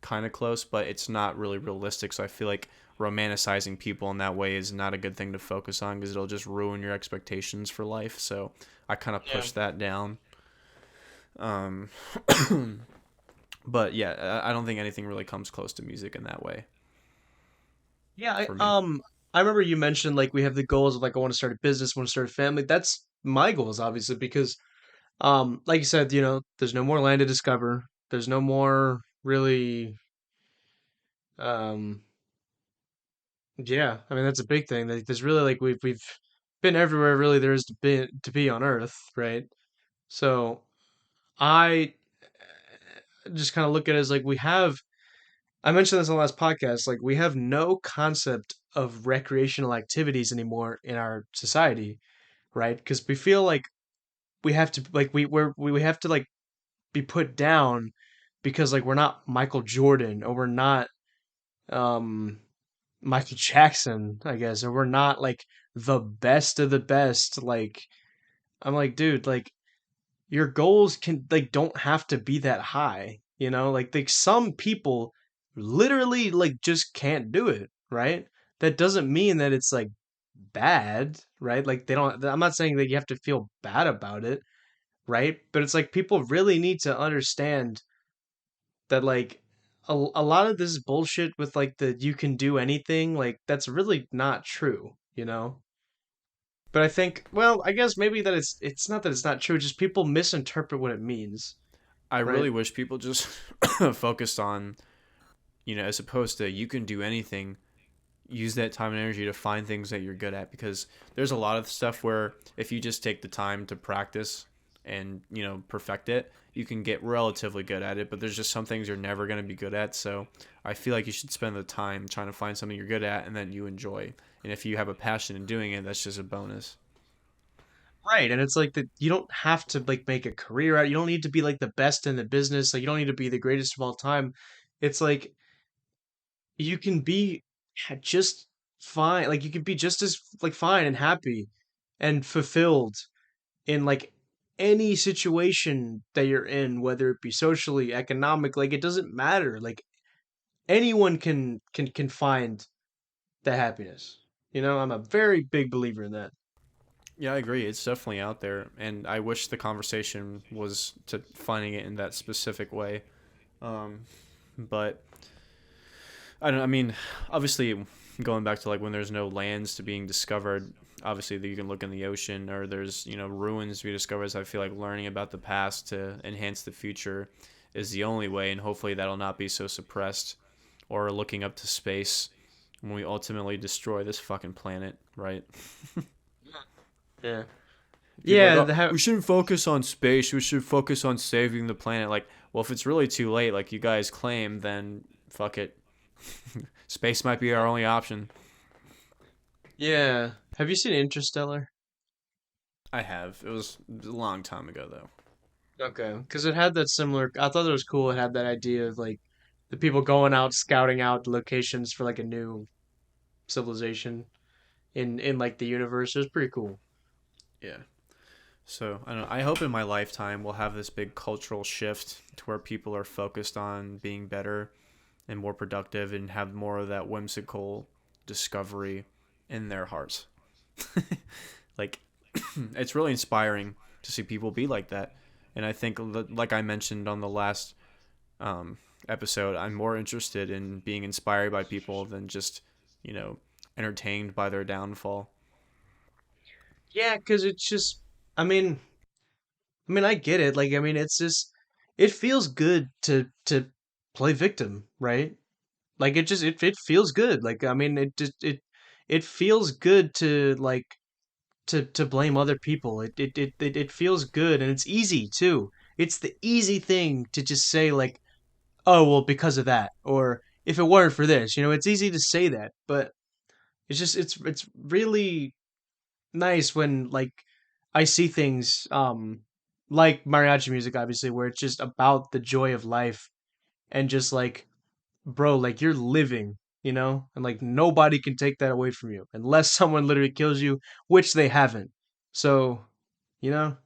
kind of close, but it's not really realistic. So I feel like romanticizing people in that way is not a good thing to focus on, because it'll just ruin your expectations for life. So I kind of Yeah. push that down. Um, but yeah, I don't think anything really comes close to music in that way Yeah, for me. I remember you mentioned like we have the goals of like I want to start a business, want to start a family. That's my goals obviously because like you said, you know, there's no more land to discover. There's no more really um yeah, I mean that's a big thing. Like there's really like we've been everywhere really there is to be on Earth, right? So I just kind of look at it as like we have I mentioned this on the last podcast, like we have no concept of recreational activities anymore in our society, right? Because we feel like we have to like we have to like be put down because like we're not Michael Jordan or we're not um Michael Jackson, I guess, or we're not like the best of the best. Like I'm like, dude, like your goals can like don't have to be that high, you know? Like some people literally like just can't do it, right? That doesn't mean that it's like bad, right? Like they don't I'm not saying that you have to feel bad about it, right? But it's like people really need to understand that like a lot of this bullshit with like the you can do anything, like that's really not true, you know? But I think, well, I guess maybe that it's not that it's not true, just people misinterpret what it means, I right? really wish people just focused on, as opposed to you can do anything, use that time and energy to find things that you're good at, because there's a lot of stuff where if you just take the time to practice and perfect it, you can get relatively good at it. But there's just some things you're never going to be good at. So I feel like you should spend the time trying to find something you're good at and that you enjoy, and if you have a passion in doing it, that's just a bonus. Right, and it's like that you don't have to like make a career out. You don't need to be like the best in the business. Like you don't need to be the greatest of all time. It's like you can be just fine. Like you can be just as like fine and happy and fulfilled in like any situation that you're in, whether it be socially, economic, like it doesn't matter. Like anyone can find the happiness. You know, I'm a very big believer in that. Yeah, I agree. It's definitely out there, and I wish the conversation was to finding it in that specific way. Um, but I don't. I mean, obviously, going back to like when there's no lands to being discovered, obviously that you can look in the ocean or there's ruins to be discovered. So I feel like learning about the past to enhance the future is the only way, and hopefully that'll not be so suppressed or looking up to space when we ultimately destroy this fucking planet, right? Yeah. People are like, Yeah, oh, we shouldn't focus on space. We should focus on saving the planet. Like, well, if it's really too late, like you guys claim, then fuck it. Space might be our only option. yeah. Have you seen Interstellar? I have. It was a long time ago, though. Okay, because it had that similar. I thought it was cool. It had that idea of like the people going out scouting out locations for like a new civilization in like the universe. It was pretty cool. Yeah. So I don't know. I hope in my lifetime we'll have this big cultural shift to where people are focused on being better and more productive and have more of that whimsical discovery in their hearts. Like, it's really inspiring to see people be like that. And I think, like I mentioned on the last um, episode, I'm more interested in being inspired by people than just, you know, entertained by their downfall. Yeah, because it's just. I mean, I get it. Like, I mean, it's just. It feels good to play victim, right? Like, it feels good. Like, I mean, it feels good to like to blame other people. It feels good and it's easy too. It's the easy thing to just say like, "Oh, well because of that," or if it weren't for this. You know, it's easy to say that, but it's really nice when like I see things like mariachi music obviously where it's just about the joy of life and just like bro, like you're living, you know? And like nobody can take that away from you unless someone literally kills you, which they haven't. So, you know?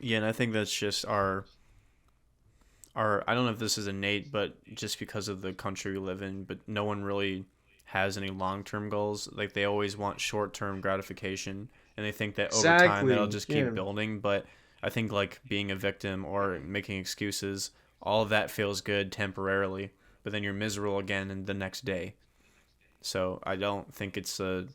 Yeah, and I think that's just our I don't know if this is innate, but just because of the country we live in, but no one really has any long-term goals. Like they always want short-term gratification and they think that over time that'll Exactly. just keep Yeah. building, but I think like being a victim or making excuses, all of that feels good temporarily, but then you're miserable again in the next day. So I don't think it's a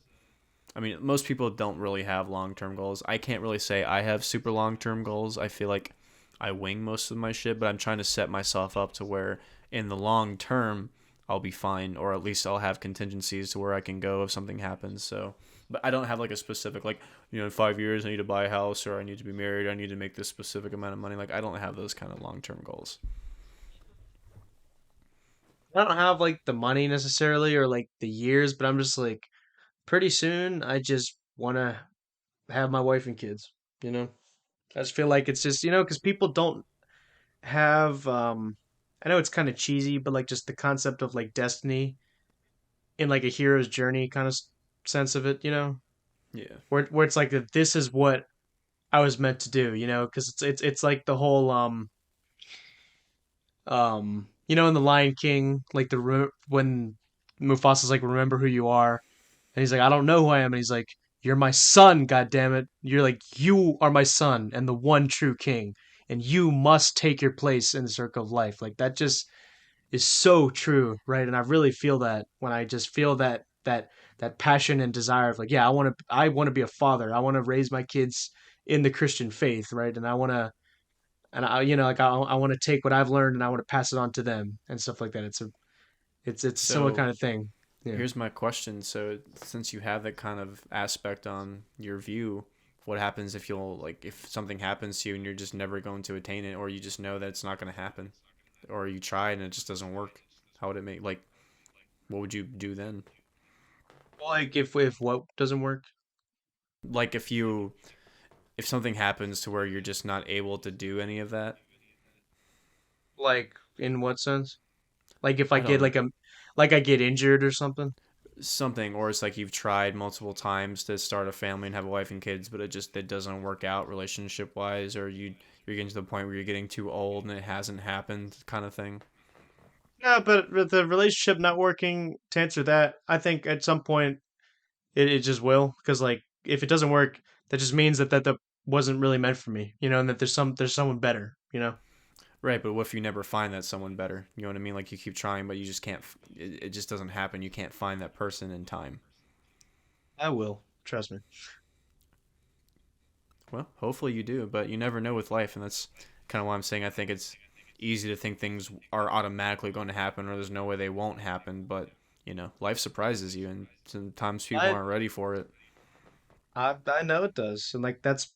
I mean, most people don't really have long term goals. I can't really say I have super long term goals. I feel like I wing most of my shit, but I'm trying to set myself up to where in the long term I'll be fine, or at least I'll have contingencies to where I can go if something happens. So, but I don't have like a specific like in 5 years I need to buy a house or I need to be married. I need to make this specific amount of money. Like I don't have those kind of long term goals. I don't have like the money necessarily or like the years, but I'm just like pretty soon I just want to have my wife and kids, you know? I just feel like it's just, you know, cuz people don't have I know it's kind of cheesy, but like just the concept of like destiny in like a hero's journey kind of sense of it, you know? Yeah. Where it's like that this is what I was meant to do, you know, because it's like the whole you know in the Lion King like when Mufasa's like remember who you are and he's like I don't know who I am and he's like you're my son, god damn it, you're like you are my son and the one true king and you must take your place in the circle of life. Like that just is so true, right? And I really feel that when I just feel that passion and desire of like, yeah, I want to be a father. I want to raise my kids in the Christian faith, right? And I want to and I you know like I want to take what I've learned and I want to pass it on to them and stuff like that. It's a similar So kind of thing. Yeah. here's my question. So since you have that kind of aspect on your view, what happens if you'll like if something happens to you and you're just never going to attain it, or you just know that it's not going to happen, or you try and it just doesn't work? How would it make like what would you do then? Well, like if what doesn't work? Like if something happens to where you're just not able to do any of that. Like in what sense? Like if I I get don't like I get injured or something? something, or it's like you've tried multiple times to start a family and have a wife and kids, but it doesn't work out relationship wise, or you're getting to the point where you're getting too old and it hasn't happened, kind of thing. Yeah, but with the relationship not working, to answer that, I think at some point it just will. Because like if it doesn't work, that just means that wasn't really meant for me, and that there's someone better. Right, but what if you never find that someone better? You know what I mean? Like you keep trying, but you just can't. It just doesn't happen. You can't find that person in time. I will. Trust me. Well, hopefully you do, but you never know with life, and that's kind of why I'm saying I think it's easy to think things are automatically going to happen, or there's no way they won't happen. But life surprises you, and sometimes people I aren't ready for it. I know it does. And like that's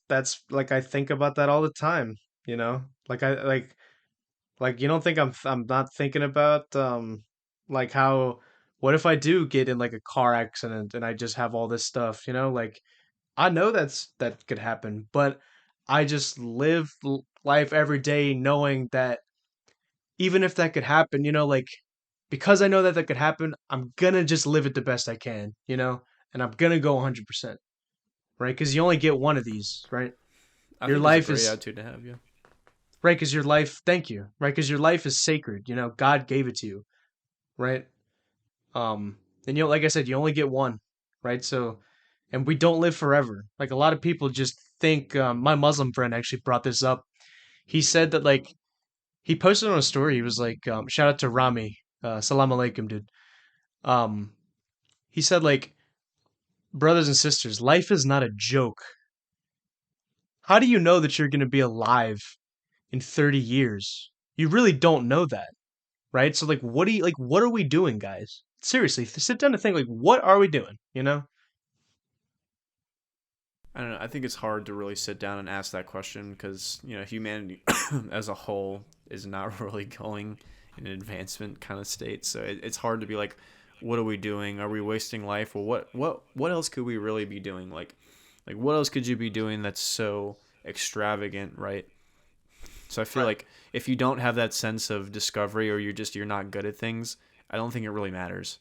like I think about that all the time, you know? Like I like you don't think I'm not thinking about like how what if I do get in like a car accident and I just have all this stuff? Like I know that could happen, but I just live life every day knowing that even if that could happen, like because I know that could happen, I'm gonna just live it the best I can, and I'm gonna go 100%, right? Because you only get one of these, right? I Your think it's a life great is attitude to have. Yeah, right because your life. Thank you, right? Because your life is sacred. God gave it to you, right? Um, and like I said, you only get one, right? So, and we don't live forever. Like a lot of people just think. My Muslim friend actually brought this up. He said that like he posted on a story. He was like, shout out to Rami, salam alaikum, dude. Um, he said like, brothers and sisters, life is not a joke. How do you know that you're going to be alive in 30 years? You really don't know that, right? So like what are we doing, guys? Seriously, sit down and think like what are we doing? I don't know. I think it's hard to really sit down and ask that question because humanity as a whole is not really going in an advancement kind of state. So it's hard to be like, what are we doing? Are we wasting life? Well, what else could we really be doing? Like what else could you be doing that's so extravagant, right? So I feel Right. like if you don't have that sense of discovery or you're not good at things, I don't think it really matters.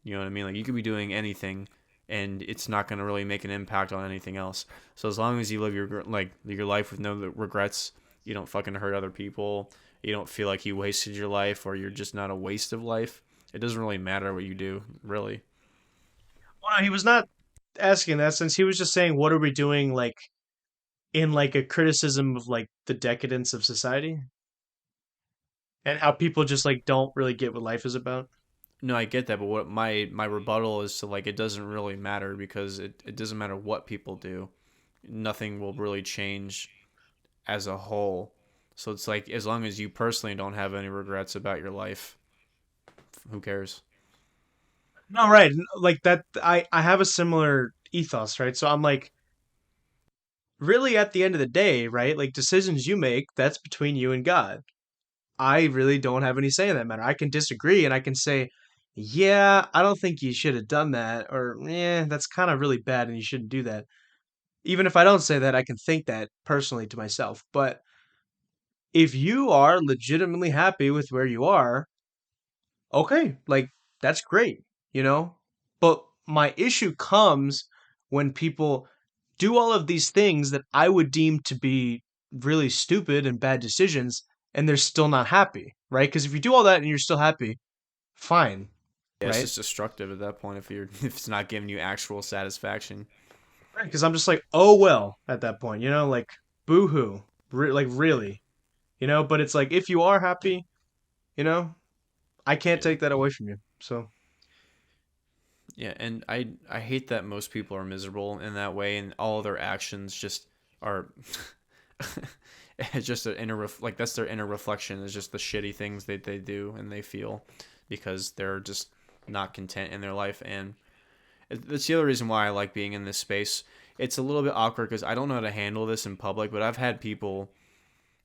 You know what I mean? Like you could be doing anything and it's not going to really make an impact on anything else. So as long as you live your life with no regrets, you don't fucking hurt other people, you don't feel like you wasted your life or you're just not a waste of life. It doesn't really matter what you do, really. Well, no, he was not asking that since he was just saying what are we doing like in like a criticism of like the decadence of society and how people just like don't really get what life is about. No, I get that, but what my rebuttal is to like it doesn't really matter because it doesn't matter what people do. Nothing will really change as a whole. So it's like as long as you personally don't have any regrets about your life, who cares? No, right. Like that I have a similar ethos, right? So I'm like really at the end of the day, right? Like decisions you make, that's between you and God. I really don't have any say in that matter. I can disagree and I can say, yeah, I don't think you should have done that, or yeah, that's kind of really bad and you shouldn't do that. Even if I don't say that, I can think that personally to myself. But if you are legitimately happy with where you are, okay, like that's great. But my issue comes when people do all of these things that I would deem to be really stupid and bad decisions and they're still not happy, right? Because if you do all that and you're still happy, fine, Yeah, it's right? just destructive at that point if you're if it's not giving you actual satisfaction. Right. Because I'm just like, oh well, at that point, like boo hoo, like really. But it's like if you are happy, I can't Yeah. take that away from you. So Yeah, and I hate that most people are miserable in that way and all their actions just are it's just an like that's their inner reflection is just the shitty things that they do and they feel because they're just not content in their life and that's the other reason why I like being in this space. It's a little bit awkward because I don't know how to handle this in public, but I've had people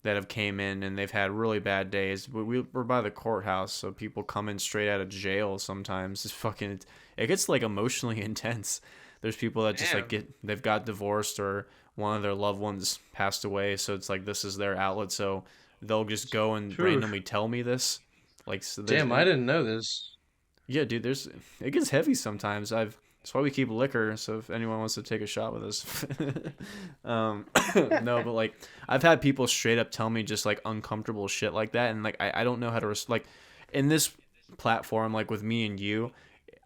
that have came in and they've had really bad days. We're by the courthouse, so people come in straight out of jail sometimes. It's fucking it gets like emotionally intense. There's people that just like Damn. they've got divorced or one of their loved ones passed away, so it's like this is their outlet. So they'll just go and Phew. randomly tell me this. Like so there's Damn, I didn't know this. yeah, dude. There's it gets heavy sometimes. I've That's why we keep liquor. So if anyone wants to take a shot with us, no, but like I've had people straight up tell me just like uncomfortable shit like that, and like I don't know how to like in this platform like with me and you.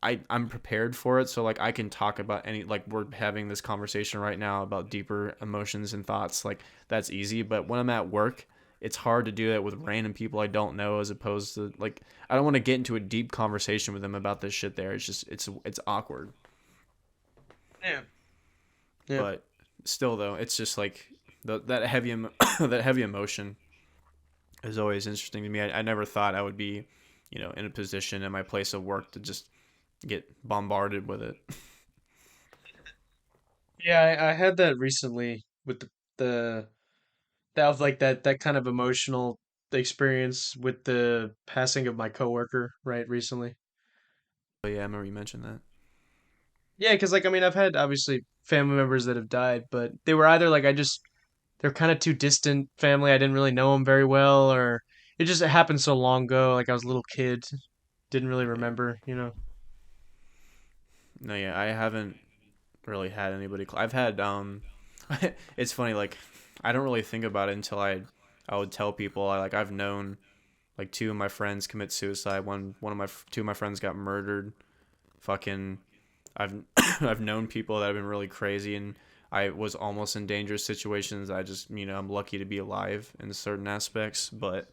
I'm prepared for it, so like I can talk about any like we're having this conversation right now about deeper emotions and thoughts. Like that's easy, but when I'm at work, it's hard to do that with random people I don't know as opposed to like I don't want to get into a deep conversation with them about this shit there. It's just it's awkward. Yeah. Yeah. But still though, it's just like that heavy that heavy emotion is always interesting to me. I never thought I would be, in a position at my place of work to just get bombarded with it. Yeah, I had that recently with the that was like that kind of emotional experience with the passing of my coworker, right, recently. But yeah, I remember you mentioned that. Yeah, because like I mean, I've had obviously family members that have died, but they were either like they're kind of too distant family. I didn't really know them very well, or it happened so long ago. Like I was a little kid, didn't really Yeah. remember, you know. No, yeah, I haven't really had anybody. I've had it's funny like I don't really think about it until I would tell people I've known like two of my friends commit suicide. One of my two of my friends got murdered. Fucking I've I've known people that have been really crazy and I was almost in dangerous situations. I just, I'm lucky to be alive in certain aspects, but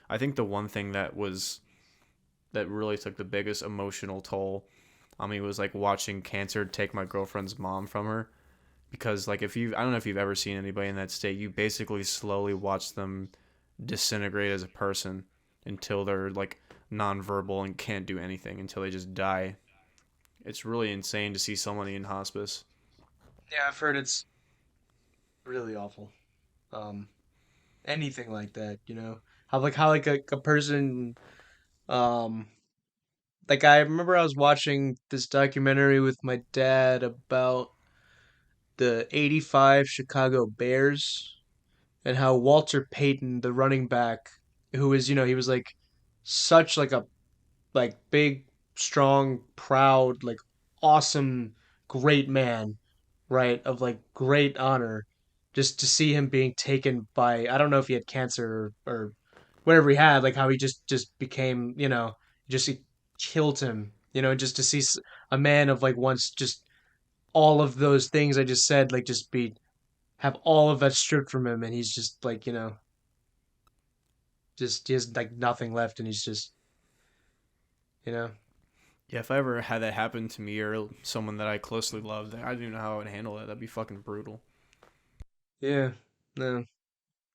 I think the one thing that really took the biggest emotional toll on me was like watching cancer take my girlfriend's mom from her because like if you I don't know if you've ever seen anybody in that state, you basically slowly watch them disintegrate as a person until they're like nonverbal and can't do anything until they just die. It's really insane to see somebody in hospice. Yeah, I've heard it's really awful. Um, Anything like that, you know. How like a person um like I remember I was watching this documentary with my dad about the 85 Chicago Bears and how Walter Payton, the running back, who was, he was like such like a like big, strong, proud, like awesome, great man, right? Of like great honor. Just to see him being taken by I don't know if he had cancer or whatever he had, like how he just became, just he killed him, just to see a man of like once just all of those things I just said, like just be have all of that stripped from him, and he's just like, just he has like nothing left, and he's just, you know, Yeah, if I ever had that happen to me or someone that I closely loved, I don't even know how I would handle it. That'd be fucking brutal. yeah, no.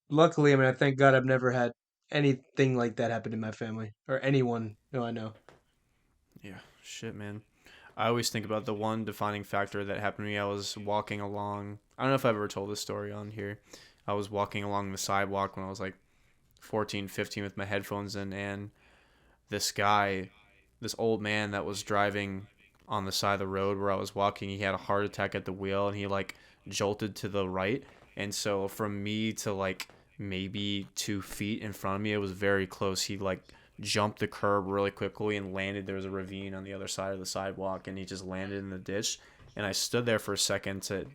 Luckily, I mean, I thank God I've never had anything like that happen in my family or anyone who I know. Yeah, shit, man. I always think about the one defining factor that happened to me. I was walking along. I don't know if I've ever told this story on here. I was walking along the sidewalk when I was like 14, 15 with my headphones in, and this guy, this old man that was driving on the side of the road where I was walking, he had a heart attack at the wheel and he like jolted to the right. And so from me to like maybe 2 feet in front of me, it was very close. He like jumped the curb really quickly and landed. There was a ravine on the other side of the sidewalk and he just landed in the ditch. And I stood there for a second to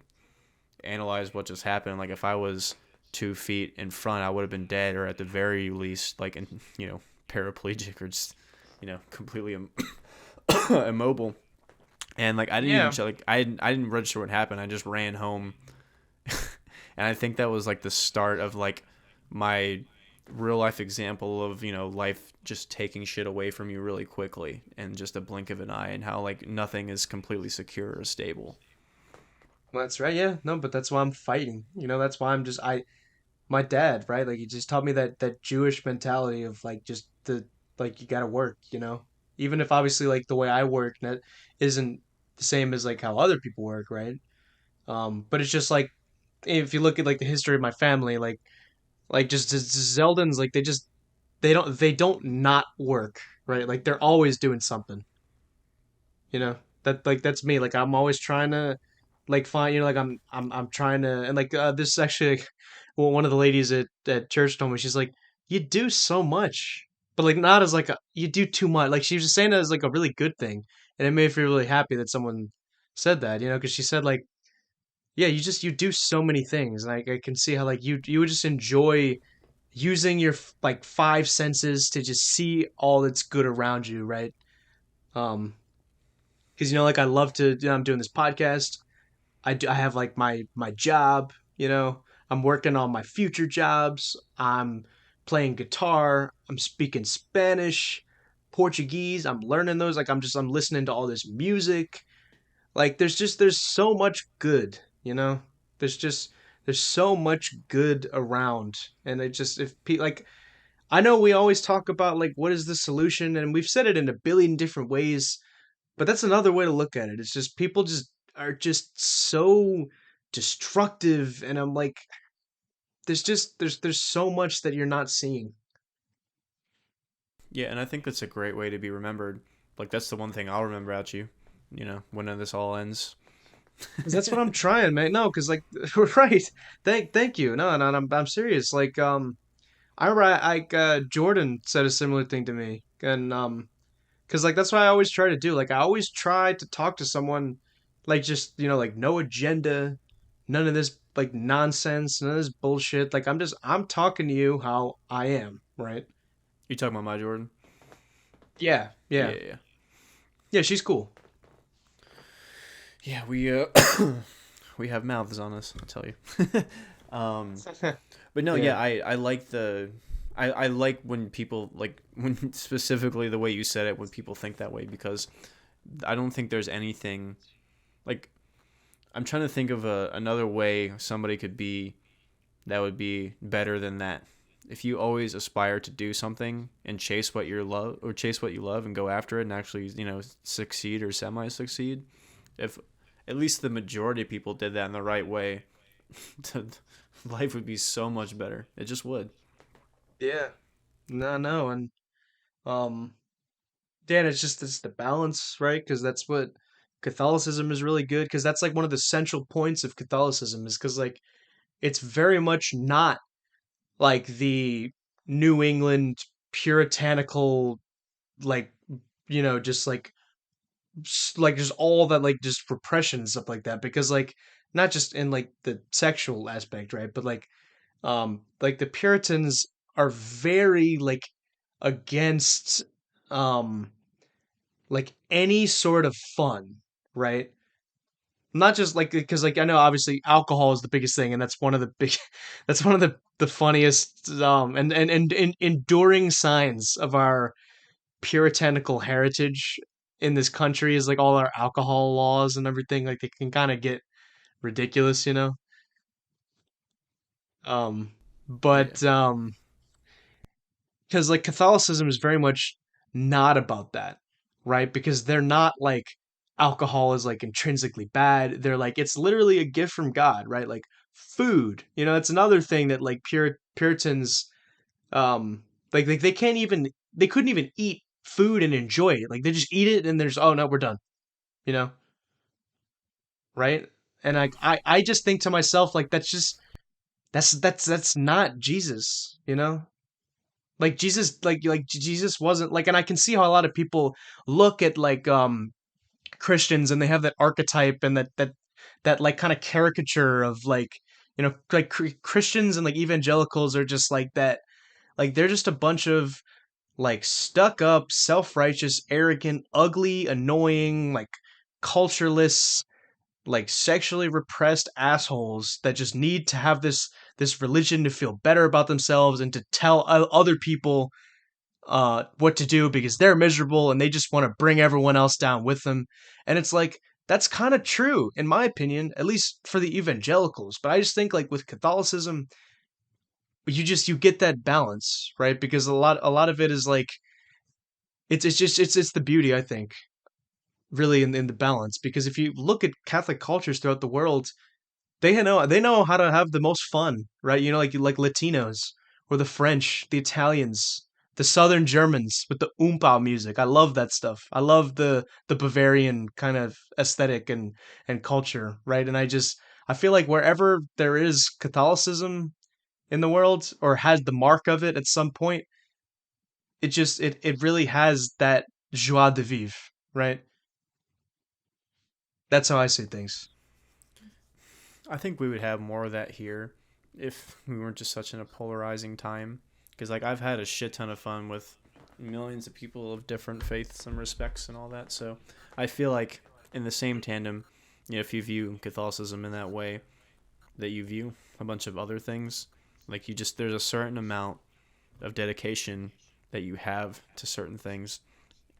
analyze what just happened. Like if I was 2 feet in front, I would have been dead or at the very least like paraplegic or just completely immobile. And like I didn't even Yeah, like I didn't register what happened. I just ran home, and I think that was like the start of like my real life example of life just taking shit away from you really quickly and just a blink of an eye, and how like nothing is completely secure or stable. well, that's right. Yeah, no, but that's why I'm fighting. That's why I'm just my dad, right? Like he just taught me that Jewish mentality of like just the like you gotta work. Even if obviously like the way I work that isn't the same as like how other people work, right? But it's just like if you look at like the history of my family, like just Zeldins, like they don't not work, right? Like they're always doing something, you know. That's me. Like I'm always trying to like find like I'm trying to and like this is actually like, well, one of the ladies at church told me she's like you do so much, but like not as like you do too much. Like she was just saying that as like a really good thing, and it made me feel really happy that someone said that. Because she said like yeah, you do so many things, and I can see how like you would just enjoy using your like five senses to just see all that's good around you, right? Um, because like I love to. I'm doing this podcast. I have like my job. I'm working on my future jobs. I'm playing guitar. I'm speaking Spanish, Portuguese. I'm learning those. Like I'm listening to all this music. Like there's so much good. There's just there's so much good around, and it just if like I know we always talk about like what is the solution, and we've said it in a billion different ways, but that's another way to look at it. It's just people just are just so destructive, and I'm like, there's so much that you're not seeing. Yeah, and I think that's a great way to be remembered. Like that's the one thing I'll remember about you. When this all ends. 'Cause that's what I'm trying, man. No, because like, right. Thank you. No, no, I'm serious. Like, I like Jordan said a similar thing to me, and because like that's what I always try to do. Like I always try to talk to someone, like just like no agenda, none of this like nonsense, none of this bullshit. Like I'm talking to you how I am, right? You talking about my Jordan? Yeah, Yeah, yeah, yeah, yeah. She's cool. yeah. We we have mouths on us. I'll tell you. um, but no, Yeah, yeah. I like I like when people like when specifically the way you said it when people think that way because I don't think there's anything like I'm trying to think of another way somebody could be that would be better than that. If you always aspire to do something and chase what you love and go after it and actually, succeed or semi succeed, if at least the majority of people did that in the right way, life would be so much better. It just would. yeah. No, no, and um, Dan, it's the balance, right? Because that's what Catholicism is really good. Because that's like one of the central points of Catholicism is because like it's very much not like the New England puritanical like just like like just all that like just repression and stuff like that. Because like not just in like the sexual aspect, right? But like the Puritans are very like against um like any sort of fun, right? Not just like because like I know obviously alcohol is the biggest thing, and that's one of the big, that's one of the funniest and enduring signs of our puritanical heritage in this country is like all our alcohol laws and everything. Like they can kind of get ridiculous. Um, Yeah. but because like Catholicism is very much not about that, right? Because they're not like alcohol is like intrinsically bad. They're like it's literally a gift from God, right? Like food, it's another thing that like Puritans like they can't even they couldn't even eat food and enjoy it. Like they just eat it and there's oh no, we're done, you know, right? And I just think to myself like that's just that's not Jesus. Like Jesus like Jesus wasn't like and I can see how a lot of people look at like Christians and they have that archetype and that like kind of caricature of like like Christians and like evangelicals are just like that like they're just a bunch of like stuck up self-righteous arrogant ugly annoying like cultureless like sexually repressed assholes that just need to have this religion to feel better about themselves and to tell other people what to do because they're miserable and they just want to bring everyone else down with them. And it's like that's kind of true in my opinion, at least for the evangelicals. But I just think like with Catholicism, you get that balance, right? Because a lot of it is like it's just it's the beauty I think really in the balance because if you look at Catholic cultures throughout the world, they know how to have the most fun, right? Like Latinos or the French, the Italians. the Southern Germans with the Oompah music. I love that stuff. I love the Bavarian kind of aesthetic and culture, right? And I feel like wherever there is Catholicism in the world or has the mark of it at some point, it really has that joie de vivre, right? That's how I see things. I think we would have more of that here if we weren't just such in a polarizing time. Because like I've had a shit ton of fun with millions of people of different faiths and respects and all that. So I feel like in the same tandem, if you view Catholicism in that way, that you view a bunch of other things, like you just there's a certain amount of dedication that you have to certain things,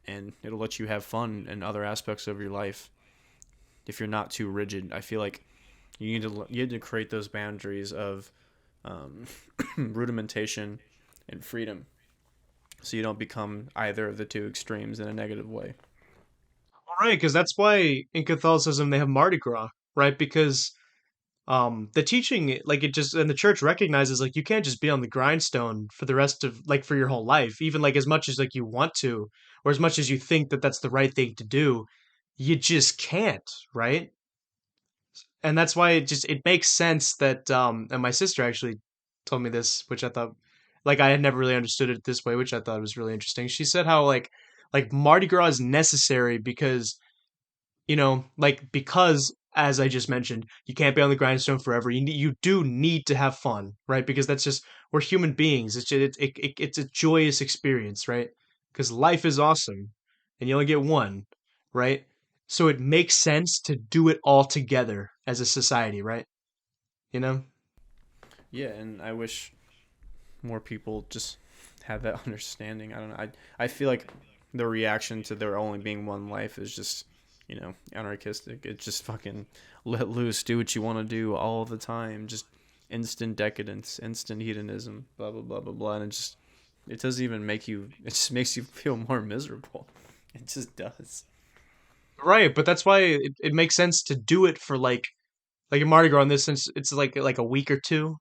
and it'll let you have fun in other aspects of your life if you're not too rigid. I feel like you need to create those boundaries of um, rudimentation and freedom, so you don't become either of the two extremes in a negative way. All right, because that's why in Catholicism they have Mardi Gras, right? Because the teaching like it just and the church recognizes like you can't just be on the grindstone for the rest of like for your whole life, even like as much as like you want to or as much as you think that that's the right thing to do, you just can't, right? And that's why it makes sense that and my sister actually told me this, which I thought like I had never really understood it this way, which I thought was really interesting. She said how like Mardi Gras is necessary because because as I just mentioned, you can't be on the grindstone forever. You do need to have fun, right? Because that's just we're human beings. It's a joyous experience, right? Because life is awesome, and you only get one, right? So it makes sense to do it all together as a society, right? You know? Yeah, and I wish more people just have that understanding. I don't know. I feel like the reaction to there only being one life is just, anarchistic. It's just fucking let loose, do what you want to do all the time. Just instant decadence, instant hedonism, blah blah blah blah blah, and it doesn't even make you. It just makes you feel more miserable. It just does. Right, but that's why it makes sense to do it for like in Mardi Gras in this sense, it's like a week or two.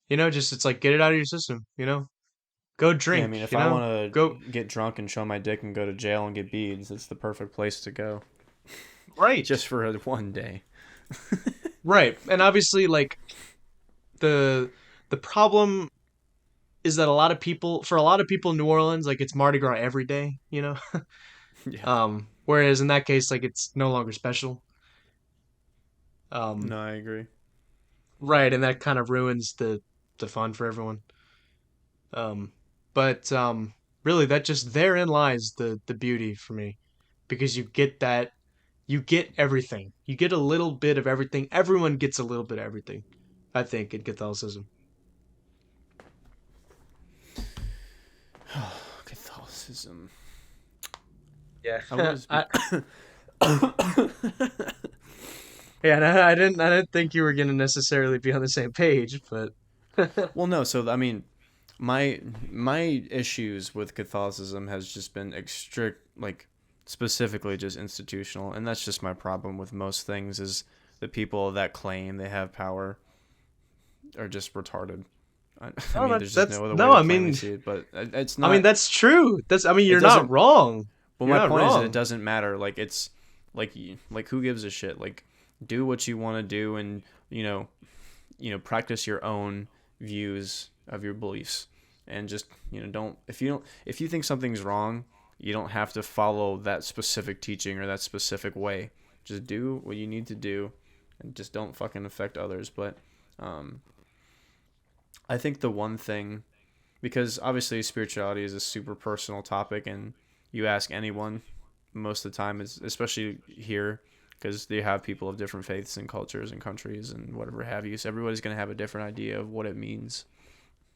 Just it's like get it out of your system, Go Yeah, I drink, mean, if I want to Go get drunk and show my dick and go to jail and get beads, it's the perfect place to go. right. Just for one day. Right. And obviously like the the problem is that for a lot of people in New Orleans, like it's Mardi Gras every day. Yeah. Whereas in that case, like it's no longer special. Um, No, I agree. right, and that kind of ruins the fun for everyone. Um, but really, that just therein lies the beauty for me, because you get everything. You get a little bit of everything. Everyone gets a little bit of everything. I think in Catholicism. Catholicism. Yeah. I was. Yeah, and I didn't think you were gonna necessarily be on the same page, but Well, no. So I mean, my issues with Catholicism has just been like specifically just institutional, and that's just my problem with most things. Is the people that claim they have power are just retarded. I no, mean, that's there's just that's no other way no. to plainly see it, but it's I mean not. that's true. It You're not doesn't. wrong. But You're my not point is that it wrong. doesn't matter. Like it's like who gives a shit? Like do what you want to do, and practice your own views of your beliefs, and just don't if you think something's wrong, you don't have to follow that specific teaching or that specific way. Just do what you need to do, and just don't fucking affect others. But um, I think the one thing, because obviously spirituality is a super personal topic, and you ask anyone most of the time, is especially here, because they have people of different faiths and cultures and countries and whatever have you. So everybody's going to have a different idea of what it means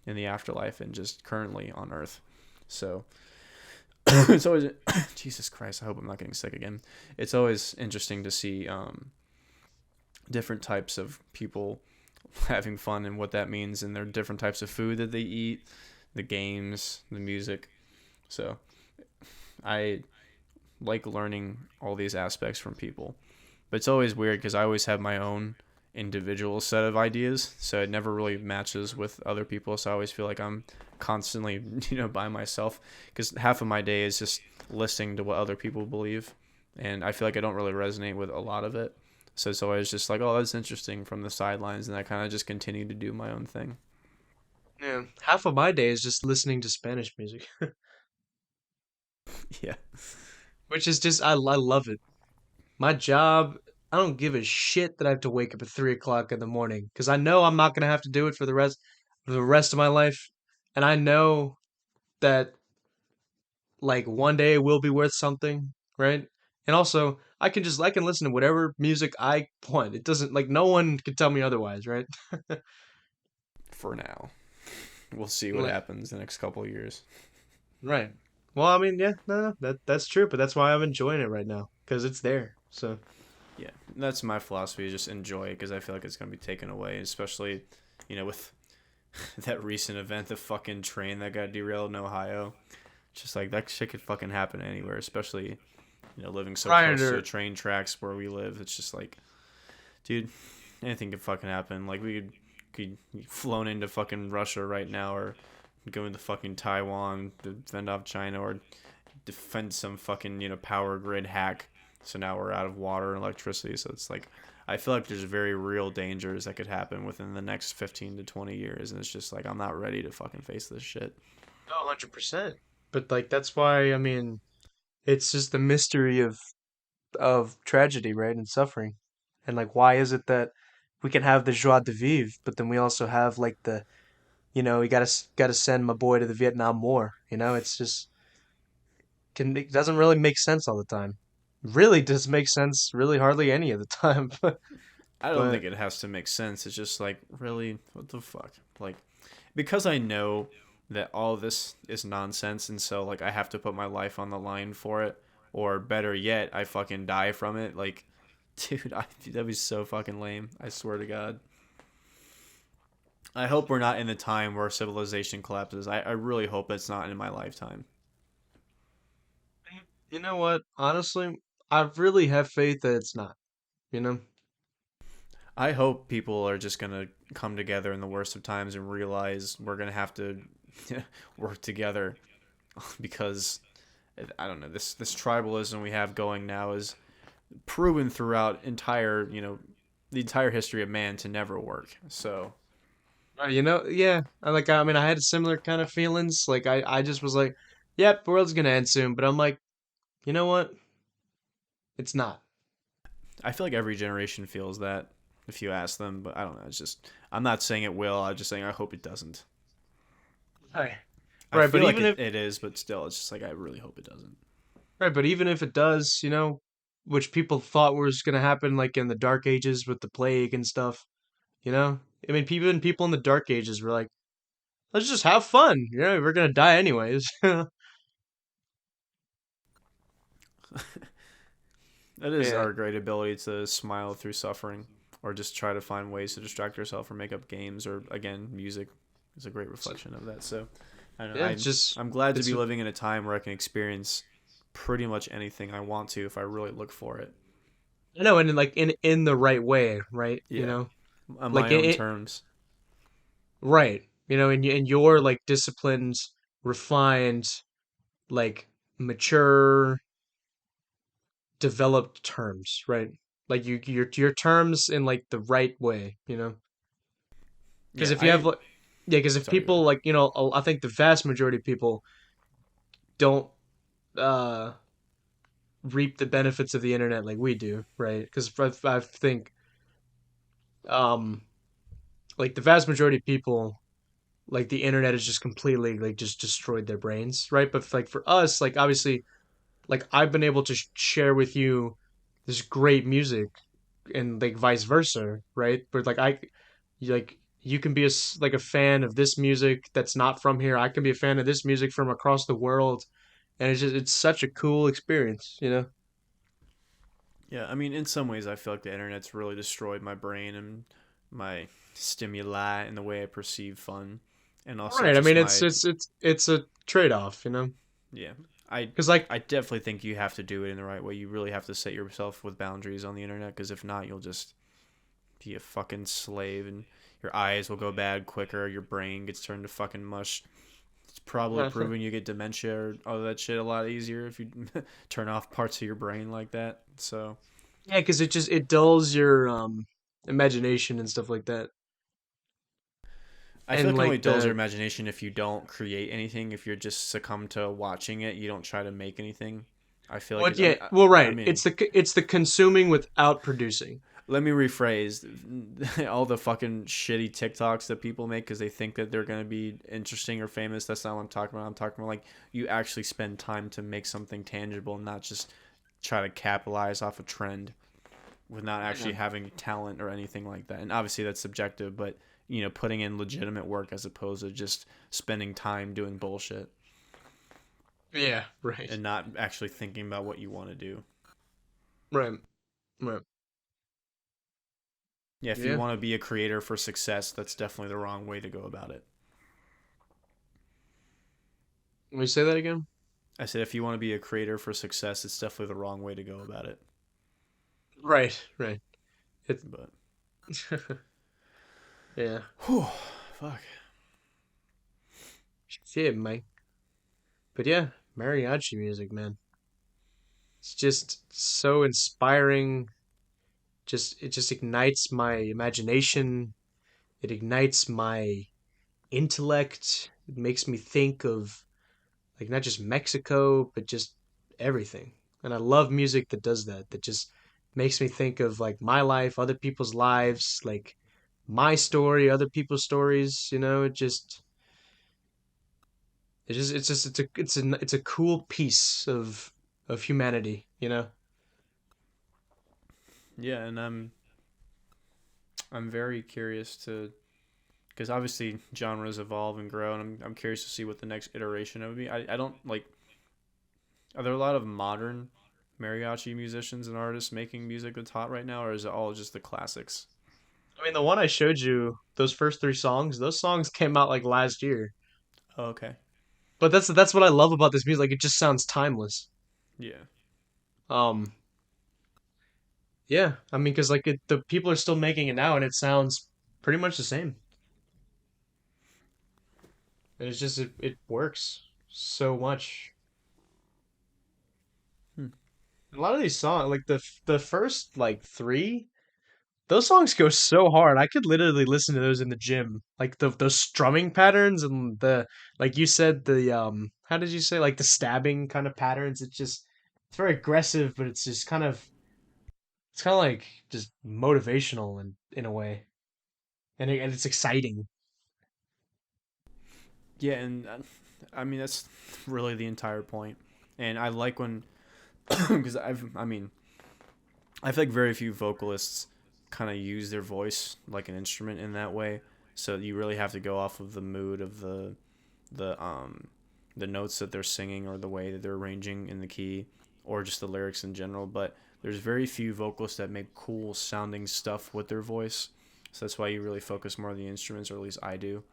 in the afterlife and just currently on Earth. So it's always Jesus Christ. I hope I'm not getting sick again. It's always interesting to see different types of people having fun and what that means, and their different types of food that they eat, the games, the music. So I like learning all these aspects from people. But it's always weird because I always have my own individual set of ideas, so it never really matches with other people. So I always feel like I'm constantly, by myself, because half of my day is just listening to what other people believe, and I feel like I don't really resonate with a lot of it. So it's always just like, oh, that's interesting from the sidelines, and I kind of just continue to do my own thing. Yeah, half of my day is just listening to Spanish music, Yeah, which is just I love it. My job, I don't give a shit that I have to wake up at 3 o'clock in the morning because I know I'm not gonna have to do it for the rest of my life, and I know that like one day it will be worth something, right? And also, I can listen to whatever music I want. It doesn't like no one can tell me otherwise, right? for now. We'll see what Like, happens the next couple of years. right. Well, I mean, yeah, no, that's true, but that's why I'm enjoying it right now because it's there. So, Yeah, that's my philosophy. Just enjoy it because I feel like it's gonna be taken away, especially, with that recent event, the fucking train that got derailed in Ohio. Just like that shit could fucking happen anywhere, especially living so prior close to to train tracks where we live. It's just like, dude, anything could fucking happen. Like we could flown into fucking Russia right now, or go into fucking Taiwan to fend off China, or defend some fucking power grid hack. So now we're out of water and electricity. So it's like I feel like there's very real dangers that could happen within the next 15 to 20 years, and it's just like I'm not ready to fucking face this shit. oh, 100%. But like that's why I mean, it's just the mystery of tragedy, right, and suffering, and like why is it that we can have the joie de vivre, but then we also have like you gotta send my boy to the Vietnam War. It's just it doesn't really make sense all the time. Really does make sense really hardly any of the time. I don't think But it has to make sense. It's just like, really, what the fuck? Like, because I know that all this is nonsense, and so like I have to put my life on the line for it, or better yet, I fucking die from it. Like, dude, that'd be so fucking lame. I swear to God. I hope we're not in the time where civilization collapses. I really hope it's not in my lifetime. you know what? Honestly, I really have faith that it's not. You know? I hope people are just gonna come together in the worst of times and realize we're gonna have to work together because I don't know, this tribalism we have going now is proven throughout the entire history of man to never work. So Yeah. I mean, I had similar kind of feelings. Like, I just was like, yep, the world's gonna end soon. But I'm like, you know what? It's not. I feel like every generation feels that if you ask them, but I don't know. It's just I'm not saying it will. I'm just saying I hope it doesn't. Right. I Right, but feel like even it, if it is, but still, it's just like I really hope it doesn't. right, but even if it does, which people thought was gonna happen, like in the Dark Ages with the plague and stuff. You know, I mean, even people in the Dark Ages were like, let's just have fun. We're gonna die anyways. That is Yeah. our great ability to smile through suffering, or just try to find ways to distract ourselves, or make up games, or again, music is a great So, reflection of that. So, I don't know. yeah, it's just I'm glad to it's be living in a time where I can experience pretty much anything I want to if I really look for it. I know, and like in the right way, right? Yeah, on Like my own terms. right. In your like disciplined, refined, like mature, developed terms, right? Like your terms in like the right way. Because Yeah, if you have like, yeah, because if sorry, go ahead. people like, I think the vast majority of people don't uh reap the benefits of the internet like we do, right? Because I think um like the vast majority of people like the internet has just completely like just destroyed their brains, right? But like for us, like obviously, like I've been able to share with you this great music and like vice versa, right? But like you can be like a fan of this music that's not from here. I can be a fan of this music from across the world, and it's such a cool experience. Yeah, I mean, in some ways, I feel like the internet's really destroyed my brain and my stimuli and the way I perceive fun, and also Right. I just mean, it's my it's it's it's a trade off. yeah. I Because like I definitely think you have to do it in the right way. You really have to set yourself with boundaries on the internet because if not, you'll just be a fucking slave, and your eyes will go bad quicker. Your brain gets turned to fucking mush. It's probably proven you get dementia or all that shit a lot easier if you turn off parts of your brain like that. So Yeah, because it dulls your imagination and stuff like that. I feel And like it only like dulls your the imagination if you don't create anything. If you're just succumb to watching it, you don't try to make anything. I feel like what it's. I mean, yeah, well I right. mean, It's the consuming without producing. let me rephrase all the fucking shitty TikToks that people make because they think that they're gonna be interesting or famous. That's not what I'm talking about. I'm talking about like you actually spend time to make something tangible, and not just try to capitalize off a trend with not Yeah. actually having talent or anything like that. And obviously that's subjective, but putting in legitimate work as opposed to just spending time doing bullshit Yeah, right. and not actually thinking about what you want to do. Right. Right. Yeah, if you Yeah. want to be a creator for success, that's definitely the wrong way to go about it. Let me say that again. I said if you want to be a creator for success, it's definitely the wrong way to go about it. Right. Right. It's But yeah. whew, fuck. Shit, Mike. But yeah, mariachi music, man. It's just so inspiring. It just ignites my imagination. It ignites my intellect. It makes me think of like not just Mexico, but just everything. And I love music that does that. That just makes me think of like my life, other people's lives, like my story, other people's stories. It's a cool piece of humanity. Yeah, and I'm very curious to because obviously genres evolve and grow, and I'm curious to see what the next iteration of it would be. I don't like. Are there a lot of modern mariachi musicians and artists making music that's hot right now, or is it all just the classics? I mean, the one I showed you, those first three songs, those songs came out like last year. Oh, okay. But that's what I love about this music. Like it just sounds timeless. Yeah. Um, yeah, I mean, because the people are still making it now, and it sounds pretty much the same. And it's just it works so much. Hmm. A lot of these songs, like the first like three, those songs go so hard. I could literally listen to those in the gym. Like those strumming patterns and the like you said the how did you say like the stabbing kind of patterns. It's very aggressive, but it's kind of like just motivational in a way, and it's exciting. Yeah, and I mean that's really the entire point. And I like when because I feel like very few vocalists kind of use their voice like an instrument in that way. So you really have to go off of the mood of the um the notes that they're singing or the way that they're arranging in the key or just the lyrics in general. But there's very few vocalists that make cool sounding stuff with their voice. So that's why you really focus more on the instruments, or at least I do.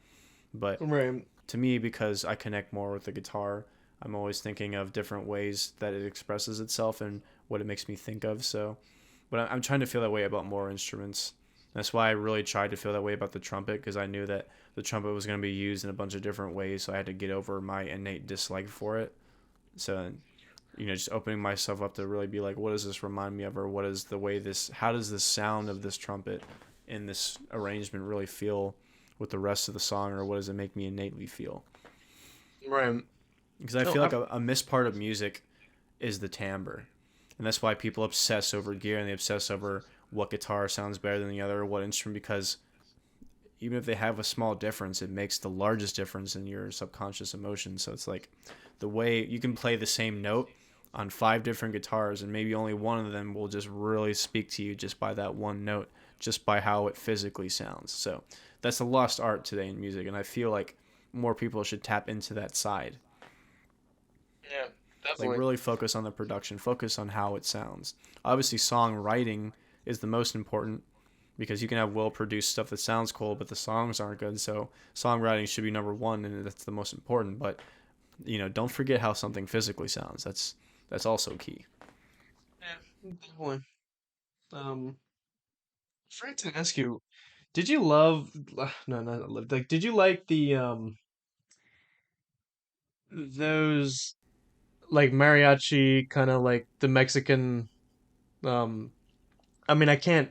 But Right. to me, because I connect more with the guitar, I'm always thinking of different ways that it expresses itself and what it makes me think of. So, but I'm trying to feel that way about more instruments. That's why I really tried to feel that way about the trumpet because I knew that the trumpet was going to be used in a bunch of different ways. So I had to get over my innate dislike for it. So, just opening myself up to really be like, what does this remind me of? Or what is the way how does the sound of this trumpet in this arrangement really feel with the rest of the song? Or what does it make me innately feel? Right. Because I No, feel like a missed part of music is the timbre, and that's why people obsess over gear and they obsess over what guitar sounds better than the other or what instrument. Because even if they have a small difference, it makes the largest difference in your subconscious emotions. So it's like the way you can play the same note on five different guitars, and maybe only one of them will just really speak to you just by that one note, just by how it physically sounds. So that's a lost art today in music, and I feel like more people should tap into that side. Yeah, Like definitely. really focus on the production, focus on how it sounds. Obviously, songwriting is the most important because you can have well produced stuff that sounds cool, but the songs aren't good. So songwriting should be number one, and that's the most important. But don't forget how something physically sounds. That's also key. Yeah, definitely. Um, forgot to ask you, did you love no, not love, like did you like the those like mariachi kind of like the Mexican um I mean I can't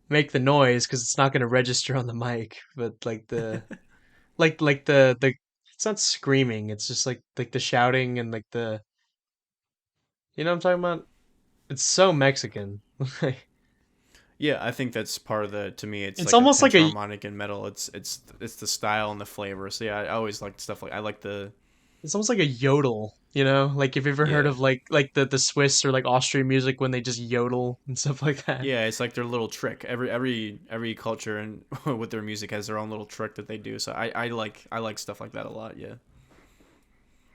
make the noise because it's not going to register on the mic, but like the like the it's not screaming, it's just like the shouting and like the you know what I'm talking about? It's so Mexican. Like Yeah, I think that's part of the. To me, it's it's like a almost like a pentarharmonic in metal. It's the style and the flavor. So yeah, I always liked stuff like I like the it's almost like a yodel, you know? Like if you've ever heard yeah of like the Swiss or like Austrian music when they just yodel and stuff like that. yeah. It's like their little trick. Every culture and with their music has their own little trick that they do. So I like stuff like that a lot. Yeah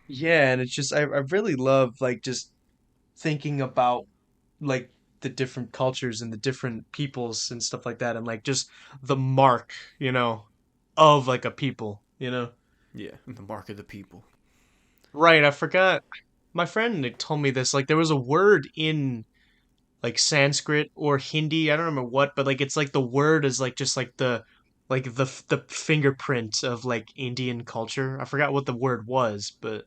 Yeah, and it's just I really love like just thinking about like the different cultures and the different peoples and stuff like that and like just the mark, you know, of like a people, you know. yeah. The mark of the people. Right, I forgot. My friend had told me this like there was a word in like Sanskrit or Hindi, I don't remember what, but like it's like the word is like just like the fingerprint of like Indian culture. I forgot what the word was, but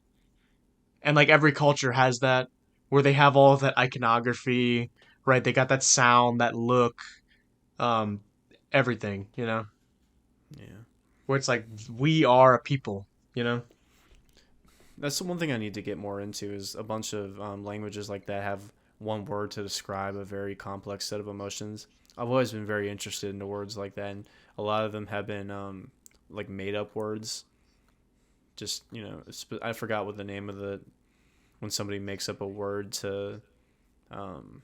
and like every culture has that where they have all of that iconography, right? They got that sound, that look, um everything, you know. Yeah. Where it's like we are a people, you know. That's the one thing I need to get more into is a bunch of languages like that have one word to describe a very complex set of emotions. I've always been very interested in the words like that, and a lot of them have been like made up words. Just I forgot what the name of the when somebody makes up a word to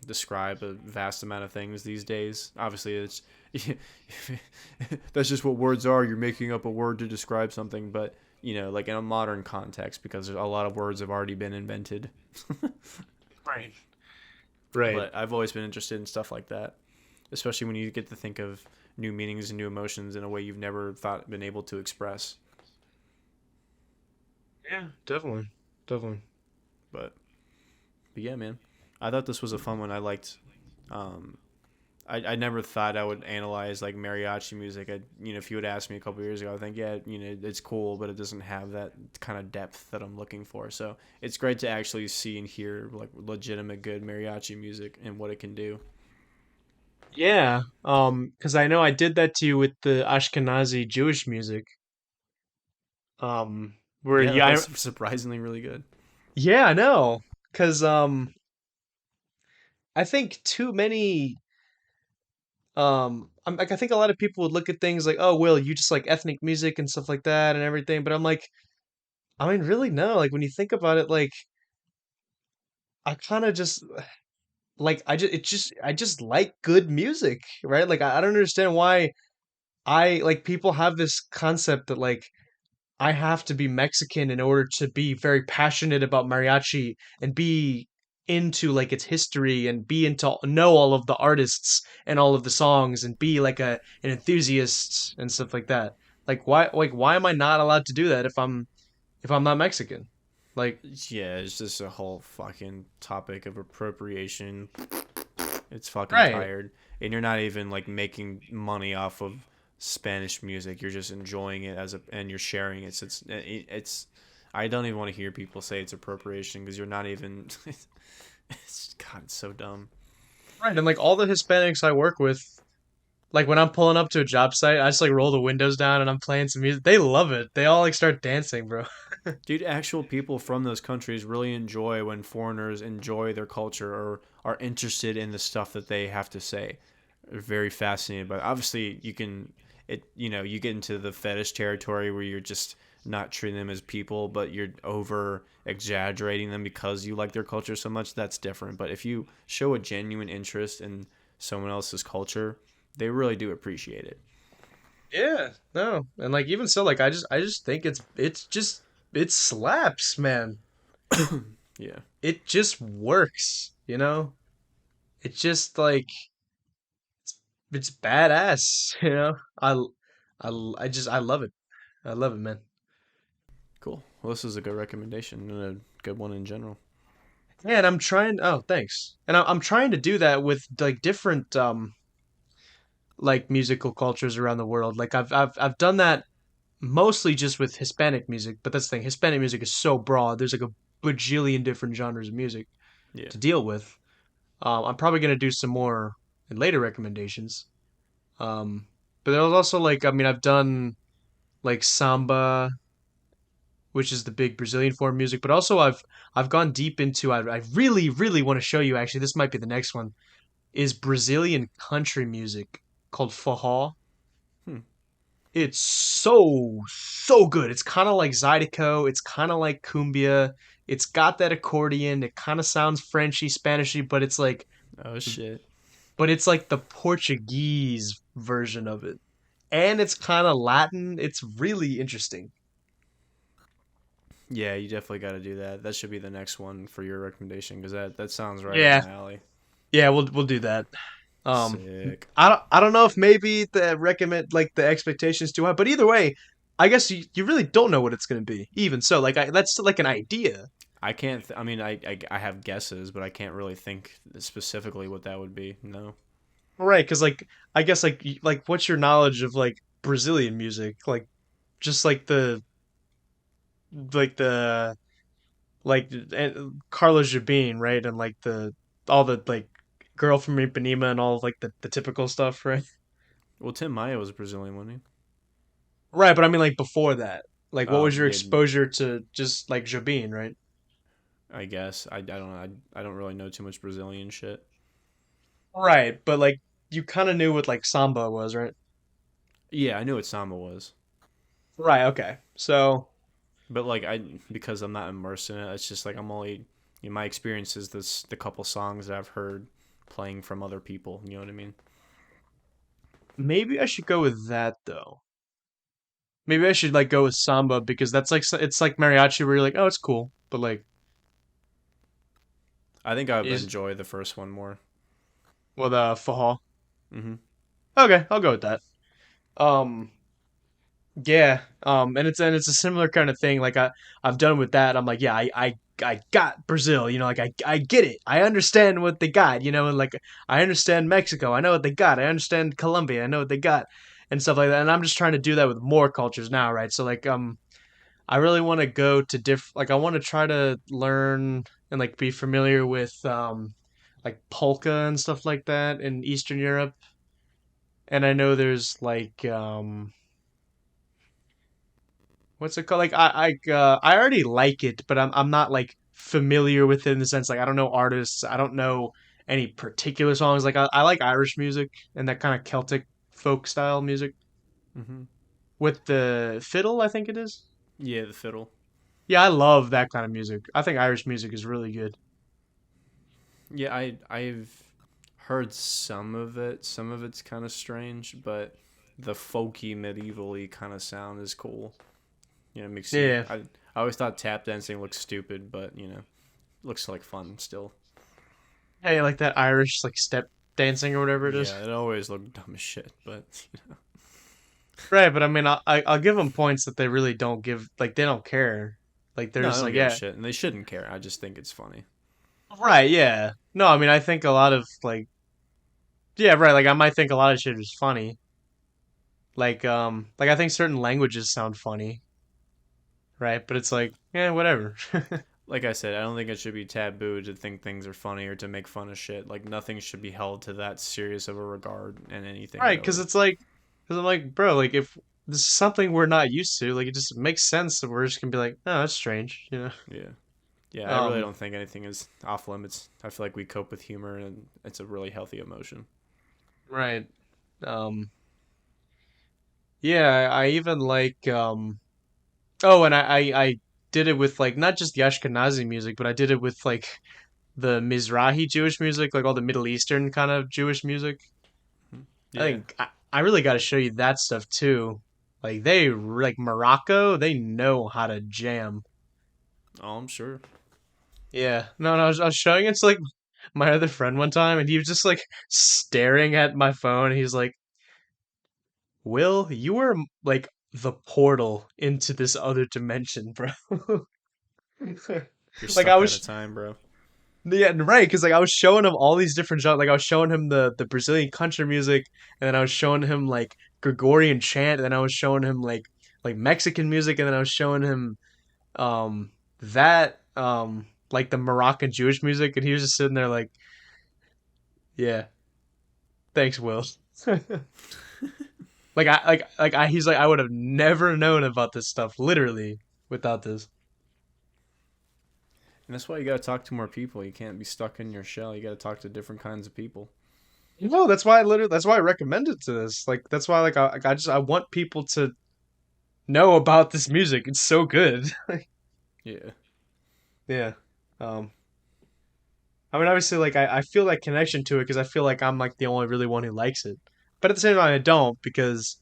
describe a vast amount of things these days. Obviously, it's that's just what words are. You're making up a word to describe something, but like in a modern context, because a lot of words have already been invented. Right. Right. But I've always been interested in stuff like that, especially when you get to think of new meanings and new emotions in a way you've never thought been able to express. Yeah, definitely. Definitely. But, but yeah, man, I thought this was a fun one. I liked um, I never thought I would analyze like mariachi music. If you would ask me a couple years ago, I think yeah, it's cool, but it doesn't have that kind of depth that I'm looking for. So it's great to actually see and hear like legitimate good mariachi music and what it can do. Yeah, because I know I did that to you with the Ashkenazi Jewish music. Where Yeah, that yeah, was surprisingly really good. yeah, I know, because I think too many I'm like I think a lot of people would look at things like, oh, Will, you just like ethnic music and stuff like that and everything, but I'm like, I mean, really no. Like when you think about it, like I kind of just like I just like good music, right? Like I don't understand why I like people have this concept that like I have to be Mexican in order to be very passionate about mariachi and be into like its history and be into know all of the artists and all of the songs and be like a an enthusiast and stuff like that. Like why am I not allowed to do that if I'm not Mexican? Like Yeah, it's just a whole fucking topic of appropriation. It's fucking right. tired, and you're not even like making money off of Spanish music. You're just enjoying it and you're sharing it. So it's. I don't even want to hear people say it's appropriation because you're not even. It's God, it's so dumb. Right. And like all the Hispanics I work with, like when I'm pulling up to a job site, I just like roll the windows down and I'm playing some music. They love it. They all like start dancing, bro. Dude, actual people from those countries really enjoy when foreigners enjoy their culture or are interested in the stuff that they have to say. They're very fascinated by it. Obviously, you get into the fetish territory where you're just not treating them as people, but you're over exaggerating them because you like their culture so much. That's different. But if you show a genuine interest in someone else's culture, they really do appreciate it. Yeah, no. And like even so, like I just think it's just it slaps, man. Yeah. It just works, you know? It's just like it's badass, you know? I love it. I love it, man. Cool. Well, this is a good recommendation and a good one in general. Yeah, and I'm trying oh, thanks. And I'm trying to do that with like different like musical cultures around the world. Like I've done that mostly just with Hispanic music, but that's the thing. Hispanic music is so broad. There's like a bajillion different genres of music Yeah. to deal with. I'm probably gonna do some more in later recommendations. Um, but there was also like, I mean, I've done like samba, which is the big Brazilian form of music, but also I've gone deep into. I really want to show you. Actually, this might be the next one. Is Brazilian country music called forró. Hmm. It's so good. It's kind of like Zydeco. It's kind of like cumbia. It's got that accordion. It kind of sounds Frenchy, Spanishy, Oh shit. but it's like the Portuguese version of it, and it's kind of Latin. It's really interesting. Yeah, you definitely got to do that. That should be the next one for your recommendation because that sounds right up Yeah, my alley. yeah, we'll do that. Um, Sick. I don't know if maybe the recommend like the expectations too high, but either way, I guess you really don't know what it's gonna be. Even so, that's like an idea. I can't. I mean, I have guesses, but I can't really think specifically what that would be. No. Right, because like I guess like what's your knowledge of like Brazilian music? Like just like the like Carlos Jabin, right? And like the all the like girl from Ipanema and all of, like the typical stuff, right? Well, Tim Maia was Brazilian, wasn't Right, but I mean like before that. Like he? what Oh was your yeah, exposure to just like Jabin, right? I guess. I don't know. I don't really know too much Brazilian shit. Right, but like you kind of knew what like samba was, right? Yeah, I knew what samba was, Right, okay. So but like because I'm not immersed in it, it's just like I'm only my experience is the couple songs that I've heard playing from other people. You know what I mean? maybe I should go with that though. Maybe I should like go with samba because that's like it's like mariachi where you're like, oh, it's cool, but like I think I would is enjoy the first one more. well the faja. Hmm. Okay, I'll go with that. Um, yeah. And it's a similar kind of thing. Like I've done with that. I'm like, yeah, I got Brazil. You know, like I get it. I understand what they got. You know, and like I understand Mexico. I know what they got. I understand Colombia. I know what they got, and stuff like that. And I'm just trying to do that with more cultures now, right? So like I really want to go to like I want to try to learn and like be familiar with like polka and stuff like that in Eastern Europe. And I know there's like what's it called? Like I already like it, but I'm not like familiar with it in the sense like I don't know artists, I don't know any particular songs. Like I like Irish music and that kind of Celtic folk style music Hmm. with the fiddle, I think it is. Yeah, the fiddle. Yeah, I love that kind of music. I think Irish music is really good. Yeah, I've heard some of it. Some of it's kind of strange, but the folky medievally kind of sound is cool. You know, it makes you. Yeah. I always thought tap dancing looked stupid, but looks like fun still. Hey, like that Irish like step dancing or whatever it is. Yeah, it always looked dumb as shit, but Right, but I mean, I'll give them points that they really don't give. Like they don't care. Like they're no, I just don't like, give a yeah, shit, and they shouldn't care. I just think it's funny. right, yeah. No, I mean, I think a lot of like, yeah, right. Like I might think a lot of shit is funny. Like I think certain languages sound funny, right? But it's like, yeah, whatever. Like I said, I don't think it should be taboo to think things are funny or to make fun of shit. Like nothing should be held to that serious of a regard in anything Right? Because really. it's like, because I'm like, bro, like if this is something we're not used to, like it just makes sense that we're just gonna be like, oh, that's strange, you know? Yeah. Yeah, I really Um, don't think anything is off limits. I feel like we cope with humor and it's a really healthy emotion. right. Yeah, I even like oh, and I did it with like not just the Ashkenazi music, but I did it with like the Mizrahi Jewish music, like all the Middle Eastern kind of Jewish music. I Yeah. think I really got to show you that stuff too. Like like Morocco, they know how to jam. Oh, I'm sure. Yeah, no, I was showing it to like my other friend one time, and he was just like staring at my phone. And he's like, "Will, you are like the portal into this other dimension, bro." You're Like I stuck out of was time, bro. Yeah, right. Because like I was showing him all these different genres. Like I was showing him the Brazilian country music, and then I was showing him like Gregorian chant, and then I was showing him like Mexican music, and then I was showing him that like the Moroccan Jewish music, and he was just sitting there like, yeah, thanks, Will. He's like I would have never known about this stuff literally without this. And that's why you gotta talk to more people. You can't be stuck in your shell. You gotta talk to different kinds of people. No, that's why I recommend it to this. Like that's why I want people to know about this music. It's so good. Yeah. Yeah. Um I mean obviously like I feel that connection to it because I feel like I'm like the only really one who likes it. But at the same time I don't because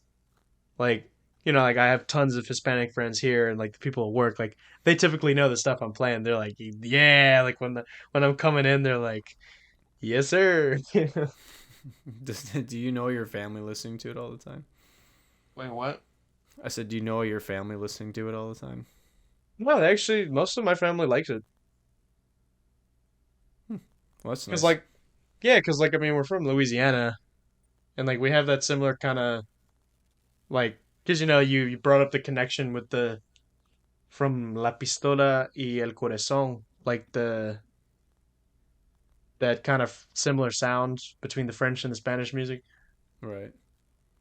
like like I have tons of Hispanic friends here and like the people at work like they typically know the stuff I'm playing. They're like, "Yeah," like when I'm coming in they're like, "Yes, sir." Do you know your family listening to it all the time? Wait, what? I said, do you know your family listening to it all the time? No, actually most of my family likes it. Well, that's Cuz nice. like yeah, cuz like I mean we're from Louisiana and like we have that similar kind of like because you brought up the connection with the from La Pistola y El Corazón, like the that kind of similar sound between the French and the Spanish music. Right.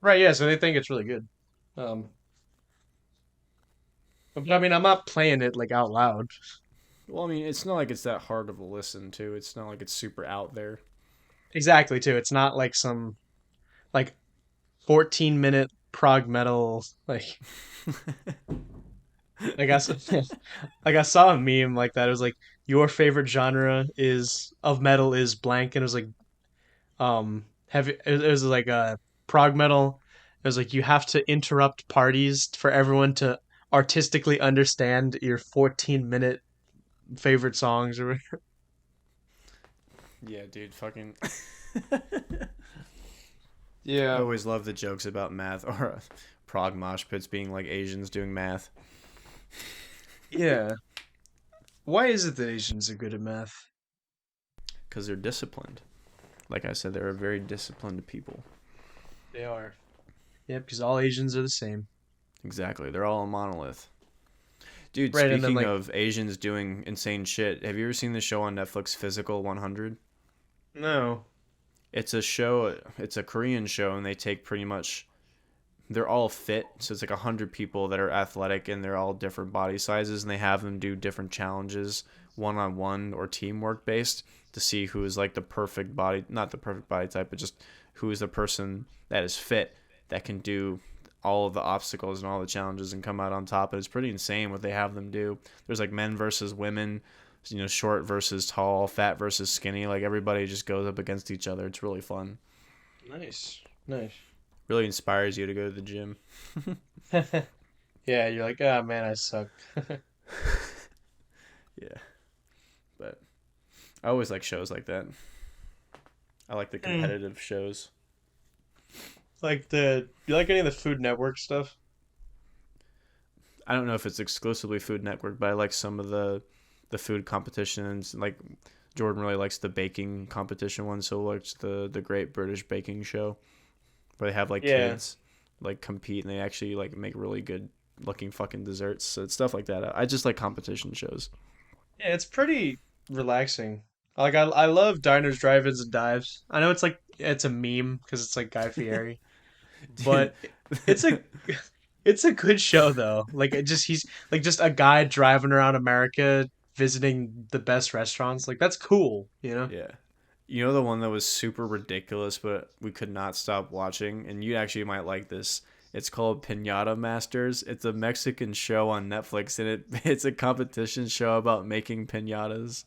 Right, yeah, so they think it's really good. Um, but I mean, I'm not playing it like out loud. Well, I mean, it's not like it's that hard of a listen to. It's not like it's super out there. Exactly, too. It's not like some like 14-minute prog metal like I s- like I saw a meme like that. It was like your favorite genre is of metal is blank, and it was like heavy. It was like a prog metal. It was like you have to interrupt parties for everyone to artistically understand your 14-minute favorite songs or Yeah, dude, fucking. I yeah. always love the jokes about math or prog mosh pits being like Asians doing math Yeah. Why is it that Asians are good at math? because they're disciplined. Like I said, they're a very disciplined people. They are. Yep, because all Asians are the same. Exactly. They're all a monolith. Dude, Right, and then speaking like of Asians doing insane shit, have you ever seen the show on Netflix, Physical 100? no. It's a show, it's a Korean show, and they take pretty much, they're all fit. So it's like 100 people that are athletic and they're all different body sizes, and they have them do different challenges, one on one or teamwork based, to see who is like the perfect body, not the perfect body type, but just who is the person that is fit that can do all of the obstacles and all the challenges and come out on top. And it's pretty insane what they have them do. There's like men versus women, short versus tall, fat versus skinny. Like everybody just goes up against each other. It's really fun. Nice. Nice. Really inspires you to go to the gym. Yeah, you're like, oh man, I suck. Yeah, but I always like shows like that. I like the Mm. competitive shows. Like you like any of the Food Network stuff? I don't know if it's exclusively Food Network, but I like some of the food competitions. Like Jordan really likes the baking competition one, so likes the Great British Baking Show, where they have like Yeah. kids like compete and they actually like make really good looking fucking desserts. So it's stuff like that. I just like competition shows. Yeah, it's pretty relaxing. Like I love diners, drive-ins, and dives. I know it's like it's a meme because it's like Guy Fieri, Dude. but it's a it's a good show though. Like it just he's like just a guy driving around America visiting the best restaurants. Like that's cool, you know? Yeah. You know the one that was super ridiculous, but we could not stop watching, and you actually might like this. It's called Pinata Masters. It's a Mexican show on Netflix, and it's a competition show about making pinatas.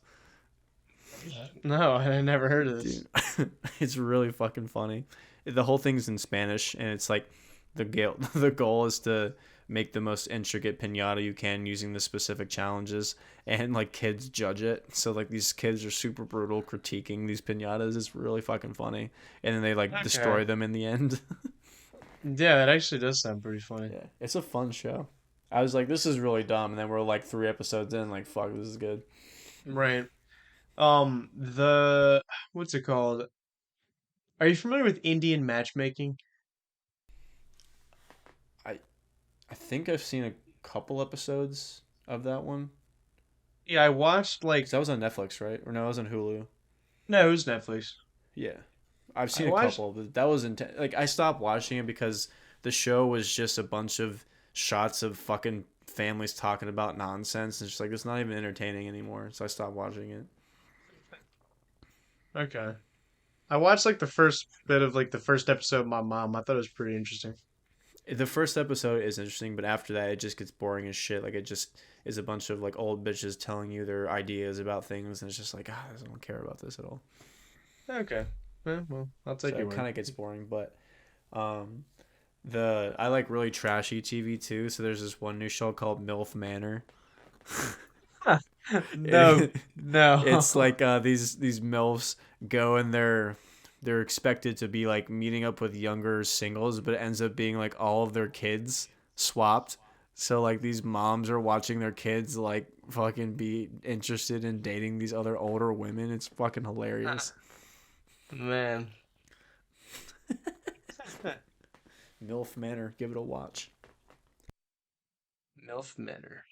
No, I never heard of this. Dude, it's really fucking funny. The whole thing's in Spanish, and it's like the goal is to make the most intricate pinata you can using the specific challenges, and like kids judge it. So like these kids are super brutal critiquing these pinatas. It's really fucking funny, and then they like Okay. destroy them in the end. Yeah, that actually does sound pretty funny. Yeah, it's a fun show. I was like, this is really dumb, and then we're like 3 episodes in, like, fuck, this is good. Right. The what's it called? Are you familiar with Indian matchmaking? I I think I've seen a couple episodes of that one. Yeah, I watched Cause like that was on Netflix, right? Or no, it was on Hulu. no, it was Netflix. Yeah, I've I seen a watched couple, but that was like I stopped watching it because the show was just a bunch of shots of fucking families talking about nonsense. It's just like it's not even entertaining anymore. So I stopped watching it. okay. I watched like the first bit of like the first episode of my mom. I thought it was pretty interesting. The first episode is interesting, but after that, it just gets boring as shit. Like it just is a bunch of like old bitches telling you their ideas about things, and it's just like, I don't care about this at all. Okay. Yeah, well, I'll So take your it word. kind of gets boring. But um, the I like really trashy TV too. So there's this one new show called MILF Manor. No, It, it's no. like these milfs go and they're expected to be like meeting up with younger singles, but it ends up being like all of their kids swapped. So like these moms are watching their kids like fucking be interested in dating these other older women. It's fucking hilarious. Man. MILF Manor, give it a watch. MILF Manor.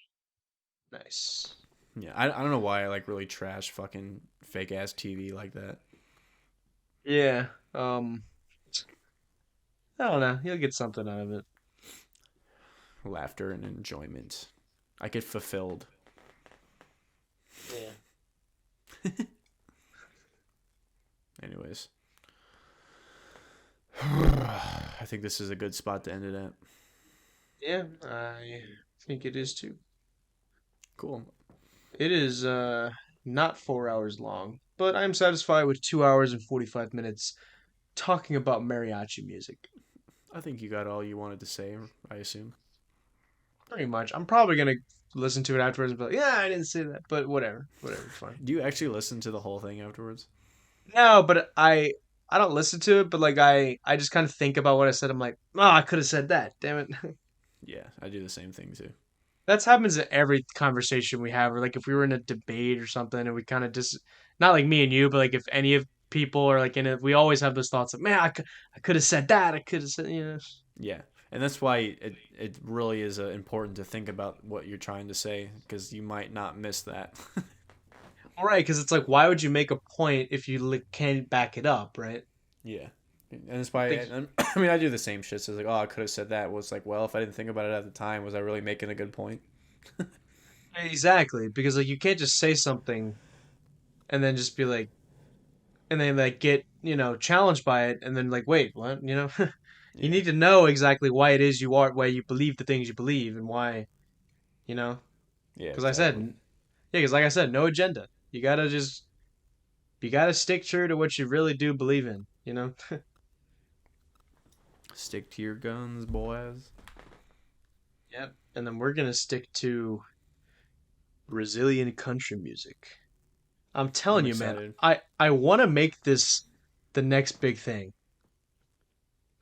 Nice. Yeah, I don't know why I like really trash fucking fake ass TV like that. Yeah. I don't know. You'll get something out of it. Laughter and enjoyment. I get fulfilled. Yeah. Anyways, I think this is a good spot to end it at. Yeah, I think it is too. Cool. It is not 4 hours long, but I'm satisfied with 2 hours and 45 minutes talking about mariachi music. I think you got all you wanted to say, I assume. Pretty much. I'm probably gonna listen to it afterwards and be like, yeah, I didn't say that, but whatever. Whatever, it's fine. Do you actually listen to the whole thing afterwards? No, but I don't listen to it, but like I just kind of think about what I said. I'm like, oh, I could have said that. Damn it. Yeah, I do the same thing too. That's happens in every conversation we have, or like if we were in a debate or something, and we kind of just not like me and you, but like if any of people are like in it, we always have those thoughts of, man, I could have said that, I could have said, you know. Yeah, and that's why it really is important to think about what you're trying to say because you might not miss that. All right, because it's like, why would you make a point if you can't back it up, right? Yeah, and that's why. Like I mean, I do the same shit. So it's like, oh, I could have said that. Was like, well, if I didn't think about it at the time, was I really making a good point? exactly, because like you can't just say something and then just be like, and then like get challenged by it, and then like, wait, what? You Yeah, need to know exactly why it is you are, why you believe the things you believe, and why, you know. yeah, Because I said, exactly. yeah, because like I said, no agenda. You gotta stick true to what you really do believe in, you know? Stick to your guns, boys. Yep. And then we're gonna stick to Brazilian country music. I'm I'm telling you, man, excited. I wanna make this the next big thing.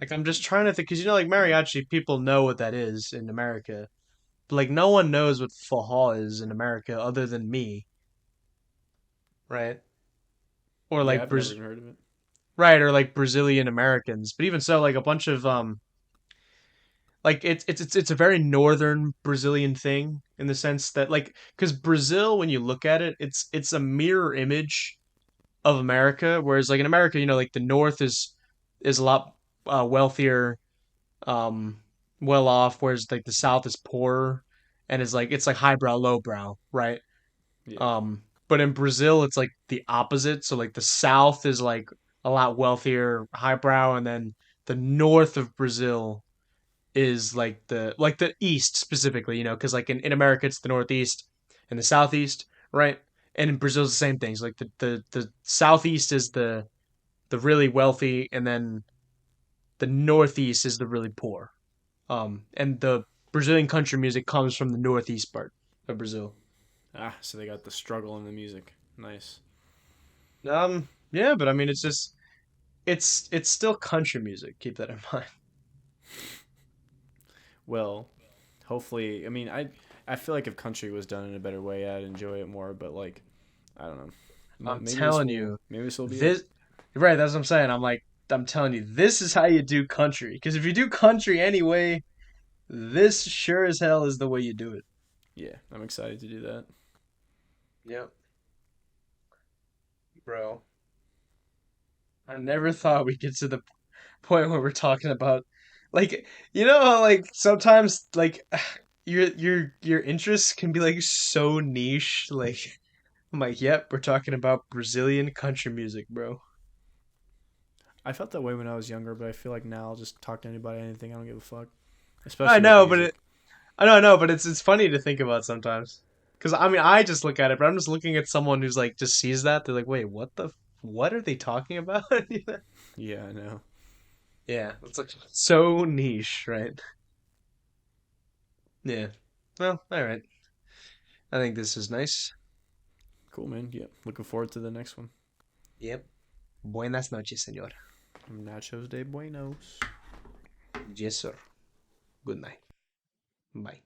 Like I'm just trying to think, because like mariachi, people know what that is in America, but like no one knows what faja is in America other than me, right? Or Yeah, like I've never even heard of it. right, or like Brazilian Americans. But even so, like a bunch of like it's a very northern Brazilian thing in the sense that like because Brazil, when you look at it, it's a mirror image of America. Whereas like in America, like the North is a lot wealthier, um, well off, whereas like the South is poorer and is like it's like highbrow, lowbrow, right? Yeah, But in Brazil, it's like the opposite. So like the South is like a lot wealthier, highbrow, and then the north of Brazil is like the east specifically, because like in America it's the northeast and the southeast, right? And in Brazil it's the same things. Like the southeast is the really wealthy, and then the northeast is the really poor. And the Brazilian country music comes from the northeast part of Brazil. so they got the struggle in the music. Nice. Yeah, but I mean it's still country music. Keep that in mind. Well, hopefully, I mean, I feel like if country was done in a better way, I'd enjoy it more. But like, I don't know. I'm Maybe this telling will you, maybe this will be it. this right. That's what I'm saying. I'm like, I'm telling you, this is how you do country. Because if you do country anyway, this sure as hell is the way you do it. Yeah, I'm excited to do that. Yep, bro. I never thought we'd get to the point where we're talking about, like, you know how like sometimes like your interests can be like so niche. Like I'm like, yep, we're talking about Brazilian country music, bro. I felt that way when I was younger, but I feel like now I'll just talk to anybody, anything. I don't give a fuck, I especially with know, but it, music. I don't know, but it's funny to think about sometimes. Because I mean, I just look at it, but I'm just looking at someone who's like just sees that. They're like, wait, what are they talking about? Yeah, I know. Yeah, it's like so niche, right? Yeah. Well, all right. I think this is nice. Cool, man. Yeah, looking forward to the next one. Yep. Buenas noches, señor. Nachos de Buenos. Yes, sir. Good night. Bye.